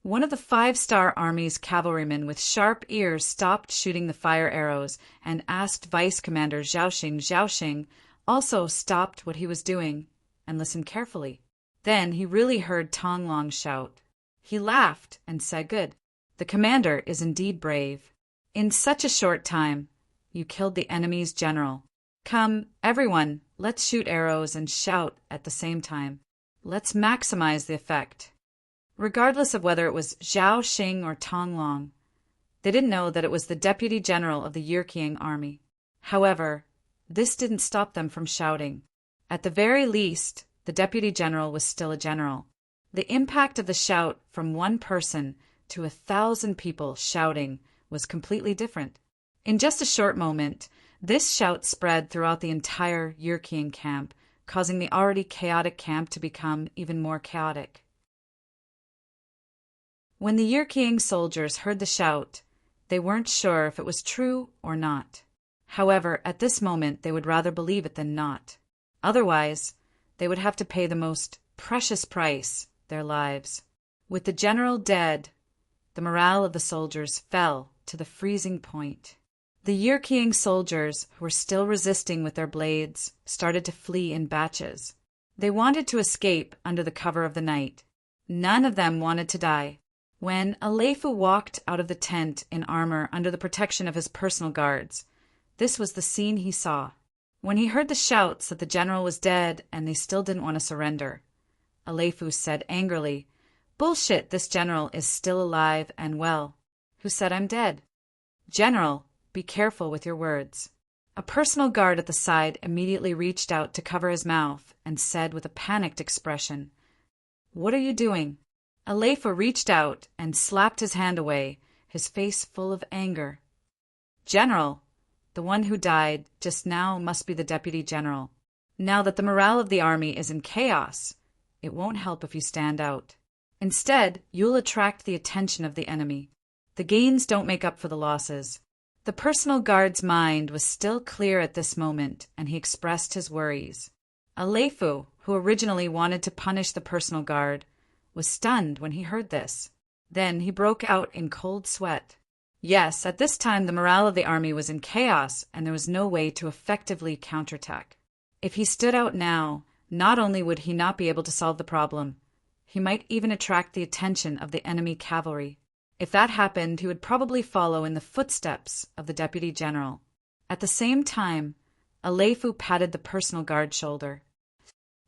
One of the 5-star Army's cavalrymen with sharp ears stopped shooting the fire arrows and asked Vice Commander Zhao Xing also stopped what he was doing and listened carefully. Then he really heard Tong Long shout. He laughed and said, "Good. The commander is indeed brave. In such a short time, you killed the enemy's general. Come, everyone, let's shoot arrows and shout at the same time. Let's maximize the effect." Regardless of whether it was Zhao Xing or Tong Long, they didn't know that it was the deputy general of the Yurqiang army. However, this didn't stop them from shouting. At the very least, the deputy general was still a general. The impact of the shout from one person to 1,000 people shouting was completely different. In just a short moment, this shout spread throughout the entire Yurqiang camp, causing the already chaotic camp to become even more chaotic. When the Yurqiang soldiers heard the shout, they weren't sure if it was true or not. However, at this moment, they would rather believe it than not. Otherwise, they would have to pay the most precious price, their lives. With the general dead, the morale of the soldiers fell to the freezing point. The Yurqiang soldiers, who were still resisting with their blades, started to flee in batches. They wanted to escape under the cover of the night. None of them wanted to die. When Aleifu walked out of the tent in armor under the protection of his personal guards, this was the scene he saw. When he heard the shouts that the general was dead and they still didn't want to surrender, Aleifu said angrily, "Bullshit, this general is still alive and well. Who said I'm dead? General, be careful with your words." A personal guard at the side immediately reached out to cover his mouth and said with a panicked expression, "What are you doing?" Aleifu reached out and slapped his hand away, his face full of anger. "General, the one who died just now must be the deputy general. Now that the morale of the army is in chaos, it won't help if you stand out. Instead, you'll attract the attention of the enemy. The gains don't make up for the losses." The personal guard's mind was still clear at this moment, and he expressed his worries. Aleifu, who originally wanted to punish the personal guard, was stunned when he heard this. Then he broke out in cold sweat. Yes, at this time the morale of the army was in chaos, and there was no way to effectively counterattack. If he stood out now, not only would he not be able to solve the problem, he might even attract the attention of the enemy cavalry. If that happened, he would probably follow in the footsteps of the deputy general. At the same time, Aleifu patted the personal guard's shoulder.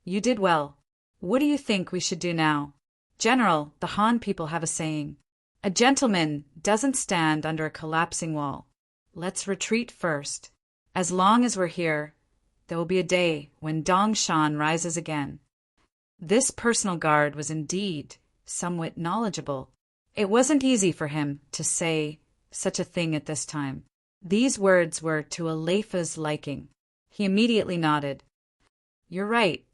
You did well. What do you think we should do now? General, the Han people have a saying. A gentleman doesn't stand under a collapsing wall. Let's retreat first. As long as we're here, there will be a day when Dongshan rises again. This personal guard was indeed somewhat knowledgeable. It wasn't easy for him to say such a thing at this time. These words were to Aleifu's liking. He immediately nodded. You're right.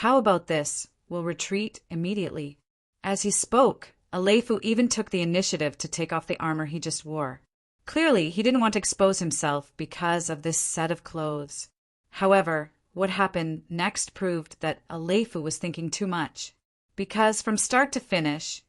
How about this? We'll retreat immediately. As he spoke, Aleifu even took the initiative to take off the armor he just wore. Clearly, he didn't want to expose himself because of this set of clothes. However, what happened next proved that Aleifu was thinking too much, because from start to finish,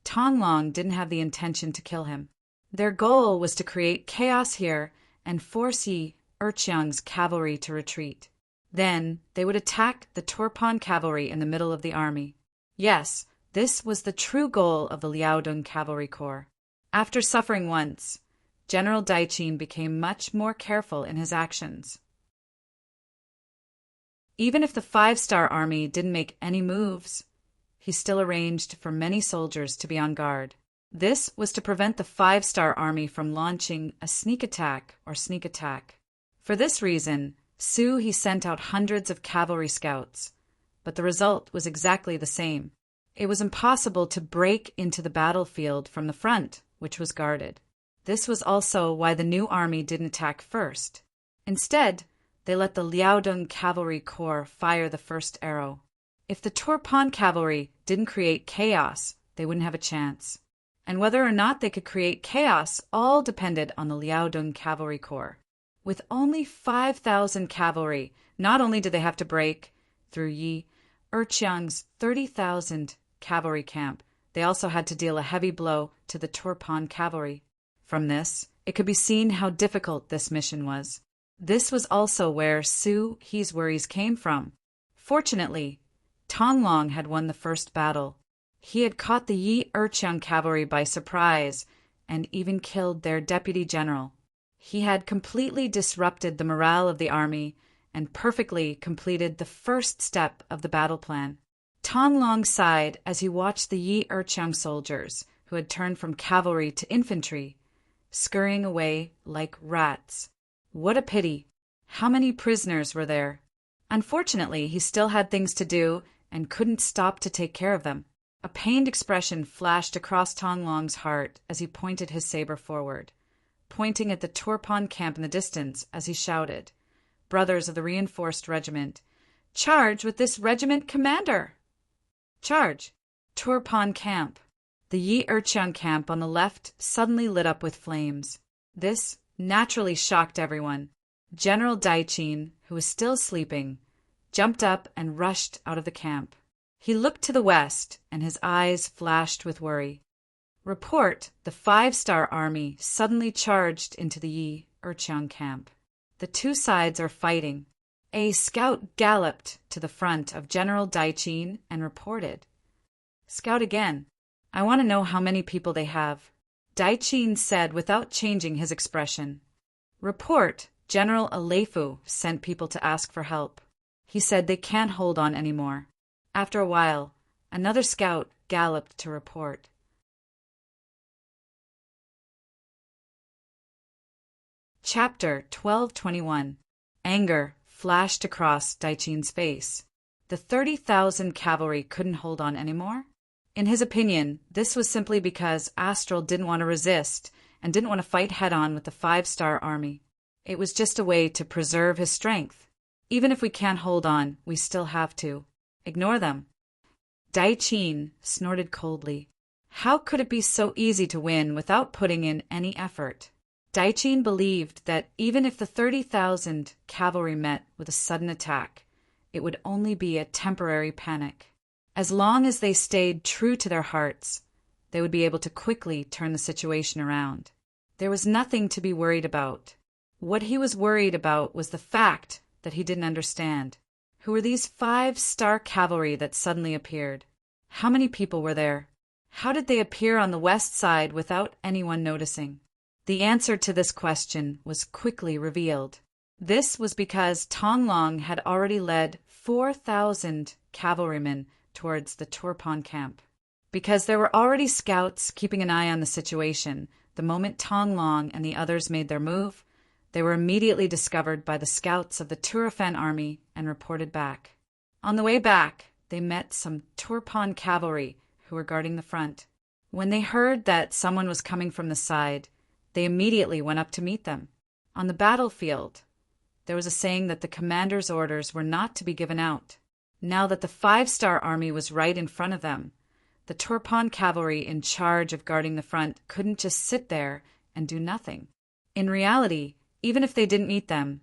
Tonglong didn't have the intention to kill him. Their goal was to create chaos here and force Yi Erqiang's cavalry to retreat. Then they would attack the Turpan cavalry in the middle of the army. Yes, this was the true goal of the Liaodong Cavalry Corps. After suffering once, General Daiqin became much more careful in his actions. Even if the 5-star army didn't make any moves, he still arranged for many soldiers to be on guard. This was to prevent the 5-star army from launching a sneak attack. For this reason, he sent out hundreds of cavalry scouts, but the result was exactly the same. It was impossible to break into the battlefield from the front, which was guarded. This was also why the new army didn't attack first. Instead, they let the Liaodong Cavalry Corps fire the first arrow. If the Turpan cavalry didn't create chaos, they wouldn't have a chance. And whether or not they could create chaos all depended on the Liaodong Cavalry Corps. With only 5,000 cavalry, not only did they have to break through Yi Erqiang's 30,000 cavalry camp, they also had to deal a heavy blow to the Turpan cavalry. From this, it could be seen how difficult this mission was. This was also where He's worries came from. Fortunately, Tonglong had won the first battle. He had caught the Yi Erqiang cavalry by surprise and even killed their deputy general. He had completely disrupted the morale of the army and perfectly completed the first step of the battle plan. Tonglong sighed as he watched the Yi Erqiang soldiers, who had turned from cavalry to infantry, scurrying away like rats. What a pity! How many prisoners were there? Unfortunately, he still had things to do and couldn't stop to take care of them. A pained expression flashed across Tonglong's heart as he pointed his saber forward, pointing at the Turpan camp in the distance as he shouted, "Brothers of the reinforced regiment, charge with this regiment commander! Charge! Turpan camp!" The Yi Erqiang camp on the left suddenly lit up with flames. This naturally shocked everyone. General Daiqin, who was still sleeping, jumped up and rushed out of the camp. He looked to the west, and his eyes flashed with worry. Report, the 5-star army suddenly charged into the Yi Erqiang camp. The two sides are fighting. A scout galloped to the front of General Daiqin and reported. Scout again. I want to know how many people they have. Daiqin said without changing his expression. Report, General Aleifu sent people to ask for help. He said they can't hold on anymore. After a while, another scout galloped to report. Chapter 1221. Anger flashed across Daiqin's face. The 30,000 cavalry couldn't hold on anymore? In his opinion, this was simply because Astral didn't want to resist and didn't want to fight head-on with the 5-star army. It was just a way to preserve his strength. Even if we can't hold on, we still have to. Ignore them. Daiqin snorted coldly. How could it be so easy to win without putting in any effort? Daiqin believed that even if the 30,000 cavalry met with a sudden attack, it would only be a temporary panic. As long as they stayed true to their hearts, they would be able to quickly turn the situation around. There was nothing to be worried about. What he was worried about was the fact that he didn't understand. Who were these 5-star cavalry that suddenly appeared? How many people were there? How did they appear on the west side without anyone noticing? The answer to this question was quickly revealed. This was because Tong Long had already led 4,000 cavalrymen towards the Turpan camp. Because there were already scouts keeping an eye on the situation, the moment Tong Long and the others made their move, they were immediately discovered by the scouts of the Turfan army and reported back. On the way back, they met some Turpan cavalry who were guarding the front. When they heard that someone was coming from the side, they immediately went up to meet them. On the battlefield, there was a saying that the commander's orders were not to be given out. Now that the 5-star army was right in front of them, the Turpan cavalry in charge of guarding the front couldn't just sit there and do nothing. In reality, even if they didn't meet them,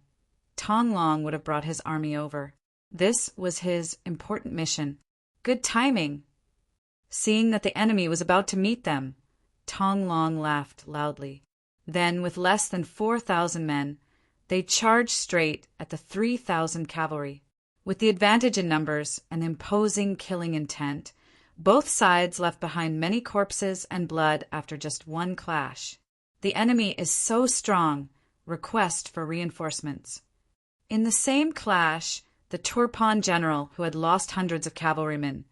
Tong Long would have brought his army over. This was his important mission. Good timing. Seeing that the enemy was about to meet them, Tong Long laughed loudly. Then, with less than 4,000 men, they charged straight at the 3,000 cavalry. With the advantage in numbers and imposing killing intent, both sides left behind many corpses and blood after just one clash. The enemy is so strong, request for reinforcements. In the same clash, the Turpan general, who had lost hundreds of cavalrymen,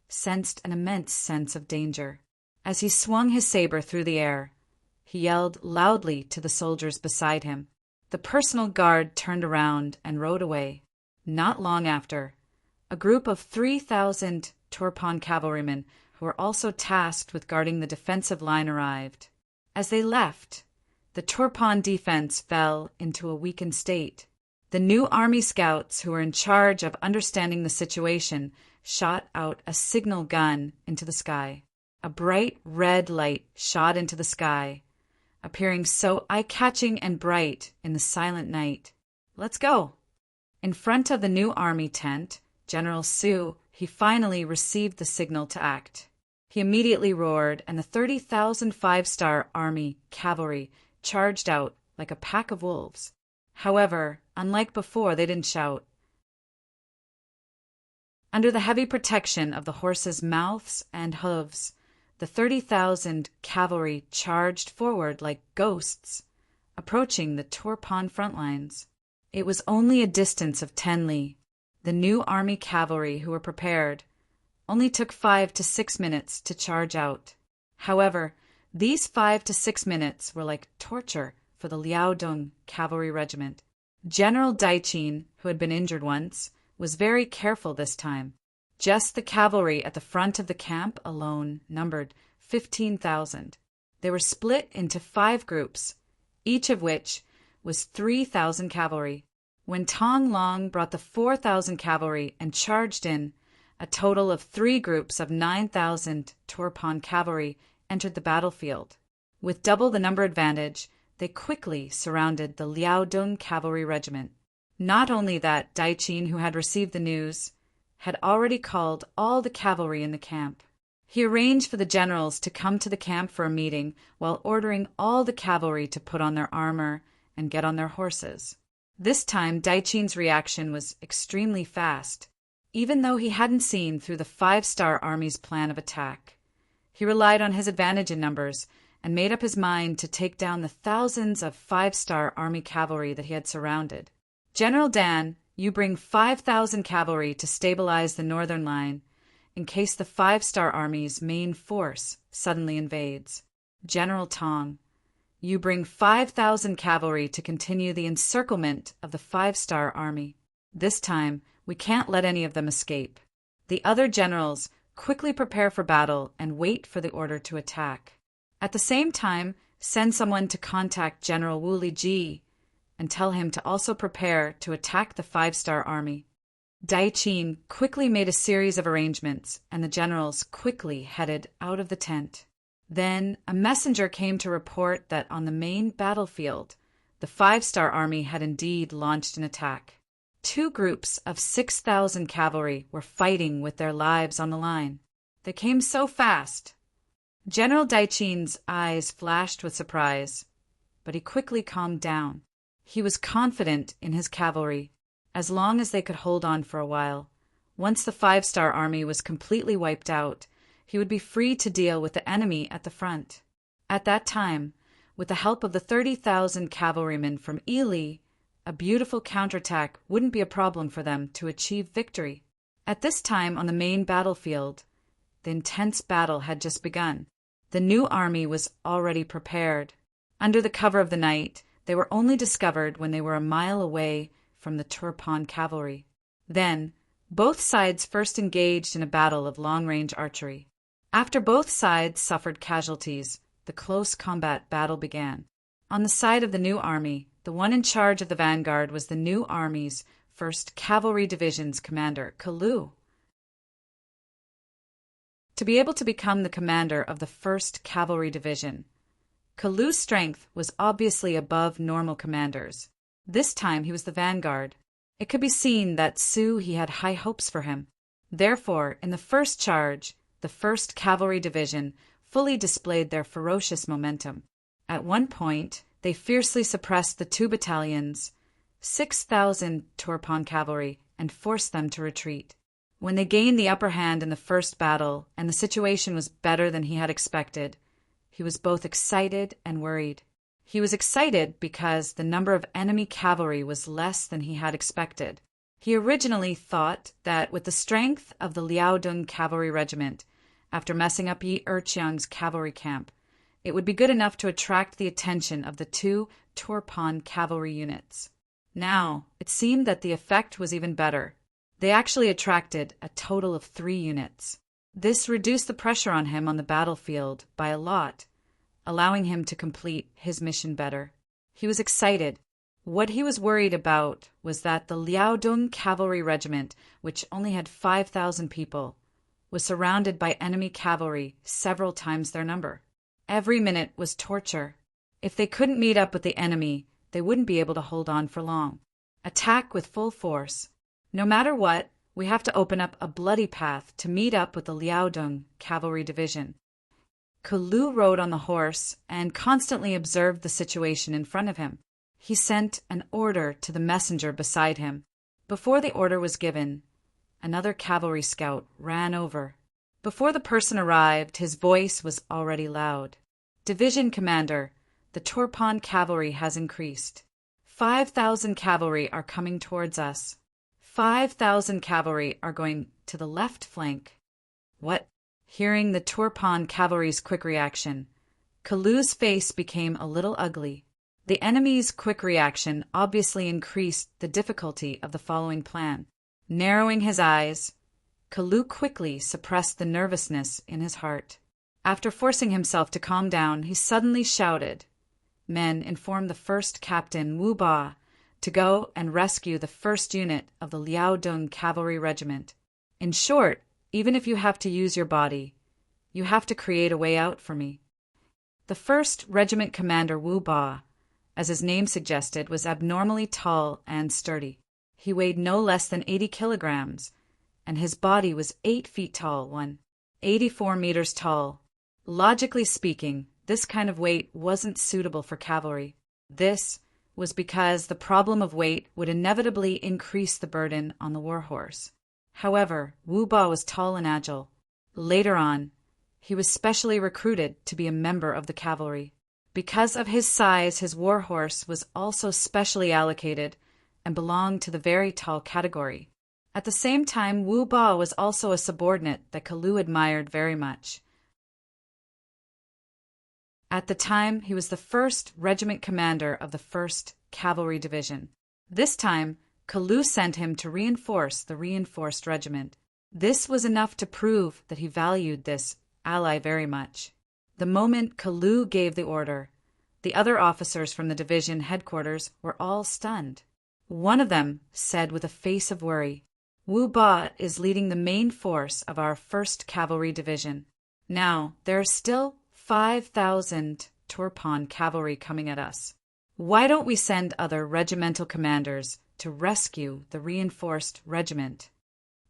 sensed an immense sense of danger. As he swung his saber through the air, he yelled loudly to the soldiers beside him. The personal guard turned around and rode away. Not long after, a group of 3,000 Turpan cavalrymen who were also tasked with guarding the defensive line arrived. As they left, the Turpan defense fell into a weakened state. The new army scouts who were in charge of understanding the situation shot out a signal gun into the sky. A bright red light shot into the sky, appearing so eye-catching and bright in the silent night. Let's go! In front of the new army tent, General Su, he finally received the signal to act. He immediately roared, and the 30,000 5-star army cavalry charged out like a pack of wolves. However, unlike before, they didn't shout. Under the heavy protection of the horses' mouths and hooves, the 30,000 cavalry charged forward like ghosts, approaching the Turpan front lines. It was only a distance of 10 li. The new army cavalry, who were prepared, only took 5 to 6 minutes to charge out. However, these 5 to 6 minutes were like torture for the Liaodong cavalry regiment. General Daichin, who had been injured once, was very careful this time. Just the cavalry at the front of the camp alone numbered 15,000. They were split into 5 groups, each of which was 3,000 cavalry. When Tong Long brought the 4,000 cavalry and charged in, a total of 3 groups of 9,000 Turpan cavalry entered the battlefield. With double the number advantage, they quickly surrounded the Liaodong cavalry regiment. Not only that, Daichin, who had received the news, had already called all the cavalry in the camp. He arranged for the generals to come to the camp for a meeting while ordering all the cavalry to put on their armor and get on their horses. This time, Daichin's reaction was extremely fast. Even though he hadn't seen through the 5-star army's plan of attack, he relied on his advantage in numbers and made up his mind to take down the thousands of 5-star army cavalry that he had surrounded. General Dan, you bring 5,000 cavalry to stabilize the northern line in case the 5-star army's main force suddenly invades. General Tong, you bring 5,000 cavalry to continue the encirclement of the 5-star army. This time, we can't let any of them escape. The other generals quickly prepare for battle and wait for the order to attack. At the same time, send someone to contact General Wu Liji and tell him to also prepare to attack the 5-star army. Daichin quickly made a series of arrangements, and the generals quickly headed out of the tent. Then a messenger came to report that on the main battlefield, the 5-star army had indeed launched an attack. 2 groups of 6,000 cavalry were fighting with their lives on the line. They came so fast. General Daichin's eyes flashed with surprise, but he quickly calmed down. He was confident in his cavalry, as long as they could hold on for a while. Once the 5-star army was completely wiped out, he would be free to deal with the enemy at the front. At that time, with the help of the 30,000 cavalrymen from Ely, a beautiful counterattack wouldn't be a problem for them to achieve victory. At this time on the main battlefield, the intense battle had just begun. The new army was already prepared. Under the cover of the night, they were only discovered when they were a mile away from the Turpan cavalry. Then, both sides first engaged in a battle of long-range archery. After both sides suffered casualties, the close combat battle began. On the side of the new army, the one in charge of the vanguard was the new army's 1st Cavalry Division's commander, Kalu. To be able to become the commander of the 1st Cavalry Division, Kalu's strength was obviously above normal commanders. This time he was the vanguard. It could be seen that he had high hopes for him. Therefore, in the first charge, the 1st Cavalry Division fully displayed their ferocious momentum. At one point, they fiercely suppressed the 2 battalions, 6,000 Turpan cavalry, and forced them to retreat. When they gained the upper hand in the first battle, and the situation was better than he had expected, he was both excited and worried. He was excited because the number of enemy cavalry was less than he had expected. He originally thought that with the strength of the Liaodong Cavalry Regiment, after messing up Yi Erqiang's cavalry camp, it would be good enough to attract the attention of the 2 Turpan cavalry units. Now, it seemed that the effect was even better. They actually attracted a total of 3 units. This reduced the pressure on him on the battlefield by a lot, allowing him to complete his mission better. He was excited. What he was worried about was that the Liaodong Cavalry Regiment, which only had 5,000 people, was surrounded by enemy cavalry several times their number. Every minute was torture. If they couldn't meet up with the enemy, they wouldn't be able to hold on for long. Attack with full force. No matter what, we have to open up a bloody path to meet up with the Liaodong Cavalry Division. Kalu rode on the horse and constantly observed the situation in front of him. He sent an order to the messenger beside him. Before the order was given, another cavalry scout ran over. Before the person arrived, his voice was already loud. Division Commander, the Turpan cavalry has increased. 5,000 cavalry are coming towards us. 5,000 cavalry are going to the left flank. What? Hearing the Turpan cavalry's quick reaction, Kalu's face became a little ugly. The enemy's quick reaction obviously increased the difficulty of the following plan. Narrowing his eyes, Kalu quickly suppressed the nervousness in his heart. After forcing himself to calm down, he suddenly shouted. Men informed the 1st Captain Wu Ba to go and rescue the 1st unit of the Liaodong Cavalry Regiment. In short, even if you have to use your body, you have to create a way out for me. The 1st Regiment Commander Wu Ba, as his name suggested, was abnormally tall and sturdy. He weighed no less than 80 kilograms, and his body was 8 feet tall, 84 meters tall. Logically speaking, this kind of weight wasn't suitable for cavalry. This was because the problem of weight would inevitably increase the burden on the warhorse. However, Wu Ba was tall and agile. Later on, he was specially recruited to be a member of the cavalry. Because of his size, his warhorse was also specially allocated and belonged to the very tall category. At the same time, Wu Ba was also a subordinate that Kalu admired very much. At the time, he was the 1st Regiment Commander of the 1st Cavalry Division. This time, Kalu sent him to reinforce the reinforced regiment. This was enough to prove that he valued this ally very much. The moment Kalu gave the order, the other officers from the division headquarters were all stunned. One of them said with a face of worry, "Wu Ba is leading the main force of our 1st Cavalry Division. Now, there are still 5,000 Turpan cavalry coming at us. Why don't we send other regimental commanders to rescue the reinforced regiment?"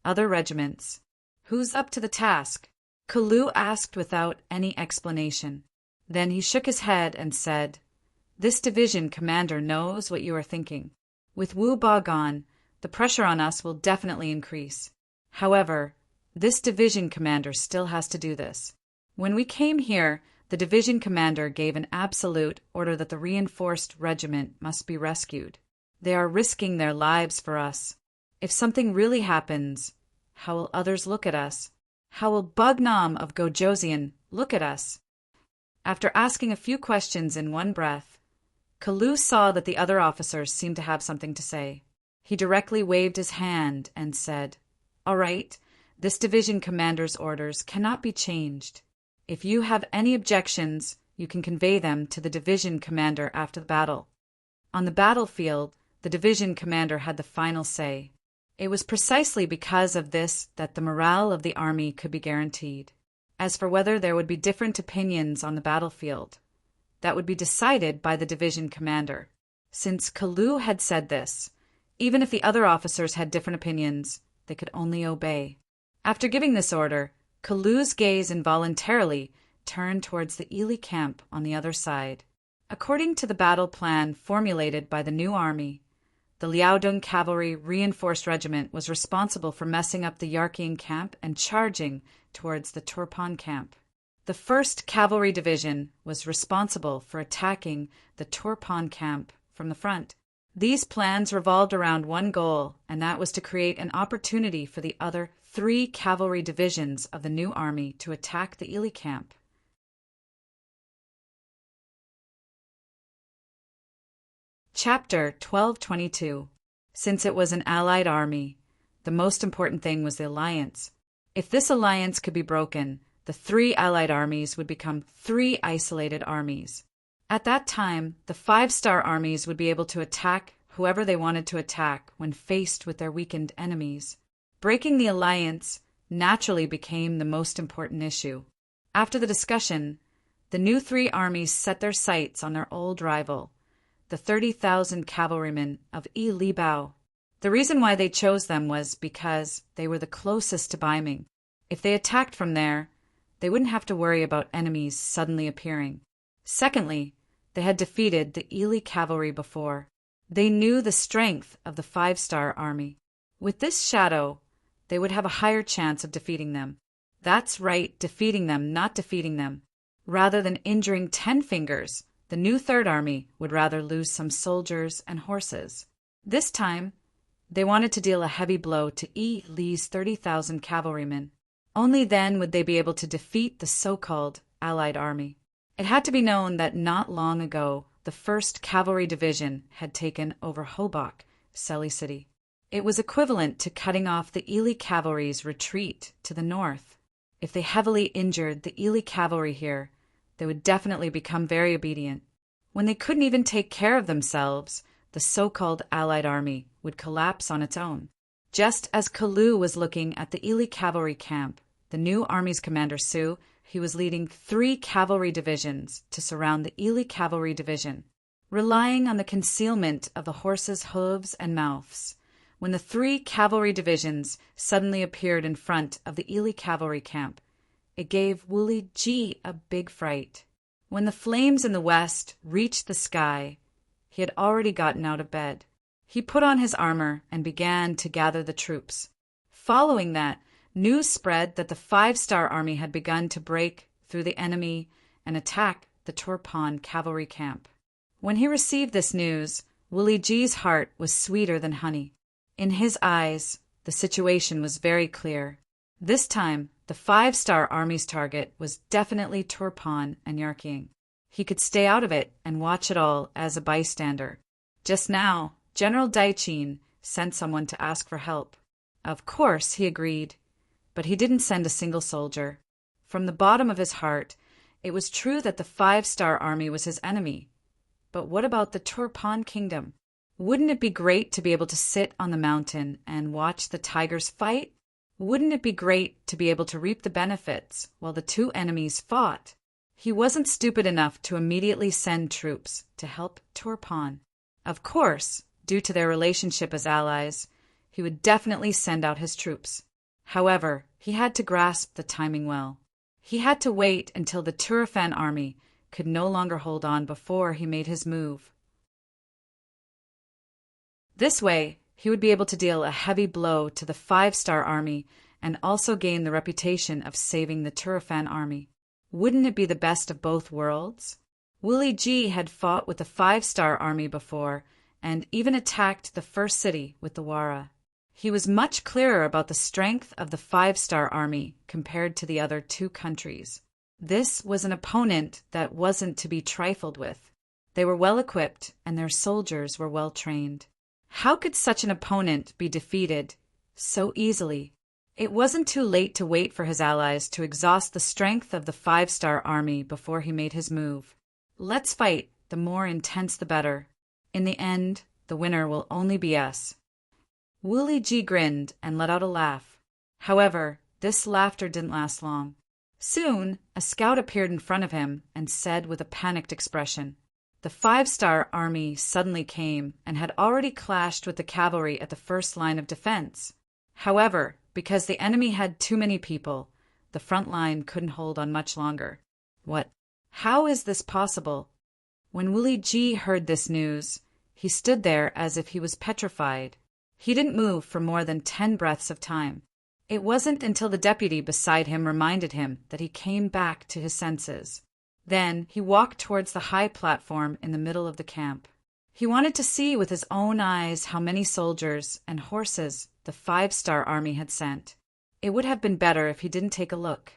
Other regiments. Who's up to the task? Kalu asked without any explanation. Then he shook his head and said, "This division commander knows what you are thinking. With Wu Ba gone, the pressure on us will definitely increase. However, This division commander still has to do this. When we came here, the division commander gave an absolute order that the reinforced regiment must be rescued. They are risking their lives for us. If something really happens, how will others look at us? How will Bugnam of Gojosian look at us? After asking a few questions in one breath, Kalu saw that the other officers seemed to have something to say. He directly waved his hand and said, "All right, this division commander's orders cannot be changed. If you have any objections, you can convey them to the division commander after the battle." On the battlefield, the division commander had the final say. It was precisely because of this that the morale of the army could be guaranteed. As for whether there would be different opinions on the battlefield, that would be decided by the division commander. Since Kalu had said this, even if the other officers had different opinions, they could only obey. After giving this order, Kalu's gaze involuntarily turned towards the Ely camp on the other side. According to the battle plan formulated by the new army, the Liaodong Cavalry Reinforced Regiment was responsible for messing up the Yarkine camp and charging towards the Turpan camp. The 1st Cavalry Division was responsible for attacking the Turpan camp from the front. These plans revolved around one goal, and that was to create an opportunity for the other 3 cavalry divisions of the new army to attack the Ely camp. Chapter 1222. Since it was an allied army, the most important thing was the alliance. If this alliance could be broken, the 3 allied armies would become 3 isolated armies. At that time, the 5-star armies would be able to attack whoever they wanted to attack when faced with their weakened enemies. Breaking the alliance naturally became the most important issue. After the discussion, the new 3 armies set their sights on their old rival, the 30,000 cavalrymen of Li Bao. The reason why they chose them was because they were the closest to Baiming. If they attacked from there, they wouldn't have to worry about enemies suddenly appearing. Secondly, they had defeated the Ely cavalry before. They knew the strength of the 5-star army. With this shadow, they would have a higher chance of defeating them. That's right, defeating them, not defeating them. Rather than injuring 10 fingers, the new 3rd Army would rather lose some soldiers and horses. This time, they wanted to deal a heavy blow to Li's 30,000 cavalrymen. Only then would they be able to defeat the so-called Allied army. It had to be known that not long ago, the 1st Cavalry Division had taken over Hobok, Seli City. It was equivalent to cutting off the Ely cavalry's retreat to the north. If they heavily injured the Ely cavalry here, they would definitely become very obedient. When they couldn't even take care of themselves, the so-called Allied army would collapse on its own. Just as Kalu was looking at the Ely cavalry camp, the new army's commander Su, he was leading 3 cavalry divisions to surround the Ely cavalry division. Relying on the concealment of the horses' hooves and mouths, when the 3 cavalry divisions suddenly appeared in front of the Ely cavalry camp, it gave Wuli Ji a big fright. When the flames in the west reached the sky, he had already gotten out of bed. He put on his armor and began to gather the troops. Following that, news spread that the 5-star army had begun to break through the enemy and attack the Turpan cavalry camp. When he received this news, Wuli Ji's heart was sweeter than honey. In his eyes, the situation was very clear. This time, the 5-star army's target was definitely Turpan and Yarkine. He could stay out of it and watch it all as a bystander. Just now, General Daichin sent someone to ask for help. Of course, he agreed, but he didn't send a single soldier. From the bottom of his heart, it was true that the 5-star army was his enemy. But what about the Turpan kingdom? Wouldn't it be great to be able to sit on the mountain and watch the tigers fight? Wouldn't it be great to be able to reap the benefits while the 2 enemies fought? He wasn't stupid enough to immediately send troops to help Turpan. Of course, due to their relationship as allies, he would definitely send out his troops. However, he had to grasp the timing well. He had to wait until the Turfan army could no longer hold on before he made his move. This way, he would be able to deal a heavy blow to the 5-star army and also gain the reputation of saving the Turfan army. Wouldn't it be the best of both worlds? Wuli Ji had fought with the 5-star army before, and even attacked the first city with the Wara. He was much clearer about the strength of the 5-star army compared to the other two countries. This was an opponent that wasn't to be trifled with. They were well equipped, and their soldiers were well trained. How could such an opponent be defeated so easily? It wasn't too late to wait for his allies to exhaust the strength of the 5-star army before he made his move. Let's fight, the more intense the better. In the end, the winner will only be us. Wuli Ji grinned and let out a laugh. However, this laughter didn't last long. Soon, a scout appeared in front of him and said with a panicked expression, the 5-star army suddenly came and had already clashed with the cavalry at the first line of defense. However, because the enemy had too many people, the front line couldn't hold on much longer. What? How is this possible? When Wuli Ji heard this news, he stood there as if he was petrified. He didn't move for more than 10 breaths of time. It wasn't until the deputy beside him reminded him that he came back to his senses. Then he walked towards the high platform in the middle of the camp. He wanted to see with his own eyes how many soldiers and horses the 5-star army had sent. It would have been better if he didn't take a look.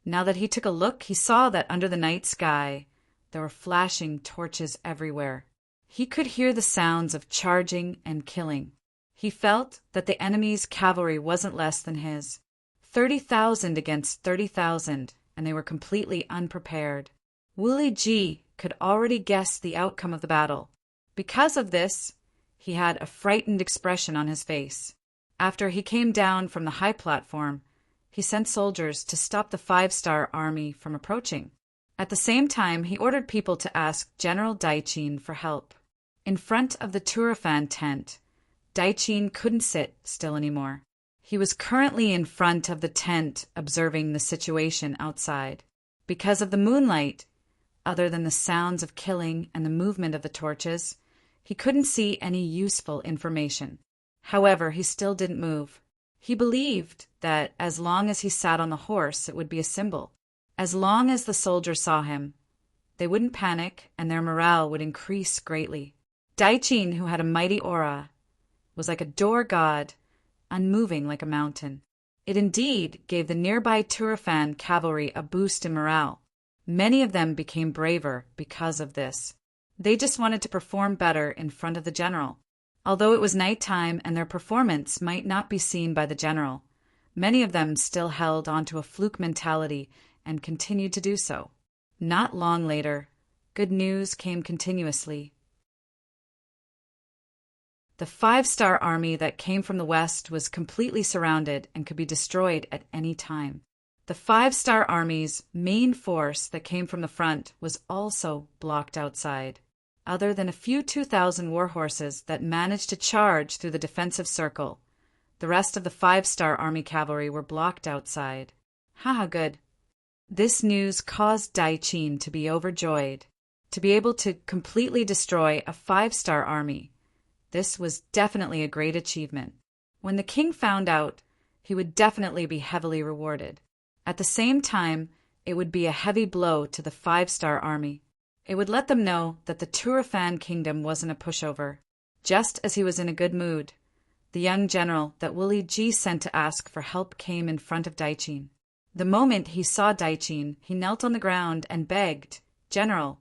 Now that he took a look, he saw that under the night sky there were flashing torches everywhere. He could hear the sounds of charging and killing. He felt that the enemy's cavalry wasn't less than his. 30,000 against 30,000, and they were completely unprepared. Wuli Ji could already guess the outcome of the battle. Because of this, he had a frightened expression on his face. After he came down from the high platform, he sent soldiers to stop the 5-star army from approaching. At the same time, he ordered people to ask General Daichin for help. In front of the Turfan tent, Daichin couldn't sit still anymore. He was currently in front of the tent observing the situation outside. Because of the moonlight, other than the sounds of killing and the movement of the torches, he couldn't see any useful information. However, he still didn't move. He believed that as long as he sat on the horse, it would be a symbol. As long as the soldiers saw him, they wouldn't panic and their morale would increase greatly. Daichin, who had a mighty aura, was like a door god, unmoving like a mountain. It indeed gave the nearby Turfan cavalry a boost in morale. Many of them became braver because of this. They just wanted to perform better in front of the general. Although it was nighttime and their performance might not be seen by the general, many of them still held onto a fluke mentality and continued to do so. Not long later, good news came continuously. The 5-star army that came from the west was completely surrounded and could be destroyed at any time. The 5-star army's main force that came from the front was also blocked outside. Other than a few 2,000 war horses that managed to charge through the defensive circle, the rest of the 5-star army cavalry were blocked outside. Haha, good. This news caused Daichin to be overjoyed. To be able to completely destroy a 5-star army, this was definitely a great achievement. When the king found out, he would definitely be heavily rewarded. At the same time, it would be a heavy blow to the 5-star army. It would let them know that the Turfan kingdom wasn't a pushover. Just as he was in a good mood, the young general that Wuli Ji sent to ask for help came in front of Daichin. The moment he saw Daichin, he knelt on the ground and begged, "General,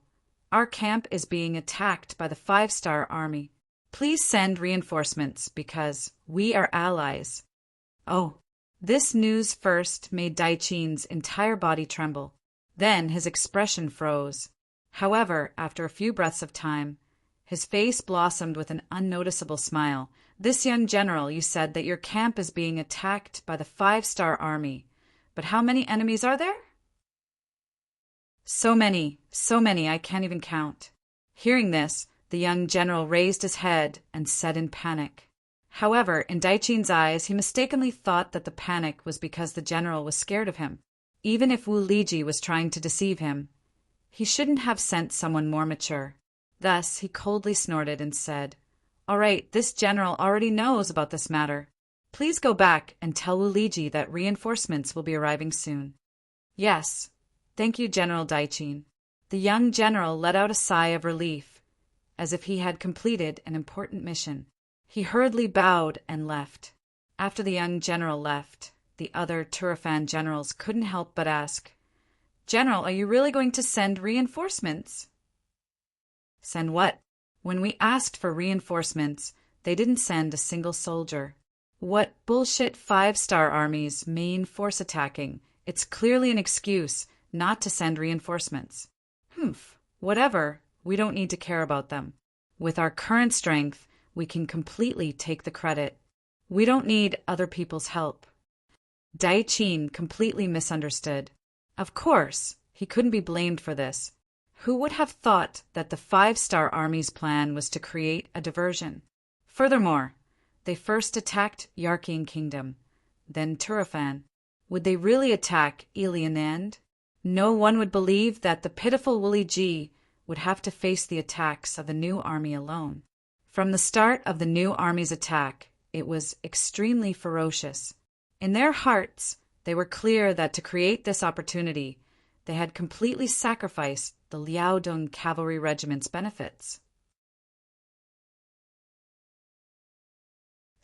our camp is being attacked by the 5-star army. Please send reinforcements because we are allies." Oh, this news first made Daichin's entire body tremble. Then his expression froze. However, after a few breaths of time, his face blossomed with an unnoticeable smile. "This young general, you said that your camp is being attacked by the 5-star army. But how many enemies are there?" So many, I can't even count." Hearing this, the young general raised his head and said in panic. However, in Daichin's eyes, he mistakenly thought that the panic was because the general was scared of him. Even if Wuli Ji was trying to deceive him, he shouldn't have sent someone more mature. Thus, he coldly snorted and said, "All right, this general already knows about this matter. Please go back and tell Wu Liji that reinforcements will be arriving soon. Yes. Thank you, General Daichin. The young general let out a sigh of relief, as if he had completed an important mission. He hurriedly bowed and left. After the young general left, the other Turfan generals couldn't help but ask, "General, are you really going to send reinforcements?" Send what? When we asked for reinforcements, they didn't send a single soldier. What bullshit five-star army's main force attacking? It's clearly an excuse not to send reinforcements. Humph, whatever, we don't need to care about them. With our current strength, we can completely take the credit. We don't need other people's help. Daichin completely misunderstood. Of course, he couldn't be blamed for this. Who would have thought that the five-star army's plan was to create a diversion? Furthermore, they first attacked Yarkian Kingdom, then Turfan. Would they really attack Ilianand? No one would believe that the pitiful Wu Liji would have to face the attacks of the new army alone. From the start of the new army's attack, it was extremely ferocious. In their hearts, they were clear that to create this opportunity, they had completely sacrificed the Liaodong cavalry regiment's benefits.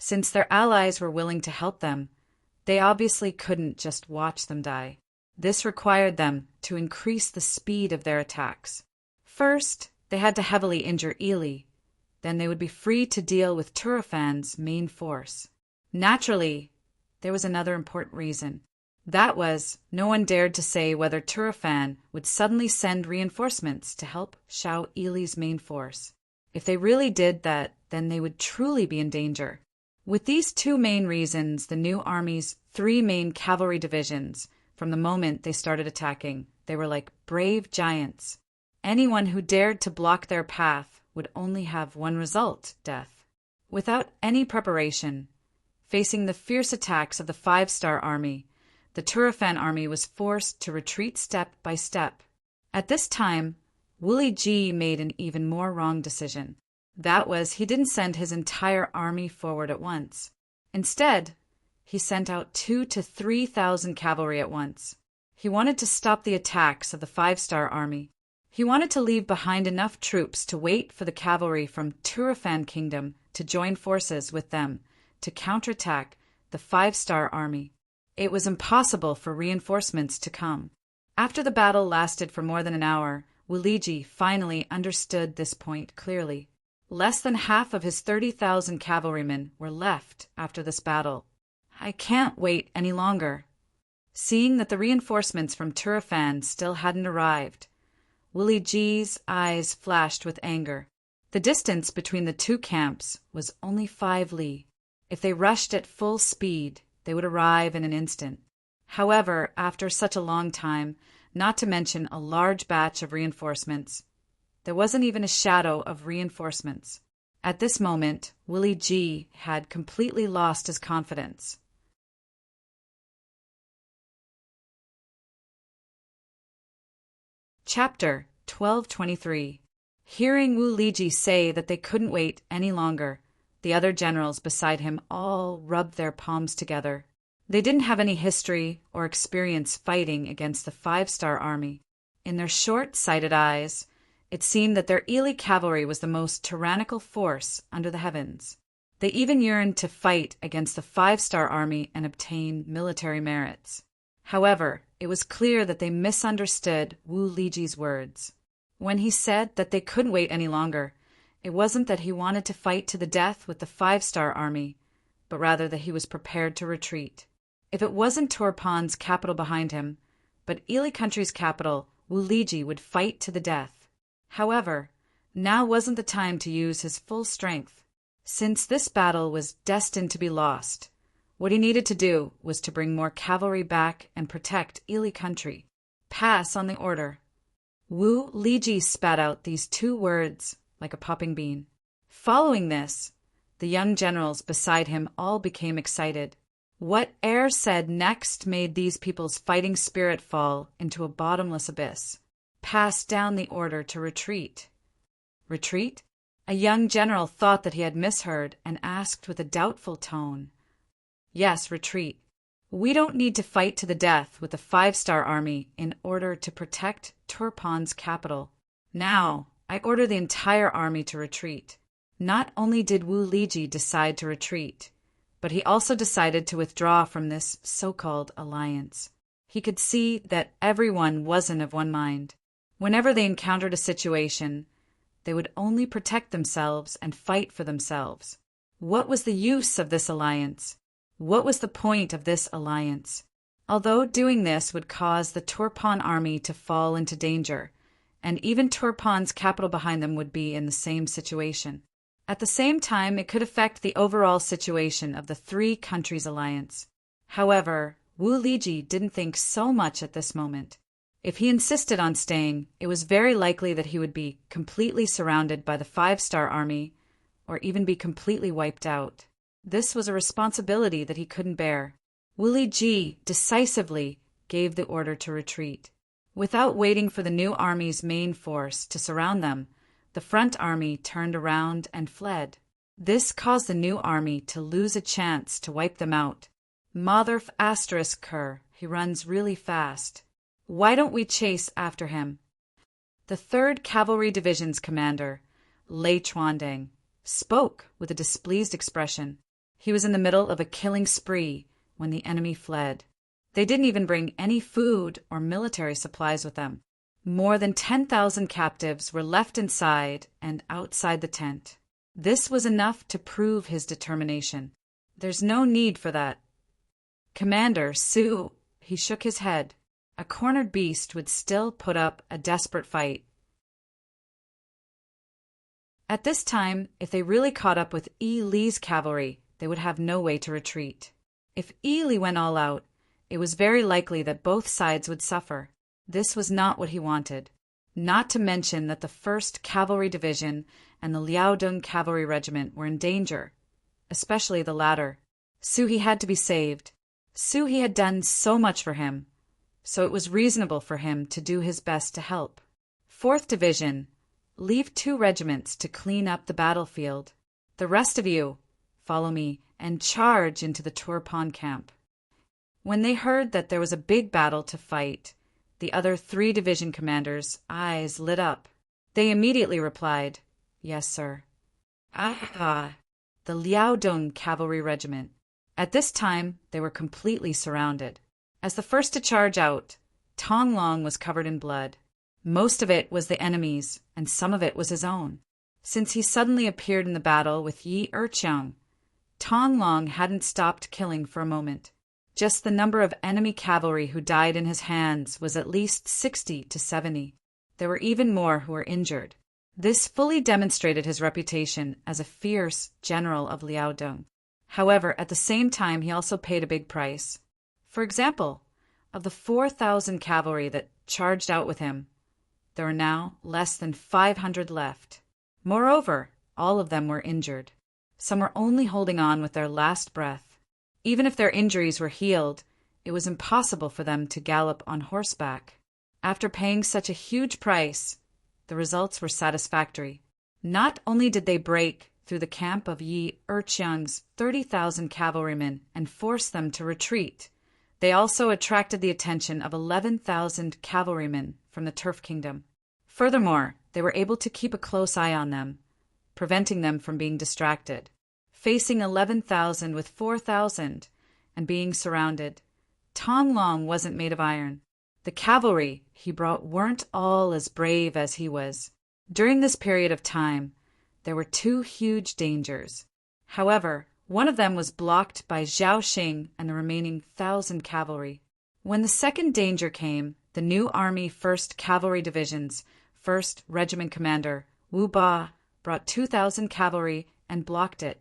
Since their allies were willing to help them, they obviously couldn't just watch them die. This required them to increase the speed of their attacks. First, they had to heavily injure Ili. Then they would be free to deal with Turafan's main force. Naturally, there was another important reason. That was, no one dared to say whether Turfan would suddenly send reinforcements to help Shao Ili's main force. If they really did that, then they would truly be in danger. With these two main reasons, the new army's three main cavalry divisions, from the moment they started attacking, they were like brave giants. Anyone who dared to block their path would only have one result, death. Without any preparation, facing the fierce attacks of the five-star army, the Turfan army was forced to retreat step by step. At this time, Wu Liji made an even more wrong decision. That was, he didn't send his entire army forward at once. Instead, he sent out 2,000 to 3,000 cavalry at once. He wanted to stop the attacks of the five-star army. He wanted to leave behind enough troops to wait for the cavalry from Turfan Kingdom to join forces with them to counterattack the five-star army. It was impossible for reinforcements to come. After the battle lasted for more than an hour, Wu Liji finally understood this point clearly. Less than half of his 30,000 cavalrymen were left after this battle. I can't wait any longer. Seeing that the reinforcements from Turfan still hadn't arrived, Wu Liji's eyes flashed with anger. The distance between the two camps was only 5 li. If they rushed at full speed, they would arrive in an instant. However, after such a long time, not to mention a large batch of reinforcements, there wasn't even a shadow of reinforcements. At this moment, Wu Liji had completely lost his confidence. Chapter 1223. Hearing Wu Liji say that they couldn't wait any longer, the other generals beside him all rubbed their palms together. They didn't have any history or experience fighting against the five-star army. In their short-sighted eyes, it seemed that their Ili cavalry was the most tyrannical force under the heavens. They even yearned to fight against the five-star army and obtain military merits. However, it was clear that they misunderstood Wu Liji's words. When he said that they couldn't wait any longer, it wasn't that he wanted to fight to the death with the five-star army, but rather that he was prepared to retreat. If it wasn't Turpan's capital behind him, but Ili country's capital, Wu Liji would fight to the death. However, now wasn't the time to use his full strength. Since this battle was destined to be lost, what he needed to do was to bring more cavalry back and protect Ili country. Pass on the order. Wu Liji spat out these 2 words like a popping bean. Following this, the young generals beside him all became excited. What Air said next made these people's fighting spirit fall into a bottomless abyss. Pass down the order to retreat. Retreat? A young general thought that he had misheard and asked with a doubtful tone, Yes, retreat. We don't need to fight to the death with the 5-star army in order to protect Turpan's capital. Now, I order the entire army to retreat. Not only did Wu Liji decide to retreat, but he also decided to withdraw from this so-called alliance. He could see that everyone wasn't of one mind. Whenever they encountered a situation, they would only protect themselves and fight for themselves. What was the use of this alliance? What was the point of this alliance? Although doing this would cause the Turpan army to fall into danger, and even Turpan's capital behind them would be in the same situation. At the same time, it could affect the overall situation of the 3 countries' alliance. However, Wu Liji didn't think so much at this moment. If he insisted on staying, it was very likely that he would be completely surrounded by the 5-star army, or even be completely wiped out. This was a responsibility that he couldn't bear. Wu Liji decisively gave the order to retreat. Without waiting for the new army's main force to surround them, the front army turned around and fled. This caused the new army to lose a chance to wipe them out. Motherf asterisk Kerr, he runs really fast. Why don't we chase after him? The 3rd Cavalry Division's commander, Lei Chuandang, spoke with a displeased expression. He was in the middle of a killing spree when the enemy fled. They didn't even bring any food or military supplies with them. More than 10,000 captives were left inside and outside the tent. This was enough to prove his determination. There's no need for that. Commander Su, he shook his head. A cornered beast would still put up a desperate fight. At this time, if they really caught up with Yi Li's cavalry, they would have no way to retreat. If Yi Li went all out, it was very likely that both sides would suffer. This was not what he wanted. Not to mention that the 1st Cavalry Division and the Liaodong Cavalry Regiment were in danger, especially the latter. Su He had to be saved. Su He had done so much for him, so it was reasonable for him to do his best to help. 4th Division, leave 2 regiments to clean up the battlefield. The rest of you, follow me and charge into the Turpan camp. When they heard that there was a big battle to fight, the other 3 division commanders' eyes lit up. They immediately replied, "Yes, sir." The Liaodong Cavalry Regiment. At this time, they were completely surrounded. As the first to charge out, Tong Long was covered in blood. Most of it was the enemy's, and some of it was his own. Since he suddenly appeared in the battle with Yi Erqiang, Tong Long hadn't stopped killing for a moment. Just the number of enemy cavalry who died in his hands was at least 60 to 70. There were even more who were injured. This fully demonstrated his reputation as a fierce general of Liaodong. However, at the same time, he also paid a big price. For example, of the 4,000 cavalry that charged out with him, there were now less than 500 left. Moreover, all of them were injured. Some were only holding on with their last breath. Even if their injuries were healed, it was impossible for them to gallop on horseback. After paying such a huge price, the results were satisfactory. Not only did they break through the camp of Yi Erqiang's 30,000 cavalrymen and force them to retreat, they also attracted the attention of 11,000 cavalrymen from the Turf Kingdom. Furthermore, they were able to keep a close eye on them, preventing them from being distracted. Facing 11,000 with 4,000 and being surrounded, Tong Long wasn't made of iron. The cavalry he brought weren't all as brave as he was. During this period of time, there were 2 huge dangers. However, one of them was blocked by Zhao Xing and the remaining 1,000 cavalry. When the second danger came, the new Army 1st Cavalry Division's 1st Regiment Commander, Wu Ba, brought 2,000 cavalry and blocked it.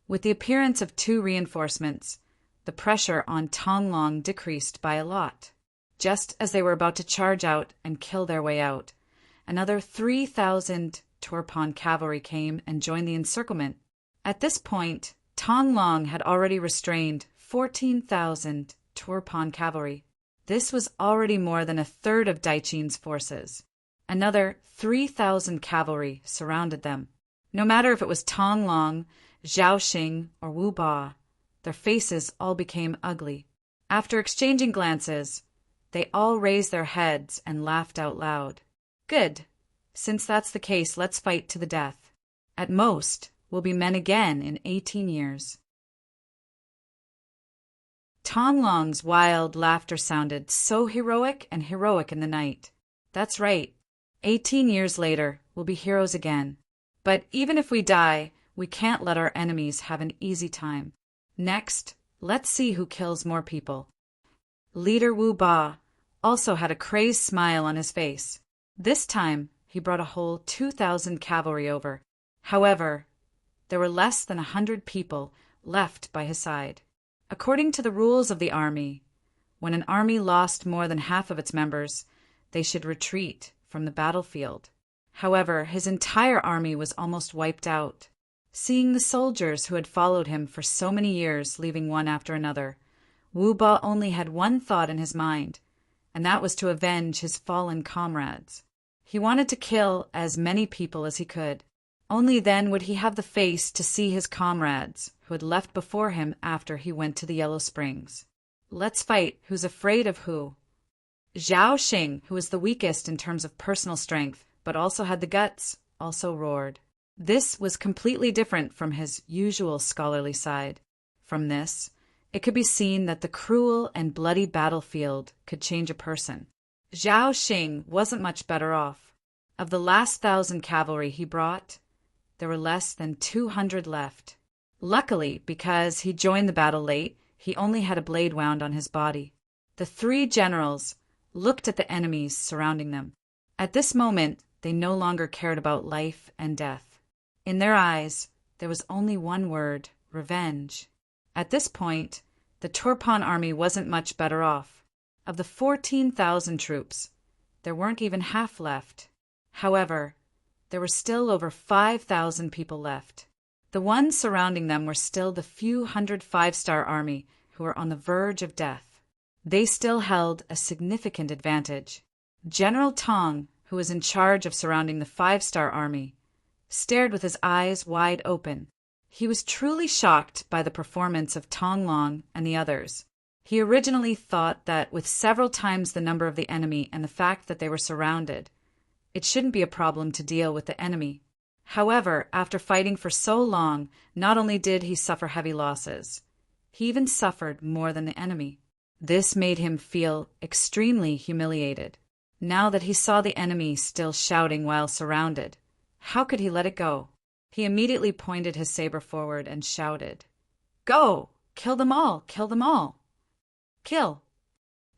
With the appearance of 2 reinforcements, the pressure on Tong Long decreased by a lot. Just as they were about to charge out and kill their way out, another 3,000 Turpan cavalry came and joined the encirclement. At this point, Tong Long had already restrained 14,000 Turpan cavalry. This was already more than a third of Daiqin's forces. Another 3,000 cavalry surrounded them. No matter if it was Tong Long, Zhao Xing, or Wu Ba, their faces all became ugly. After exchanging glances, they all raised their heads and laughed out loud. Good. Since that's the case, let's fight to the death. At most, we'll be men again in 18 years. Tong Long's wild laughter sounded so heroic and heroic in the night. That's right. 18 years later, we'll be heroes again. But even if we die, we can't let our enemies have an easy time. Next, let's see who kills more people. Leader Wu Ba also had a crazed smile on his face. This time, he brought a whole 2,000 cavalry over. However, there were less than 100 people left by his side. According to the rules of the army, when an army lost more than half of its members, they should retreat from the battlefield. However, his entire army was almost wiped out. Seeing the soldiers who had followed him for so many years leaving one after another, Wu Ba only had one thought in his mind, and that was to avenge his fallen comrades. He wanted to kill as many people as he could. Only then would he have the face to see his comrades, who had left before him after he went to the Yellow Springs. Let's fight who's afraid of who. Zhao Xing, who was the weakest in terms of personal strength, but also had the guts, also roared. This was completely different from his usual scholarly side. From this, it could be seen that the cruel and bloody battlefield could change a person. Zhao Xing wasn't much better off. Of the last 1,000 cavalry he brought, there were less than 200 left. Luckily, because he joined the battle late, he only had a blade wound on his body. The 3 generals looked at the enemies surrounding them. At this moment, they no longer cared about life and death. In their eyes, there was only one word: revenge. At this point, the Turpan army wasn't much better off. Of the 14,000 troops, there weren't even half left. However, there were still over 5,000 people left. The ones surrounding them were still the few hundred 5-star army who were on the verge of death. They still held a significant advantage. General Tong, who was in charge of surrounding the 5-star army, stared with his eyes wide open. He was truly shocked by the performance of Tong Long and the others. He originally thought that with several times the number of the enemy and the fact that they were surrounded, it shouldn't be a problem to deal with the enemy. However, after fighting for so long, not only did he suffer heavy losses, he even suffered more than the enemy. This made him feel extremely humiliated. Now that he saw the enemy still shouting while surrounded, how could he let it go? He immediately pointed his saber forward and shouted, "Go! Kill them all! Kill them all! Kill!"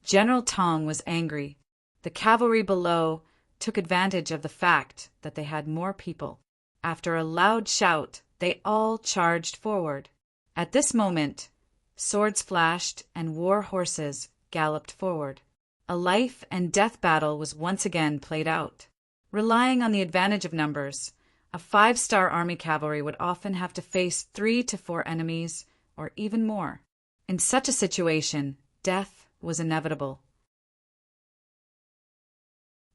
General Tong was angry. The cavalry below took advantage of the fact that they had more people. After a loud shout, they all charged forward. At this moment, swords flashed and war horses galloped forward. A life and death battle was once again played out. Relying on the advantage of numbers, a 5-star army cavalry would often have to face 3 to 4 enemies, or even more. In such a situation, death was inevitable.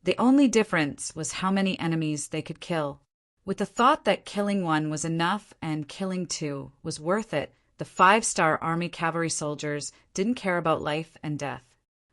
The only difference was how many enemies they could kill. With the thought that killing one was enough and killing 2 was worth it, the 5-star army cavalry soldiers didn't care about life and death.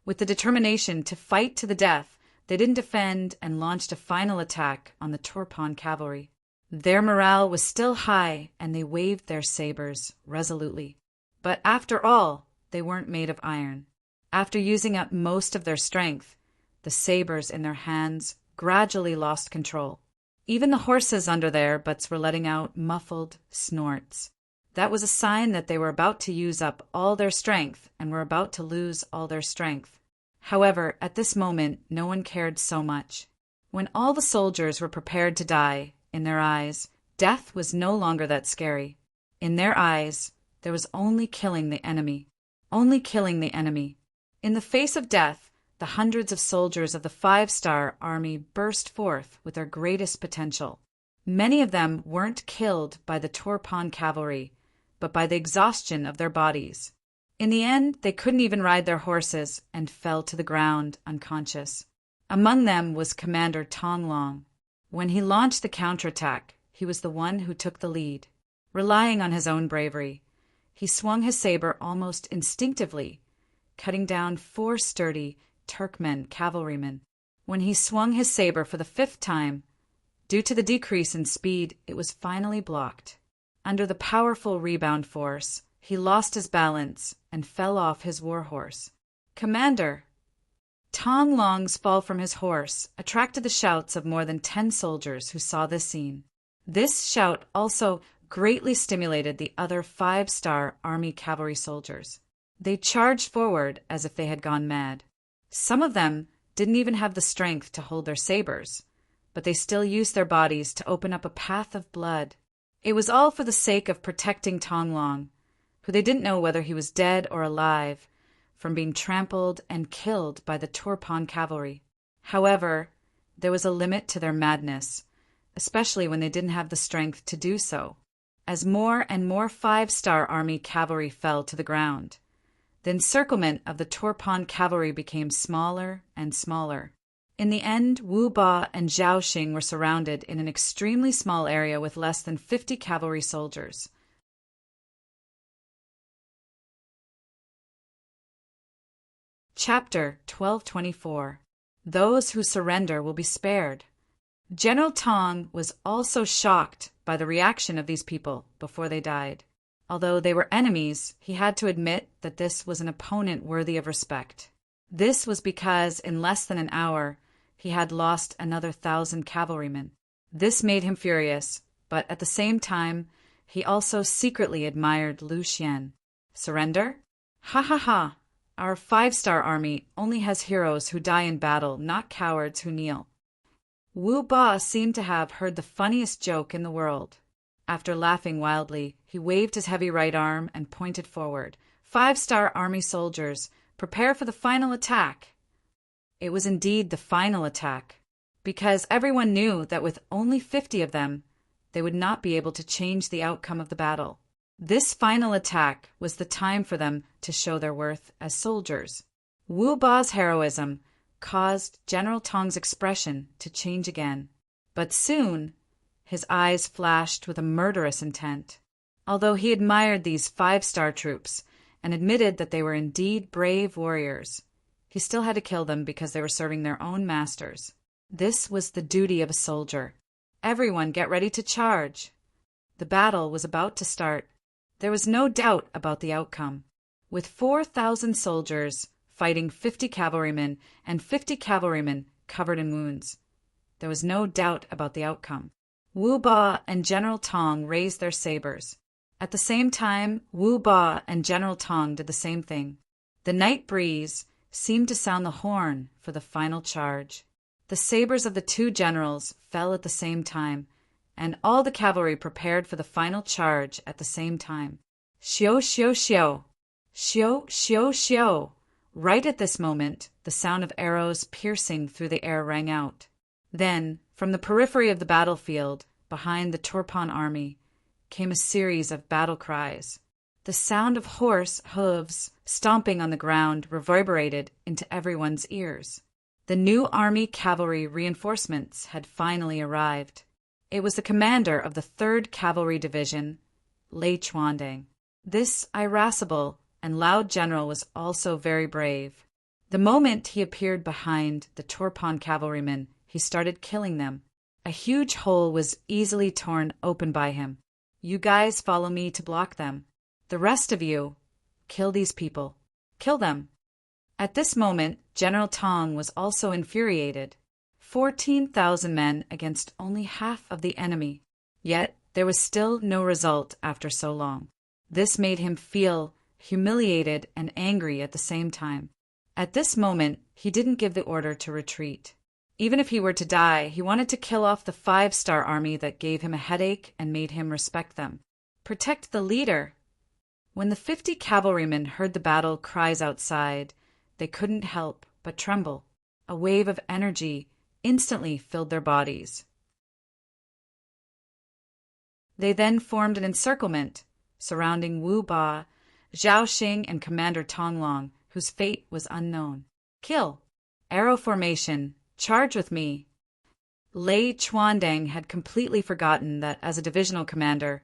With the determination to fight to the death, they didn't defend and launched a final attack on the Turpan cavalry. Their morale was still high and they waved their sabers resolutely. But after all, they weren't made of iron. After using up most of their strength, the sabers in their hands gradually lost control. Even the horses under their butts were letting out muffled snorts. That was a sign that they were about to use up all their strength and were about to lose all their strength. However, at this moment, no one cared so much. When all the soldiers were prepared to die, in their eyes, death was no longer that scary. In their eyes, there was only killing the enemy. Only killing the enemy. In the face of death, the hundreds of soldiers of the 5-star army burst forth with their greatest potential. Many of them weren't killed by the Turpan cavalry, but by the exhaustion of their bodies. In the end, they couldn't even ride their horses and fell to the ground unconscious. Among them was Commander Tong Long. When he launched the counterattack, he was the one who took the lead. Relying on his own bravery, he swung his saber almost instinctively, cutting down 4 sturdy Turkmen cavalrymen. When he swung his saber for the 5th time, due to the decrease in speed, it was finally blocked. Under the powerful rebound force, he lost his balance and fell off his warhorse. "Commander!" Tong Long's fall from his horse attracted the shouts of more than 10 soldiers who saw this scene. This shout also greatly stimulated the other 5-star Army cavalry soldiers. They charged forward as if they had gone mad. Some of them didn't even have the strength to hold their sabers, but they still used their bodies to open up a path of blood. It was all for the sake of protecting Tong Long, who they didn't know whether he was dead or alive, from being trampled and killed by the Turpan cavalry. However, there was a limit to their madness, especially when they didn't have the strength to do so. As more and more 5-star Army cavalry fell to the ground, the encirclement of the Turpan cavalry became smaller and smaller. In the end, Wu Ba and Zhao Xing were surrounded in an extremely small area with less than 50 cavalry soldiers. Chapter 1224. Those who surrender will be spared. General Tong was also shocked by the reaction of these people before they died. Although they were enemies, he had to admit that this was an opponent worthy of respect. This was because in less than an hour, he had lost another 1,000 cavalrymen. This made him furious, but at the same time, he also secretly admired Lu Xian. Surrender? Ha ha ha! Our 5-star army only has heroes who die in battle, not cowards who kneel. Wu Ba seemed to have heard the funniest joke in the world. After laughing wildly, he waved his heavy right arm and pointed forward. 5-star army soldiers, prepare for the final attack. It was indeed the final attack, because everyone knew that with only 50 of them, they would not be able to change the outcome of the battle. This final attack was the time for them to show their worth as soldiers. Wu Ba's heroism caused General Tong's expression to change again, but soon his eyes flashed with a murderous intent. Although he admired these 5-star troops and admitted that they were indeed brave warriors, he still had to kill them because they were serving their own masters. This was the duty of a soldier. Everyone get ready to charge. The battle was about to start. There was no doubt about the outcome. With 4,000 soldiers fighting 50 cavalrymen and 50 cavalrymen covered in wounds, there was no doubt about the outcome. Wu Ba and General Tong raised their sabers. At the same time, Wu Ba and General Tong did the same thing. The night breeze seemed to sound the horn for the final charge. The sabers of the 2 generals fell at the same time, and all the cavalry prepared for the final charge at the same time. Xiu, xiu, xiu. Xiu, xiu, xiu. Right at this moment, the sound of arrows piercing through the air rang out. Then, from the periphery of the battlefield, behind the Turpan army, came a series of battle cries. The sound of horse hooves stomping on the ground reverberated into everyone's ears. The new army cavalry reinforcements had finally arrived. It was the commander of the 3rd Cavalry Division, Lei Chuandang. This irascible and loud general was also very brave. The moment he appeared behind the Turpan cavalrymen, he started killing them. A huge hole was easily torn open by him. You guys follow me to block them. The rest of you, kill these people. Kill them. At this moment, General Tong was also infuriated. 14,000 men against only half of the enemy. Yet there was still no result after so long. This made him feel humiliated and angry at the same time. At this moment, he didn't give the order to retreat. Even if he were to die, he wanted to kill off the 5-star army that gave him a headache and made him respect them. Protect the leader. When the 50 cavalrymen heard the battle cries outside, they couldn't help but tremble. A wave of energy instantly filled their bodies. They then formed an encirclement surrounding Wu Ba, Zhao Xing, and Commander Tong Long, whose fate was unknown. Kill. Arrow formation. Charge with me. Lei Chuandang had completely forgotten that as a divisional commander,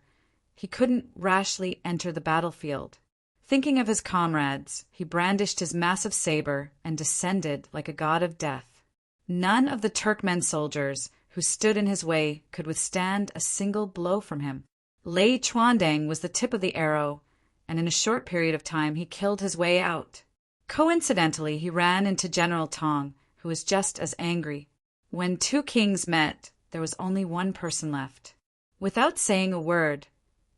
He couldn't rashly enter the battlefield. Thinking of his comrades, he brandished his massive saber and descended like a god of death. None of the Turkmen soldiers who stood in his way could withstand a single blow from him. Lei Chuandang was the tip of the arrow, and in a short period of time he killed his way out. Coincidentally, he ran into General Tong, who was just as angry. When two kings met, there was only one person left. Without saying a word,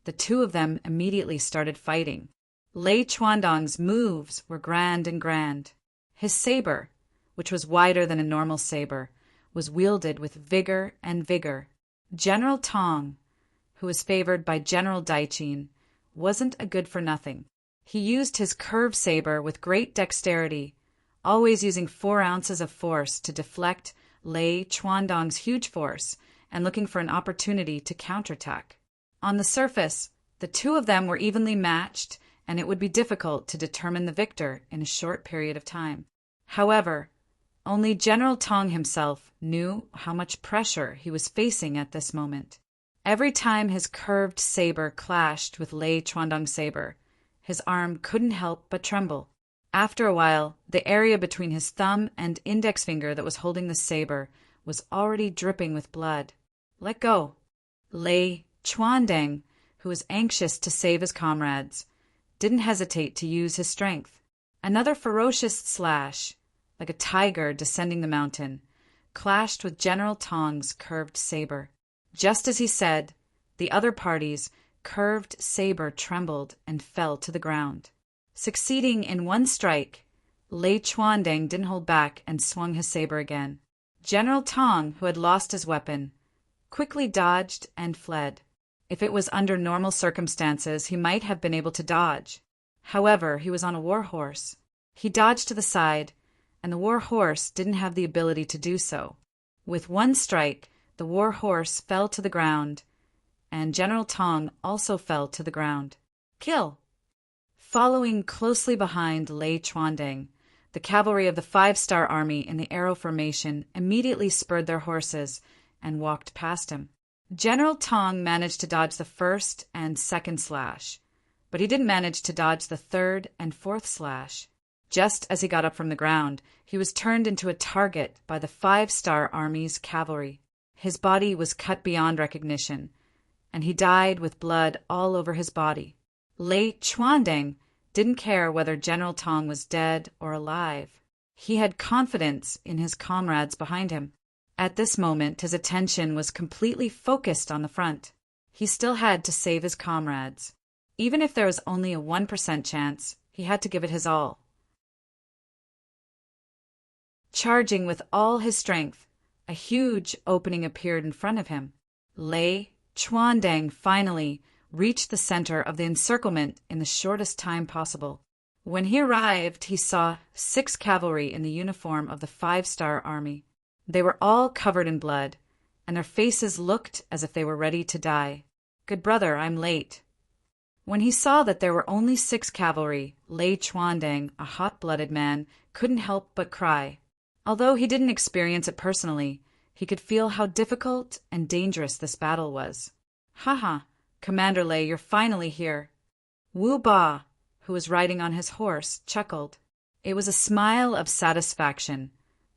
the two of them immediately started fighting. Lei Chuandang's moves were grand and grand. His saber, which was wider than a normal saber, was wielded with vigor and vigor. General Tong, who was favored by General Daichin, wasn't a good-for-nothing. He used his curved saber with great dexterity, always using 4 ounces of force to deflect Lei Chuandang's huge force and looking for an opportunity to counterattack. On the surface, the two of them were evenly matched, and it would be difficult to determine the victor in a short period of time. However, only General Tong himself knew how much pressure he was facing at this moment. Every time his curved saber clashed with Lei Chuandang's saber, his arm couldn't help but tremble. After a while, the area between his thumb and index finger that was holding the saber was already dripping with blood. Let go. Lei Chuandang, who was anxious to save his comrades, didn't hesitate to use his strength. Another ferocious slash, like a tiger descending the mountain, clashed with General Tong's curved saber. Just as he said, the other party's curved saber trembled and fell to the ground. Succeeding in one strike, Lei Chuandang didn't hold back and swung his saber again. General Tong, who had lost his weapon, quickly dodged and fled. If it was under normal circumstances, he might have been able to dodge. However, he was on a war horse. He dodged to the side, and the war horse didn't have the ability to do so. With one strike, the war horse fell to the ground, and General Tong also fell to the ground. Kill! Following closely behind Lei Chuandang, the cavalry of the 5-star army in the arrow formation immediately spurred their horses and walked past him. General Tong managed to dodge the first and second slash, but he didn't manage to dodge the third and fourth slash. Just as he got up from the ground, he was turned into a target by the 5-star army's cavalry. His body was cut beyond recognition, and he died with blood all over his body. Lei Chuandang didn't care whether General Tong was dead or alive. He had confidence in his comrades behind him. At this moment, his attention was completely focused on the front. He still had to save his comrades. Even if there was only a 1% chance, he had to give it his all. Charging with all his strength, a huge opening appeared in front of him. Lei Chuandang finally reached the center of the encirclement in the shortest time possible. When he arrived, he saw 6 cavalry in the uniform of the 5-star army. They were all covered in blood, and their faces looked as if they were ready to die. "Good brother, I'm late." When he saw that there were only 6 cavalry, Lei Chuandang, a hot-blooded man, couldn't help but cry. Although he didn't experience it personally, he could feel how difficult and dangerous this battle was. "Haha, Commander Lei, you're finally here." Wu Ba, who was riding on his horse, chuckled. It was a smile of satisfaction,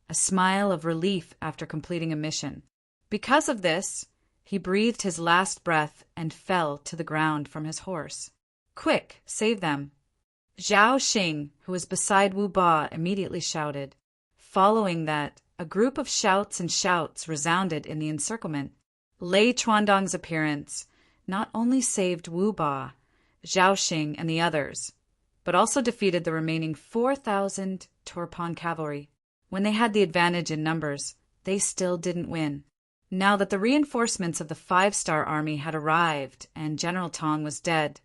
a smile of relief after completing a mission. Because of this, he breathed his last breath and fell to the ground from his horse. "Quick, save them." Zhao Xing, who was beside Wu Ba, immediately shouted. Following that, a group of shouts and shouts resounded in the encirclement. Lei Chuandang's appearance not only saved Wu Ba, Zhao Xing, and the others, but also defeated the remaining 4,000 Turpan cavalry. When they had the advantage in numbers, they still didn't win. Now that the reinforcements of the 5-star army had arrived and General Tong was dead,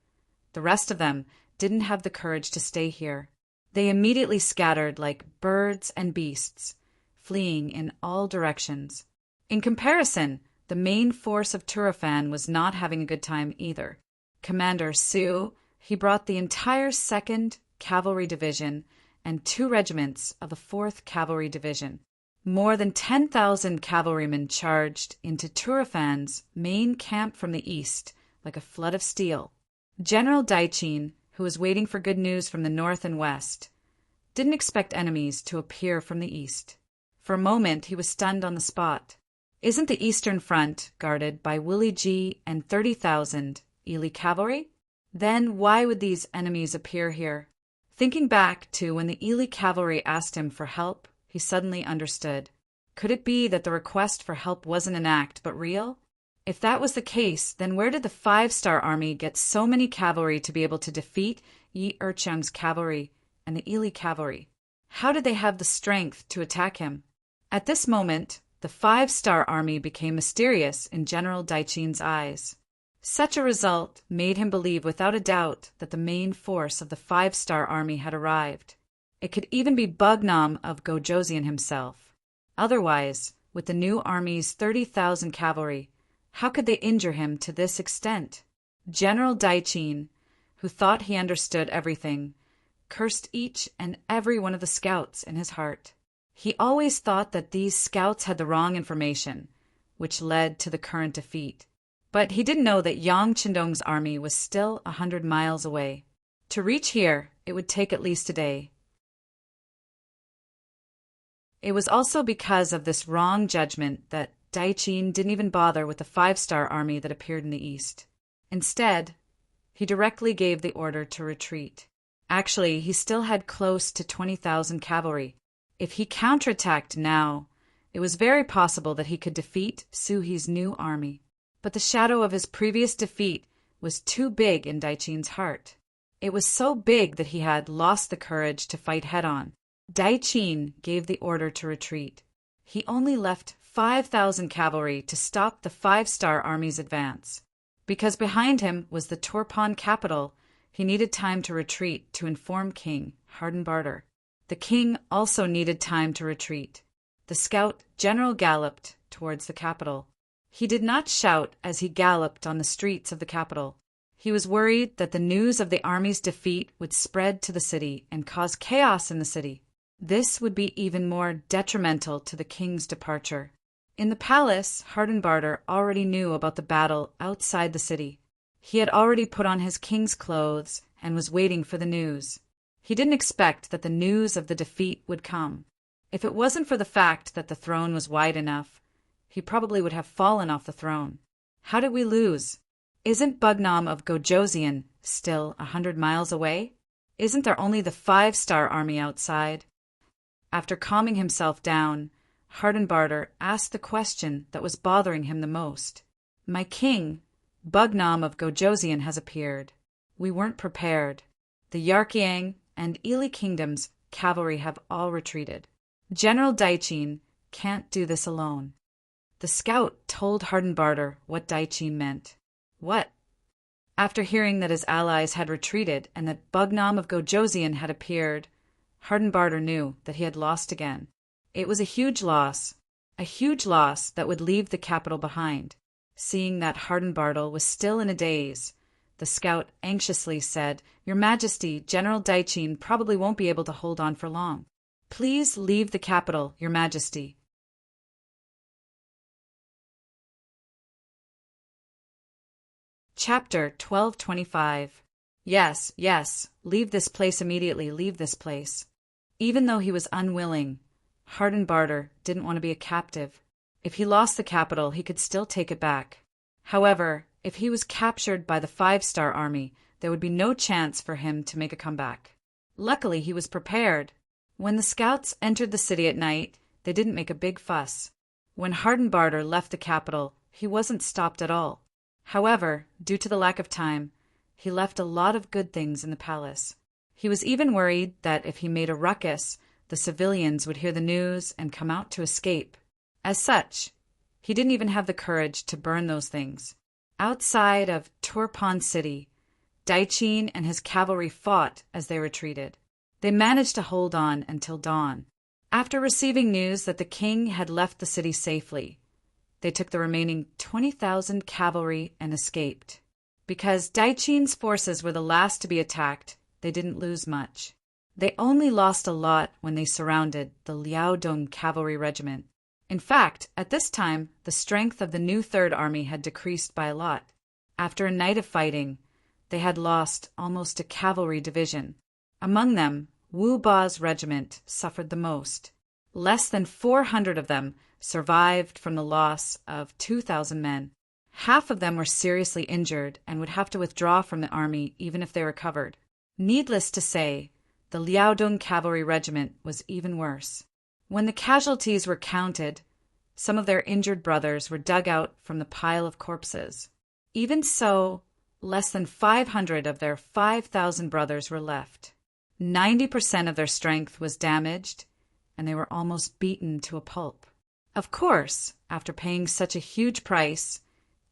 the rest of them didn't have the courage to stay here. They immediately scattered like birds and beasts, fleeing in all directions. In comparison, the main force of Turfan was not having a good time either. Commander Su, he brought the entire 2nd Cavalry Division and 2 regiments of the 4th Cavalry Division. More than 10,000 cavalrymen charged into Turafan's main camp from the east like a flood of steel. General Daiqin, who was waiting for good news from the north and west, didn't expect enemies to appear from the east. For a moment, he was stunned on the spot. Isn't the eastern front guarded by Willie G and 30,000 Ely cavalry? Then why would these enemies appear here? Thinking back to when the Ely cavalry asked him for help, he suddenly understood. Could it be that the request for help wasn't an act, but real? If that was the case, then where did the 5-star army get so many cavalry to be able to defeat Yi Erchang's cavalry and the Ely cavalry? How did they have the strength to attack him? At this moment, the 5-star army became mysterious in General Daiqin's eyes. Such a result made him believe without a doubt that the main force of the 5-star army had arrived. It could even be Bugnam of Gojoseon himself. Otherwise, with the new army's 30,000 cavalry, how could they injure him to this extent? General Daiqin, who thought he understood everything, cursed each and every one of the scouts in his heart. He always thought that these scouts had the wrong information, which led to the current defeat. But he didn't know that Yang Qindong's army was still 100 miles away. To reach here, it would take at least a day. It was also because of this wrong judgment that Daiqin didn't even bother with the 5-star army that appeared in the east. Instead, he directly gave the order to retreat. Actually, he still had close to 20,000 cavalry. If he counterattacked now, it was very possible that he could defeat Suhi's new army. But the shadow of his previous defeat was too big in Daiqin's heart. It was so big that he had lost the courage to fight head-on. Daiqin gave the order to retreat. He only left 5,000 cavalry to stop the 5-star army's advance. Because behind him was the Turpan capital, he needed time to retreat to inform King Hardenbarter. The king also needed time to retreat. The scout general galloped towards the capital. He did not shout as he galloped on the streets of the capital. He was worried that the news of the army's defeat would spread to the city and cause chaos in the city. This would be even more detrimental to the king's departure. In the palace, Hardenbarter already knew about the battle outside the city. He had already put on his king's clothes and was waiting for the news. He didn't expect that the news of the defeat would come. If it wasn't for the fact that the throne was wide enough, he probably would have fallen off the throne. How did we lose? Isn't Bugnam of Gojoseon still 100 miles away? Isn't there only the 5-star army outside? After calming himself down, Hardenbarter asked the question that was bothering him the most. My king, Bugnam of Gojoseon, has appeared. We weren't prepared. The Yarkyang and Ely kingdoms' cavalry have all retreated. General Daiqin can't do this alone. The scout told Hardenbarter what Daiqin meant. What? After hearing that his allies had retreated and that Bugnam of Gojoseon had appeared, Hardenbarter knew that he had lost again. It was a huge loss that would leave the capital behind. Seeing that Hardenbarter was still in a daze, the scout anxiously said, Your Majesty, General Daiqin probably won't be able to hold on for long. Please leave the capital, Your Majesty. Chapter 1225. Yes, leave this place immediately, leave this place. Even though he was unwilling, Hardenbarter didn't want to be a captive. If he lost the capital, he could still take it back. However, if he was captured by the 5-star army, there would be no chance for him to make a comeback. Luckily, he was prepared. When the scouts entered the city at night, they didn't make a big fuss. When Hardenbarter left the capital, he wasn't stopped at all. However, due to the lack of time, he left a lot of good things in the palace. He was even worried that if he made a ruckus, the civilians would hear the news and come out to escape. As such, he didn't even have the courage to burn those things. Outside of Turpan City, Daiqin and his cavalry fought as they retreated. They managed to hold on until dawn. After receiving news that the king had left the city safely, they took the remaining 20,000 cavalry and escaped. Because Daiqin's forces were the last to be attacked, they didn't lose much. They only lost a lot when they surrounded the Liaodong cavalry regiment. In fact, at this time, the strength of the new Third Army had decreased by a lot. After a night of fighting, they had lost almost a cavalry division. Among them, Wu Ba's regiment suffered the most. Less than 400 of them survived from the loss of 2,000 men. Half of them were seriously injured and would have to withdraw from the army even if they recovered. Needless to say, the Liaodong cavalry regiment was even worse. When the casualties were counted, some of their injured brothers were dug out from the pile of corpses. Even so, less than 500 of their 5,000 brothers were left. 90% of their strength was damaged, and they were almost beaten to a pulp. Of course, after paying such a huge price,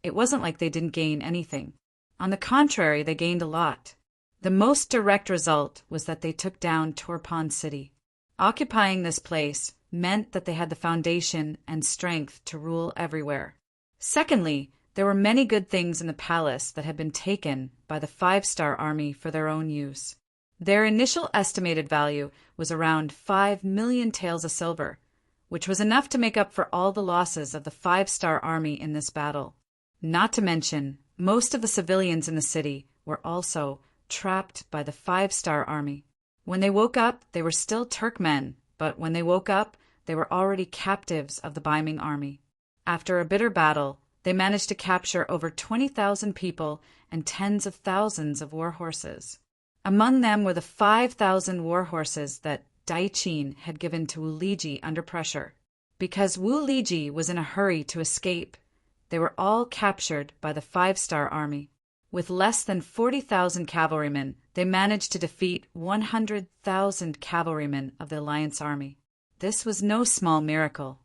it wasn't like they didn't gain anything. On the contrary, they gained a lot. The most direct result was that they took down Turpan City. Occupying this place meant that they had the foundation and strength to rule everywhere. Secondly, there were many good things in the palace that had been taken by the 5-star army for their own use. Their initial estimated value was around 5 million taels of silver, which was enough to make up for all the losses of the 5-star army in this battle. Not to mention, most of the civilians in the city were also trapped by the 5-star army. When they woke up, they were still Turkmen, but when they woke up, they were already captives of the Baiming army. After a bitter battle, they managed to capture over 20,000 people and tens of thousands of war horses. Among them were the 5,000 war horses that Dai Qin had given to Wu Liji under pressure. Because Wu Liji was in a hurry to escape, they were all captured by the 5-star army. With less than 40,000 cavalrymen, they managed to defeat 100,000 cavalrymen of the alliance army. This was no small miracle.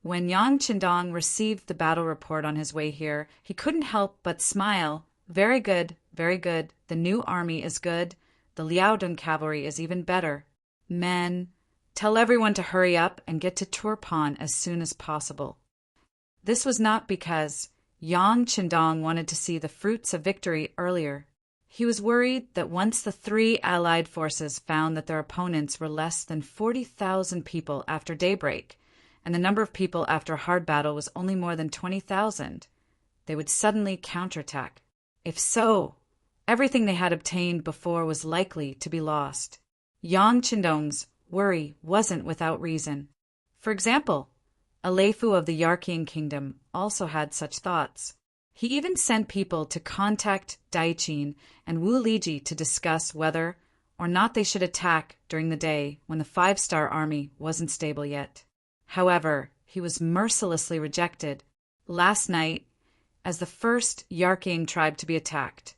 When Yang Qindong received the battle report on his way here, he couldn't help but smile. Very good, very good. The new army is good. The Liaodong cavalry is even better. Men, tell everyone to hurry up and get to Turpan as soon as possible. This was not because Yang Qindong wanted to see the fruits of victory earlier. He was worried that once the 3 allied forces found that their opponents were less than 40,000 people after daybreak, and the number of people after a hard battle was only more than 20,000, they would suddenly counterattack. If so, everything they had obtained before was likely to be lost. Yang Qindong's worry wasn't without reason. For example, Aleifu of the Yarkian kingdom also had such thoughts. He even sent people to contact Dai Qin and Wu Liji to discuss whether or not they should attack during the day when the 5-star army wasn't stable yet. However, he was mercilessly rejected. Last night, as the first Yarkian tribe to be attacked,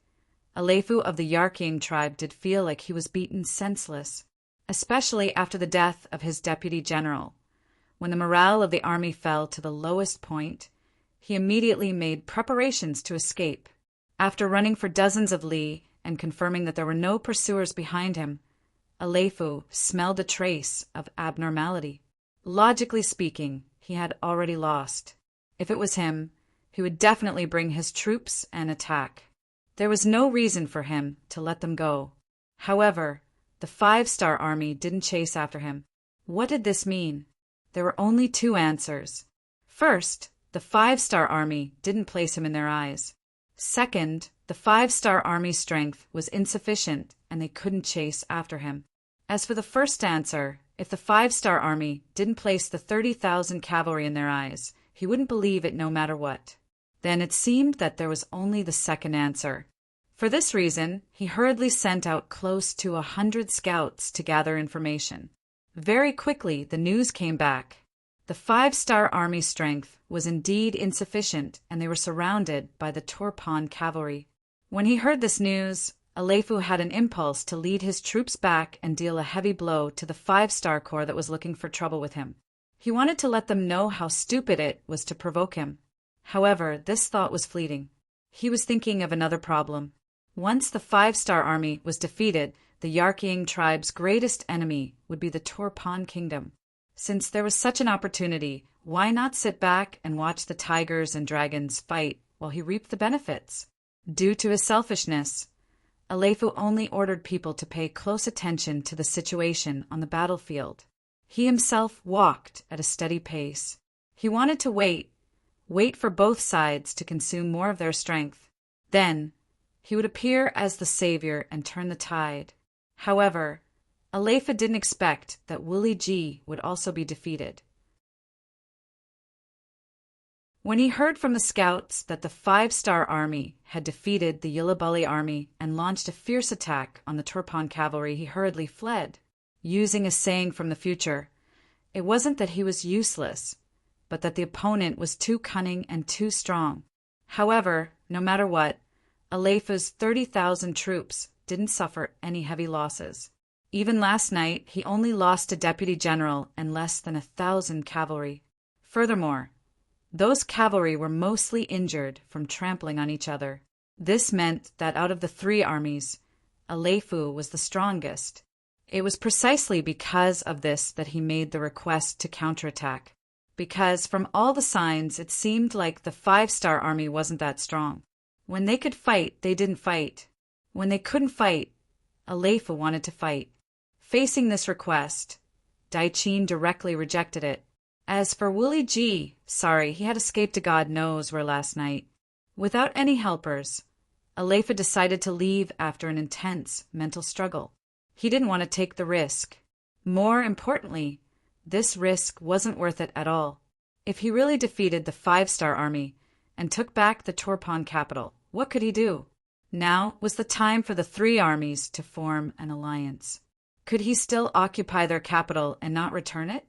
Aleifu of the Yarkian tribe did feel like he was beaten senseless, especially after the death of his deputy general. When the morale of the army fell to the lowest point, he immediately made preparations to escape. After running for dozens of li and confirming that there were no pursuers behind him, Aleifu smelled a trace of abnormality. Logically speaking, he had already lost. If it was him, he would definitely bring his troops and attack. There was no reason for him to let them go. However, the 5-star army didn't chase after him. What did this mean? There were only 2 answers. First, the 5-star army didn't place him in their eyes. Second, the 5-star army's strength was insufficient and they couldn't chase after him. As for the first answer, if the 5-star army didn't place the 30,000 cavalry in their eyes, he wouldn't believe it no matter what. Then it seemed that there was only the second answer. For this reason, he hurriedly sent out close to 100 scouts to gather information. Very quickly, the news came back. The 5-star army's strength was indeed insufficient, and they were surrounded by the Turpan cavalry. When he heard this news, Aleifu had an impulse to lead his troops back and deal a heavy blow to the 5-star corps that was looking for trouble with him. He wanted to let them know how stupid it was to provoke him. However, this thought was fleeting. He was thinking of another problem. Once the 5-star army was defeated, the Yarkian tribe's greatest enemy would be the Turpan kingdom. Since there was such an opportunity, why not sit back and watch the tigers and dragons fight while he reaped the benefits? Due to his selfishness, Aleifu only ordered people to pay close attention to the situation on the battlefield. He himself walked at a steady pace. He wanted to wait wait for both sides to consume more of their strength. Then, he would appear as the savior and turn the tide. However, Alepha didn't expect that Wuli Ji would also be defeated. When he heard from the scouts that the 5-star army had defeated the Yulabali army and launched a fierce attack on the Turpan cavalry, he hurriedly fled. Using a saying from the future, it wasn't that he was useless, but that the opponent was too cunning and too strong. However, no matter what, Alepha's 30,000 troops didn't suffer any heavy losses. Even last night, he only lost a deputy general and less than 1,000 cavalry. Furthermore, those cavalry were mostly injured from trampling on each other. This meant that out of the 3 armies, Alepha was the strongest. It was precisely because of this that he made the request to counterattack, because from all the signs it seemed like the 5-star army wasn't that strong. When they could fight, they didn't fight. When they couldn't fight, Alepha wanted to fight. Facing this request, Daichin directly rejected it. As for Wuli Ji, he had escaped to God knows where last night. Without any helpers, Alepha decided to leave after an intense mental struggle. He didn't want to take the risk. More importantly, this risk wasn't worth it at all. If he really defeated the 5-star army and took back the Turpan capital, what could he do? Now was the time for the 3 armies to form an alliance. Could he still occupy their capital and not return it?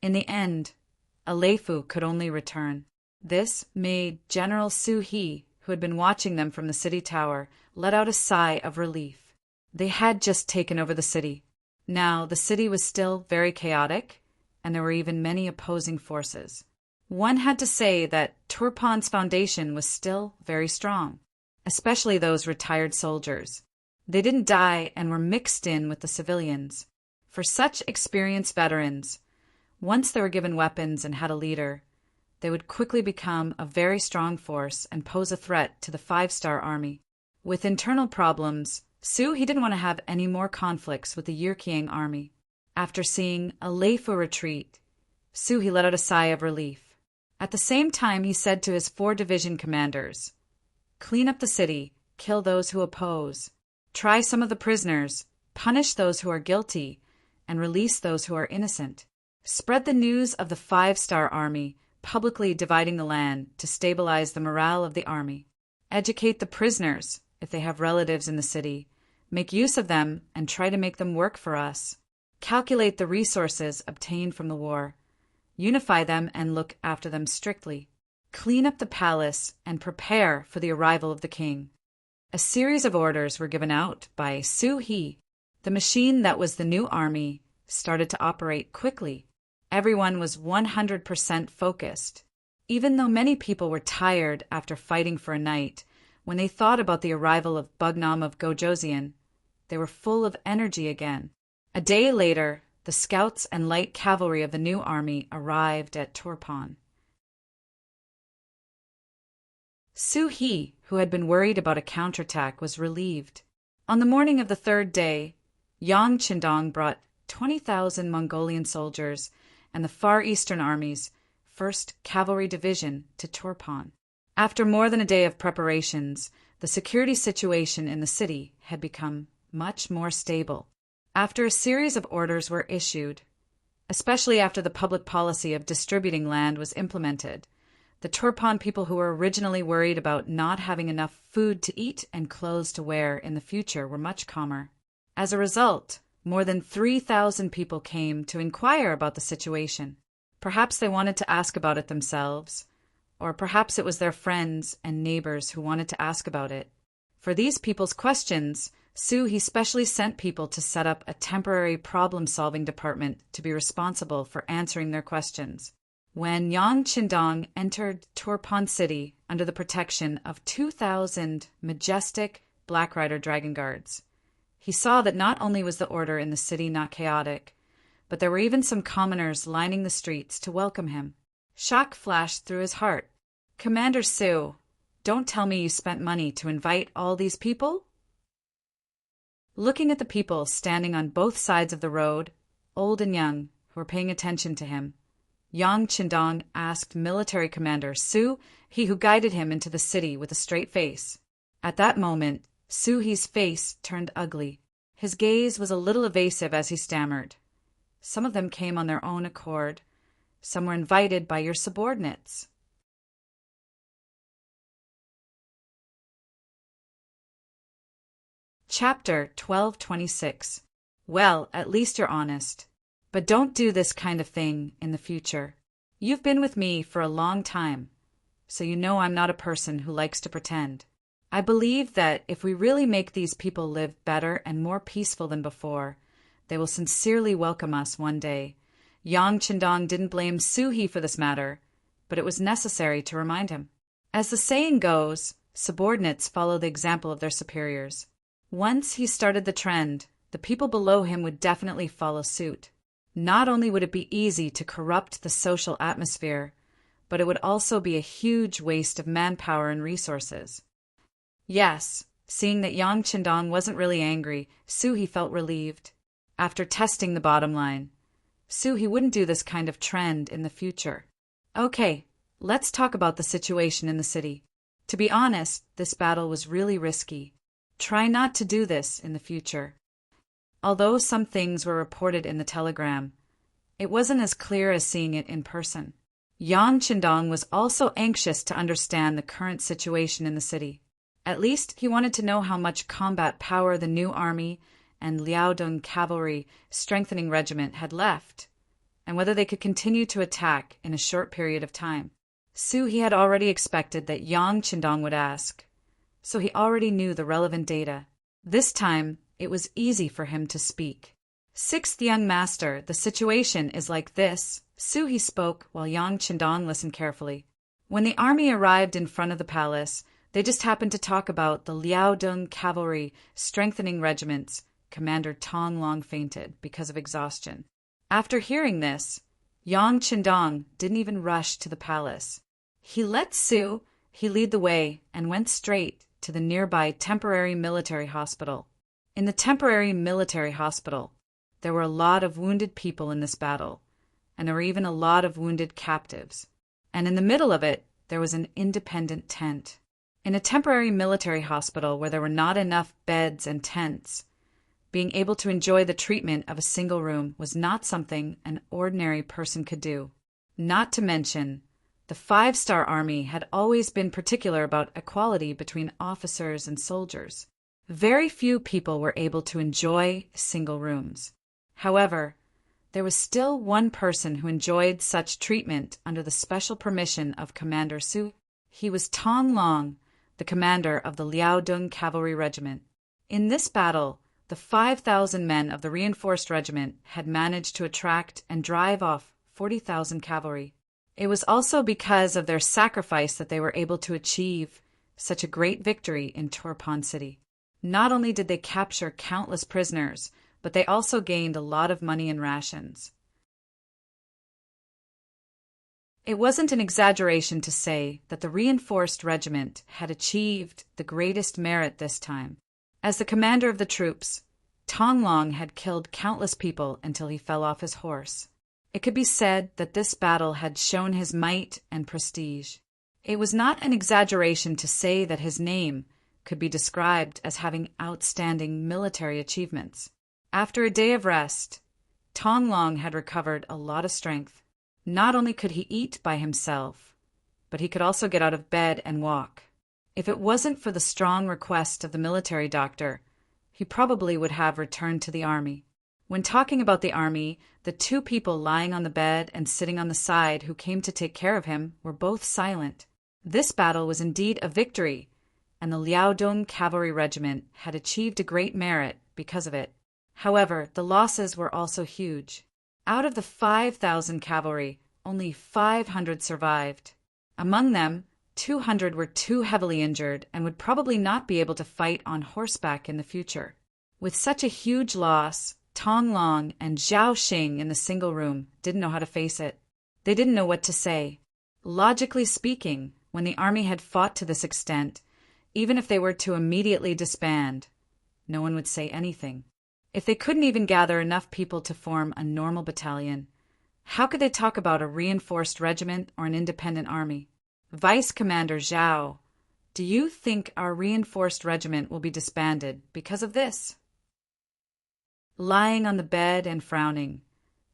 In the end, Alepha could only return. This made General Su He, who had been watching them from the city tower, let out a sigh of relief. They had just taken over the city. Now the city was still very chaotic, and there were even many opposing forces. One had to say that Turpan's foundation was still very strong, especially those retired soldiers. They didn't die and were mixed in with the civilians. For such experienced veterans, once they were given weapons and had a leader, they would quickly become a very strong force and pose a threat to the 5-star army. With internal problems, he didn't want to have any more conflicts with the Yirkiang army. After seeing Alepha retreat, he let out a sigh of relief. At the same time, he said to his 4 division commanders, "Clean up the city, kill those who oppose, try some of the prisoners, punish those who are guilty, and release those who are innocent. Spread the news of the 5-star army, publicly dividing the land to stabilize the morale of the army. Educate the prisoners, if they have relatives in the city. Make use of them and try to make them work for us. Calculate the resources obtained from the war. Unify them and look after them strictly. Clean up the palace and prepare for the arrival of the king." A series of orders were given out by Su He. The machine that was the new army started to operate quickly. Everyone was 100% focused. Even though many people were tired after fighting for a night, when they thought about the arrival of Bugnam of Gojoseon, they were full of energy again. A day later, the scouts and light cavalry of the new army arrived at Turpan. Su He, who had been worried about a counterattack, was relieved. On the morning of the 3rd day, Yang Qindong brought 20,000 Mongolian soldiers and the Far Eastern Army's 1st Cavalry Division to Turpan. After more than a day of preparations, the security situation in the city had become much more stable. After a series of orders were issued, especially after the public policy of distributing land was implemented, the Turpan people who were originally worried about not having enough food to eat and clothes to wear in the future were much calmer. As a result, more than 3,000 people came to inquire about the situation. Perhaps they wanted to ask about it themselves, or perhaps it was their friends and neighbors who wanted to ask about it. For these people's questions, He specially sent people to set up a temporary problem-solving department to be responsible for answering their questions. When Yang Qindong entered Turpan City under the protection of 2,000 majestic Black Rider Dragon Guards, he saw that not only was the order in the city not chaotic, but there were even some commoners lining the streets to welcome him. Shock flashed through his heart. "Commander Su, don't tell me you spent money to invite all these people?" Looking at the people standing on both sides of the road, old and young, who were paying attention to him, Yang Qindong asked military commander Su He, who guided him into the city with a straight face. At that moment, Su He's face turned ugly. His gaze was a little evasive as he stammered. Some of them came on their own accord. Some were invited by your subordinates. Chapter 1226. Well, at least you're honest. But don't do this kind of thing in the future. You've been with me for a long time, so you know I'm not a person who likes to pretend. I believe that if we really make these people live better and more peaceful than before, they will sincerely welcome us one day. Yang Qindong didn't blame Su He for this matter, but it was necessary to remind him. As the saying goes, subordinates follow the example of their superiors. Once he started the trend, the people below him would definitely follow suit. Not only would it be easy to corrupt the social atmosphere, but it would also be a huge waste of manpower and resources. Yes, seeing that Yang Qindong wasn't really angry, Su He felt relieved. After testing the bottom line, Su He wouldn't do this kind of trend in the future. Okay, let's talk about the situation in the city. To be honest, this battle was really risky. Try not to do this in the future. Although some things were reported in the telegram, it wasn't as clear as seeing it in person. Yang Qindong was also anxious to understand the current situation in the city. At least he wanted to know how much combat power the new army and Liaodong Cavalry Strengthening Regiment had left, and whether they could continue to attack in a short period of time. Su He had already expected that Yang Qindong would ask, so he already knew the relevant data. This time, it was easy for him to speak. Sixth young master, the situation is like this. Su He spoke while Yang Qindong listened carefully. When the army arrived in front of the palace, they just happened to talk about the Liaodong Cavalry Strengthening Regiments. Commander Tong Long fainted because of exhaustion. After hearing this, Yang Qindong didn't even rush to the palace. He let Su He lead the way and went straight to the nearby temporary military hospital. In the temporary military hospital, there were a lot of wounded people in this battle, and there were even a lot of wounded captives. And in the middle of it, there was an independent tent. In a temporary military hospital where there were not enough beds and tents, being able to enjoy the treatment of a single room was not something an ordinary person could do. Not to mention, the five-star army had always been particular about equality between officers and soldiers. Very few people were able to enjoy single rooms. However, there was still one person who enjoyed such treatment under the special permission of Commander Su. He was Tong Long, the commander of the Liaodong Cavalry Regiment. In this battle, the 5,000 men of the reinforced regiment had managed to attract and drive off 40,000 cavalry. It was also because of their sacrifice that they were able to achieve such a great victory in Turpan City. Not only did they capture countless prisoners, but they also gained a lot of money and rations. It wasn't an exaggeration to say that the reinforced regiment had achieved the greatest merit this time. As the commander of the troops, Tong Long had killed countless people until he fell off his horse. It could be said that this battle had shown his might and prestige. It was not an exaggeration to say that his name could be described as having outstanding military achievements. After a day of rest, Tong Long had recovered a lot of strength. Not only could he eat by himself, but he could also get out of bed and walk. If it wasn't for the strong request of the military doctor, he probably would have returned to the army. When talking about the army, the two people lying on the bed and sitting on the side who came to take care of him were both silent. This battle was indeed a victory, and the Liaodong Cavalry Regiment had achieved a great merit because of it. However, the losses were also huge. Out of the 5,000 cavalry, only 500 survived. Among them, 200 were too heavily injured and would probably not be able to fight on horseback in the future. With such a huge loss, Tong Long and Zhao Xing in the single room didn't know how to face it. They didn't know what to say. Logically speaking, when the army had fought to this extent, even if they were to immediately disband, no one would say anything. If they couldn't even gather enough people to form a normal battalion, How could they talk about a reinforced regiment or an independent army? Vice Commander Zhao, do you think our reinforced regiment will be disbanded because of this? Lying on the bed and frowning,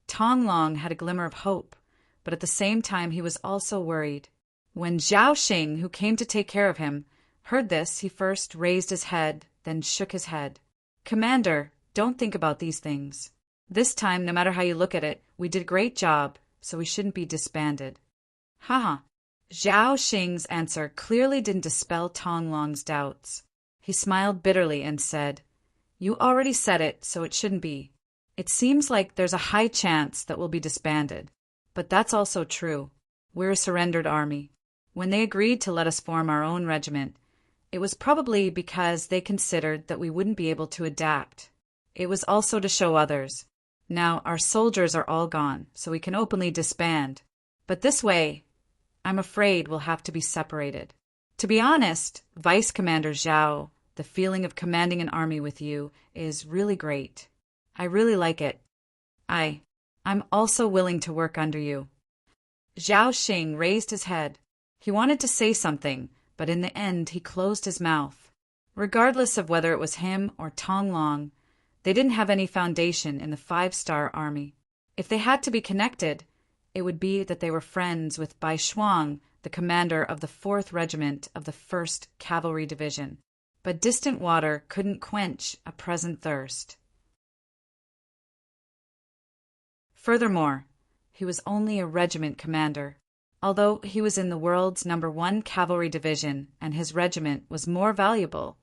Tong Long had a glimmer of hope, but at the same time he was also worried. When Zhao Xing, who came to take care of him, heard this, he first raised his head, then shook his head. Commander, don't think about these things. This time, no matter how you look at it, we did a great job, so we shouldn't be disbanded. Haha. Zhao Xing's answer clearly didn't dispel Tong Long's doubts. He smiled bitterly and said, You already said it, so it shouldn't be. It seems like there's a high chance that we'll be disbanded. But that's also true. We're a surrendered army. When they agreed to let us form our own regiment, it was probably because they considered that we wouldn't be able to adapt. It was also to show others. Now our soldiers are all gone, so we can openly disband. But this way, I'm afraid we'll have to be separated. To be honest, Vice Commander Zhao, the feeling of commanding an army with you is really great. I really like it. I'm also willing to work under you. Zhao Xing raised his head. He wanted to say something, but in the end he closed his mouth. Regardless of whether it was him or Tong Long, they didn't have any foundation in the 5-star army. If they had to be connected, it would be that they were friends with Bai Shuang, the commander of the 4th Regiment of the 1st Cavalry Division. But distant water couldn't quench a present thirst. Furthermore, he was only a regiment commander. Although he was in the world's #1 Cavalry Division and his regiment was more valuable,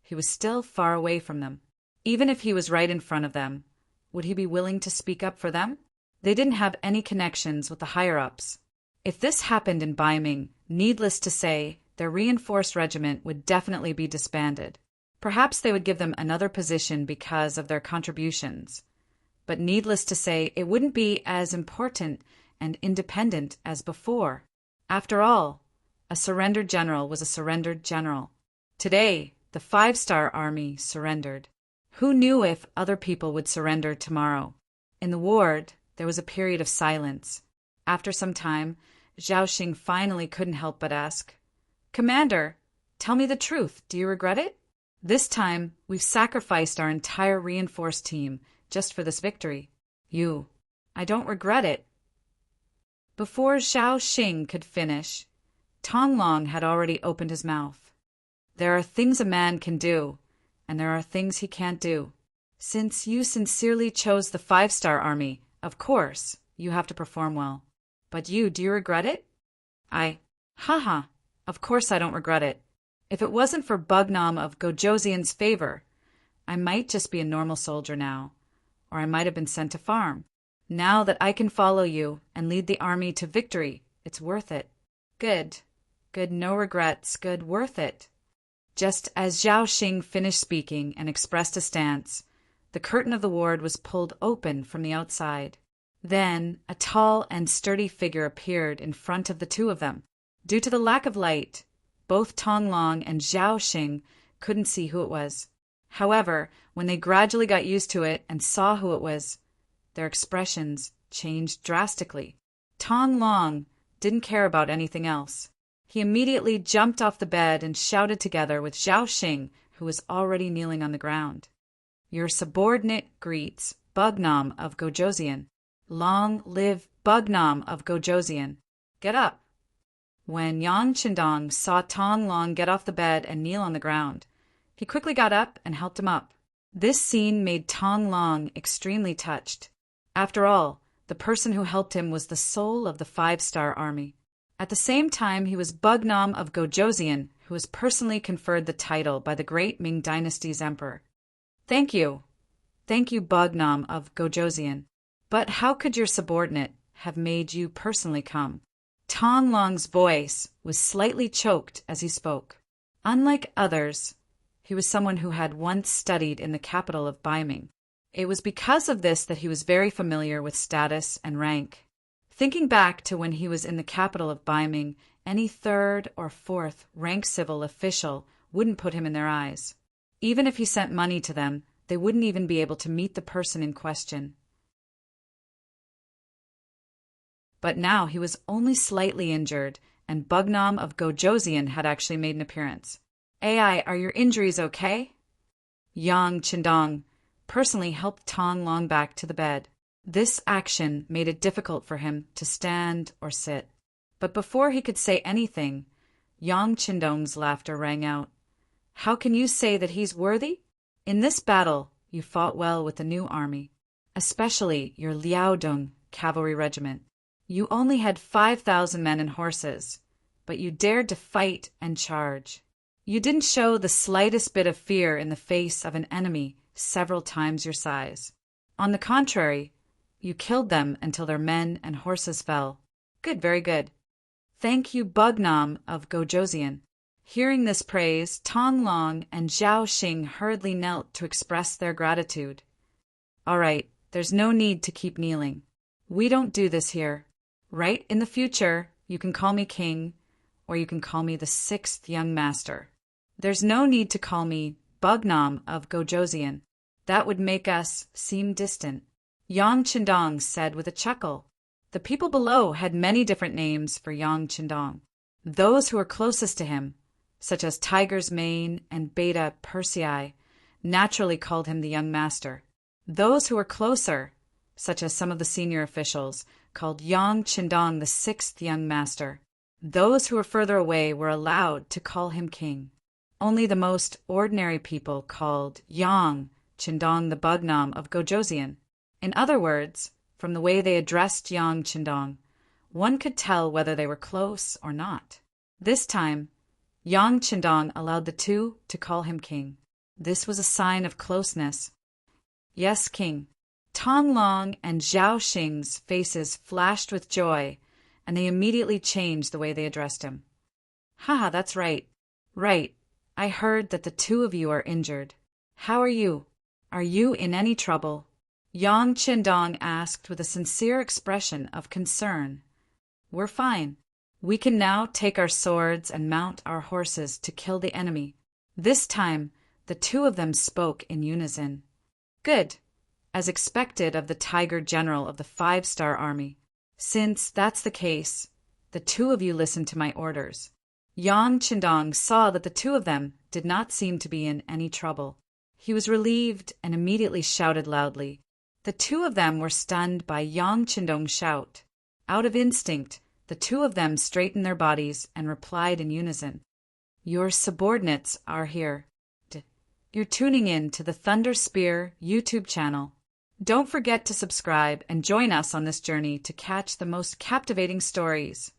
he was still far away from them. Even if he was right in front of them, would he be willing to speak up for them? They didn't have any connections with the higher-ups. If this happened in Ming, needless to say, their reinforced regiment would definitely be disbanded. Perhaps they would give them another position because of their contributions. But needless to say, it wouldn't be as important and independent as before. After all, a surrendered general was a surrendered general. Today, the 5-star army surrendered. Who knew if other people would surrender tomorrow? In the ward, there was a period of silence. After some time, Zhao Xing finally couldn't help but ask, Commander, tell me the truth. Do you regret it? This time, we've sacrificed our entire reinforced team just for this victory. I don't regret it. Before Zhao Xing could finish, Tong Long had already opened his mouth. There are things a man can do, and there are things he can't do. Since you sincerely chose the 5-star army, of course, you have to perform well. But do you regret it? Of course I don't regret it. If it wasn't for Bugnam of Gojoseon's favor, I might just be a normal soldier now, or I might have been sent to farm. Now that I can follow you and lead the army to victory, it's worth it. Good, no regrets, good, worth it. Just as Zhao Xing finished speaking and expressed a stance, the curtain of the ward was pulled open from the outside. Then a tall and sturdy figure appeared in front of the two of them. Due to the lack of light, both Tong Long and Zhao Xing couldn't see who it was. However, when they gradually got used to it and saw who it was, their expressions changed drastically. Tong Long didn't care about anything else. He immediately jumped off the bed and shouted together with Zhao Xing, who was already kneeling on the ground. Your subordinate greets Bugnam of Gojoseon. Long live Bugnam of Gojoseon. Get up. When Yang Qindong saw Tong Long get off the bed and kneel on the ground, he quickly got up and helped him up. This scene made Tong Long extremely touched. After all, the person who helped him was the soul of the 5-star army. At the same time, he was Bugnam of Gojoseon, who was personally conferred the title by the great Ming dynasty's emperor. Thank you, Bugnam of Gojoseon. But how could your subordinate have made you personally come? Tong Long's voice was slightly choked as he spoke. Unlike others, he was someone who had once studied in the capital of Ming. It was because of this that he was very familiar with status and rank. Thinking back to when he was in the capital of Ming, any 3rd or 4th rank civil official wouldn't put him in their eyes. Even if he sent money to them, they wouldn't even be able to meet the person in question. But now he was only slightly injured, and Bugnam of Gojosian had actually made an appearance. "Ai, are your injuries okay?" Yang Qindong personally helped Tong Long back to the bed. This action made it difficult for him to stand or sit. But before he could say anything, Yang Qindong's laughter rang out. "How can you say that he's worthy? In this battle, you fought well with the new army, especially your Liaodong cavalry regiment. You only had 5,000 men and horses, but you dared to fight and charge. You didn't show the slightest bit of fear in the face of an enemy several times your size. On the contrary, you killed them until their men and horses fell. Good, very good. Thank you, Bugnam of Gojosian." Hearing this praise, Tong Long and Zhao Xing hurriedly knelt to express their gratitude. "All right, there's no need to keep kneeling. We don't do this here. Right in the future, you can call me king, or you can call me the sixth young master. There's no need to call me Bugnam of Gojosian. That would make us seem distant." Yang Qindong said with a chuckle. The people below had many different names for Yang Qindong. Those who were closest to him, such as Tiger's Mane and Beta Persei, naturally called him the young master. Those who were closer, such as some of the senior officials, called Yang Qindong the sixth young master. Those who were further away were allowed to call him king. Only the most ordinary people called Yang Qindong the Bugnam of Gojosian. In other words, from the way they addressed Yang Qindong, one could tell whether they were close or not. This time, Yang Qindong allowed the two to call him king. This was a sign of closeness. "Yes, king." Tong Long and Zhao Xing's faces flashed with joy, and they immediately changed the way they addressed him. "Haha, that's right. Right. I heard that the two of you are injured. How are you? Are you in any trouble?" Yang Qindong asked with a sincere expression of concern. "We're fine. We can now take our swords and mount our horses to kill the enemy." This time, the two of them spoke in unison. "Good, as expected of the Tiger General of the 5-star army. Since that's the case, the two of you listen to my orders." Yang Qindong saw that the two of them did not seem to be in any trouble. He was relieved and immediately shouted loudly. The two of them were stunned by Yang Qindong's shout. Out of instinct, the two of them straightened their bodies and replied in unison. "Your subordinates are here." You're tuning in to the Thunder Spear YouTube channel. Don't forget to subscribe and join us on this journey to catch the most captivating stories.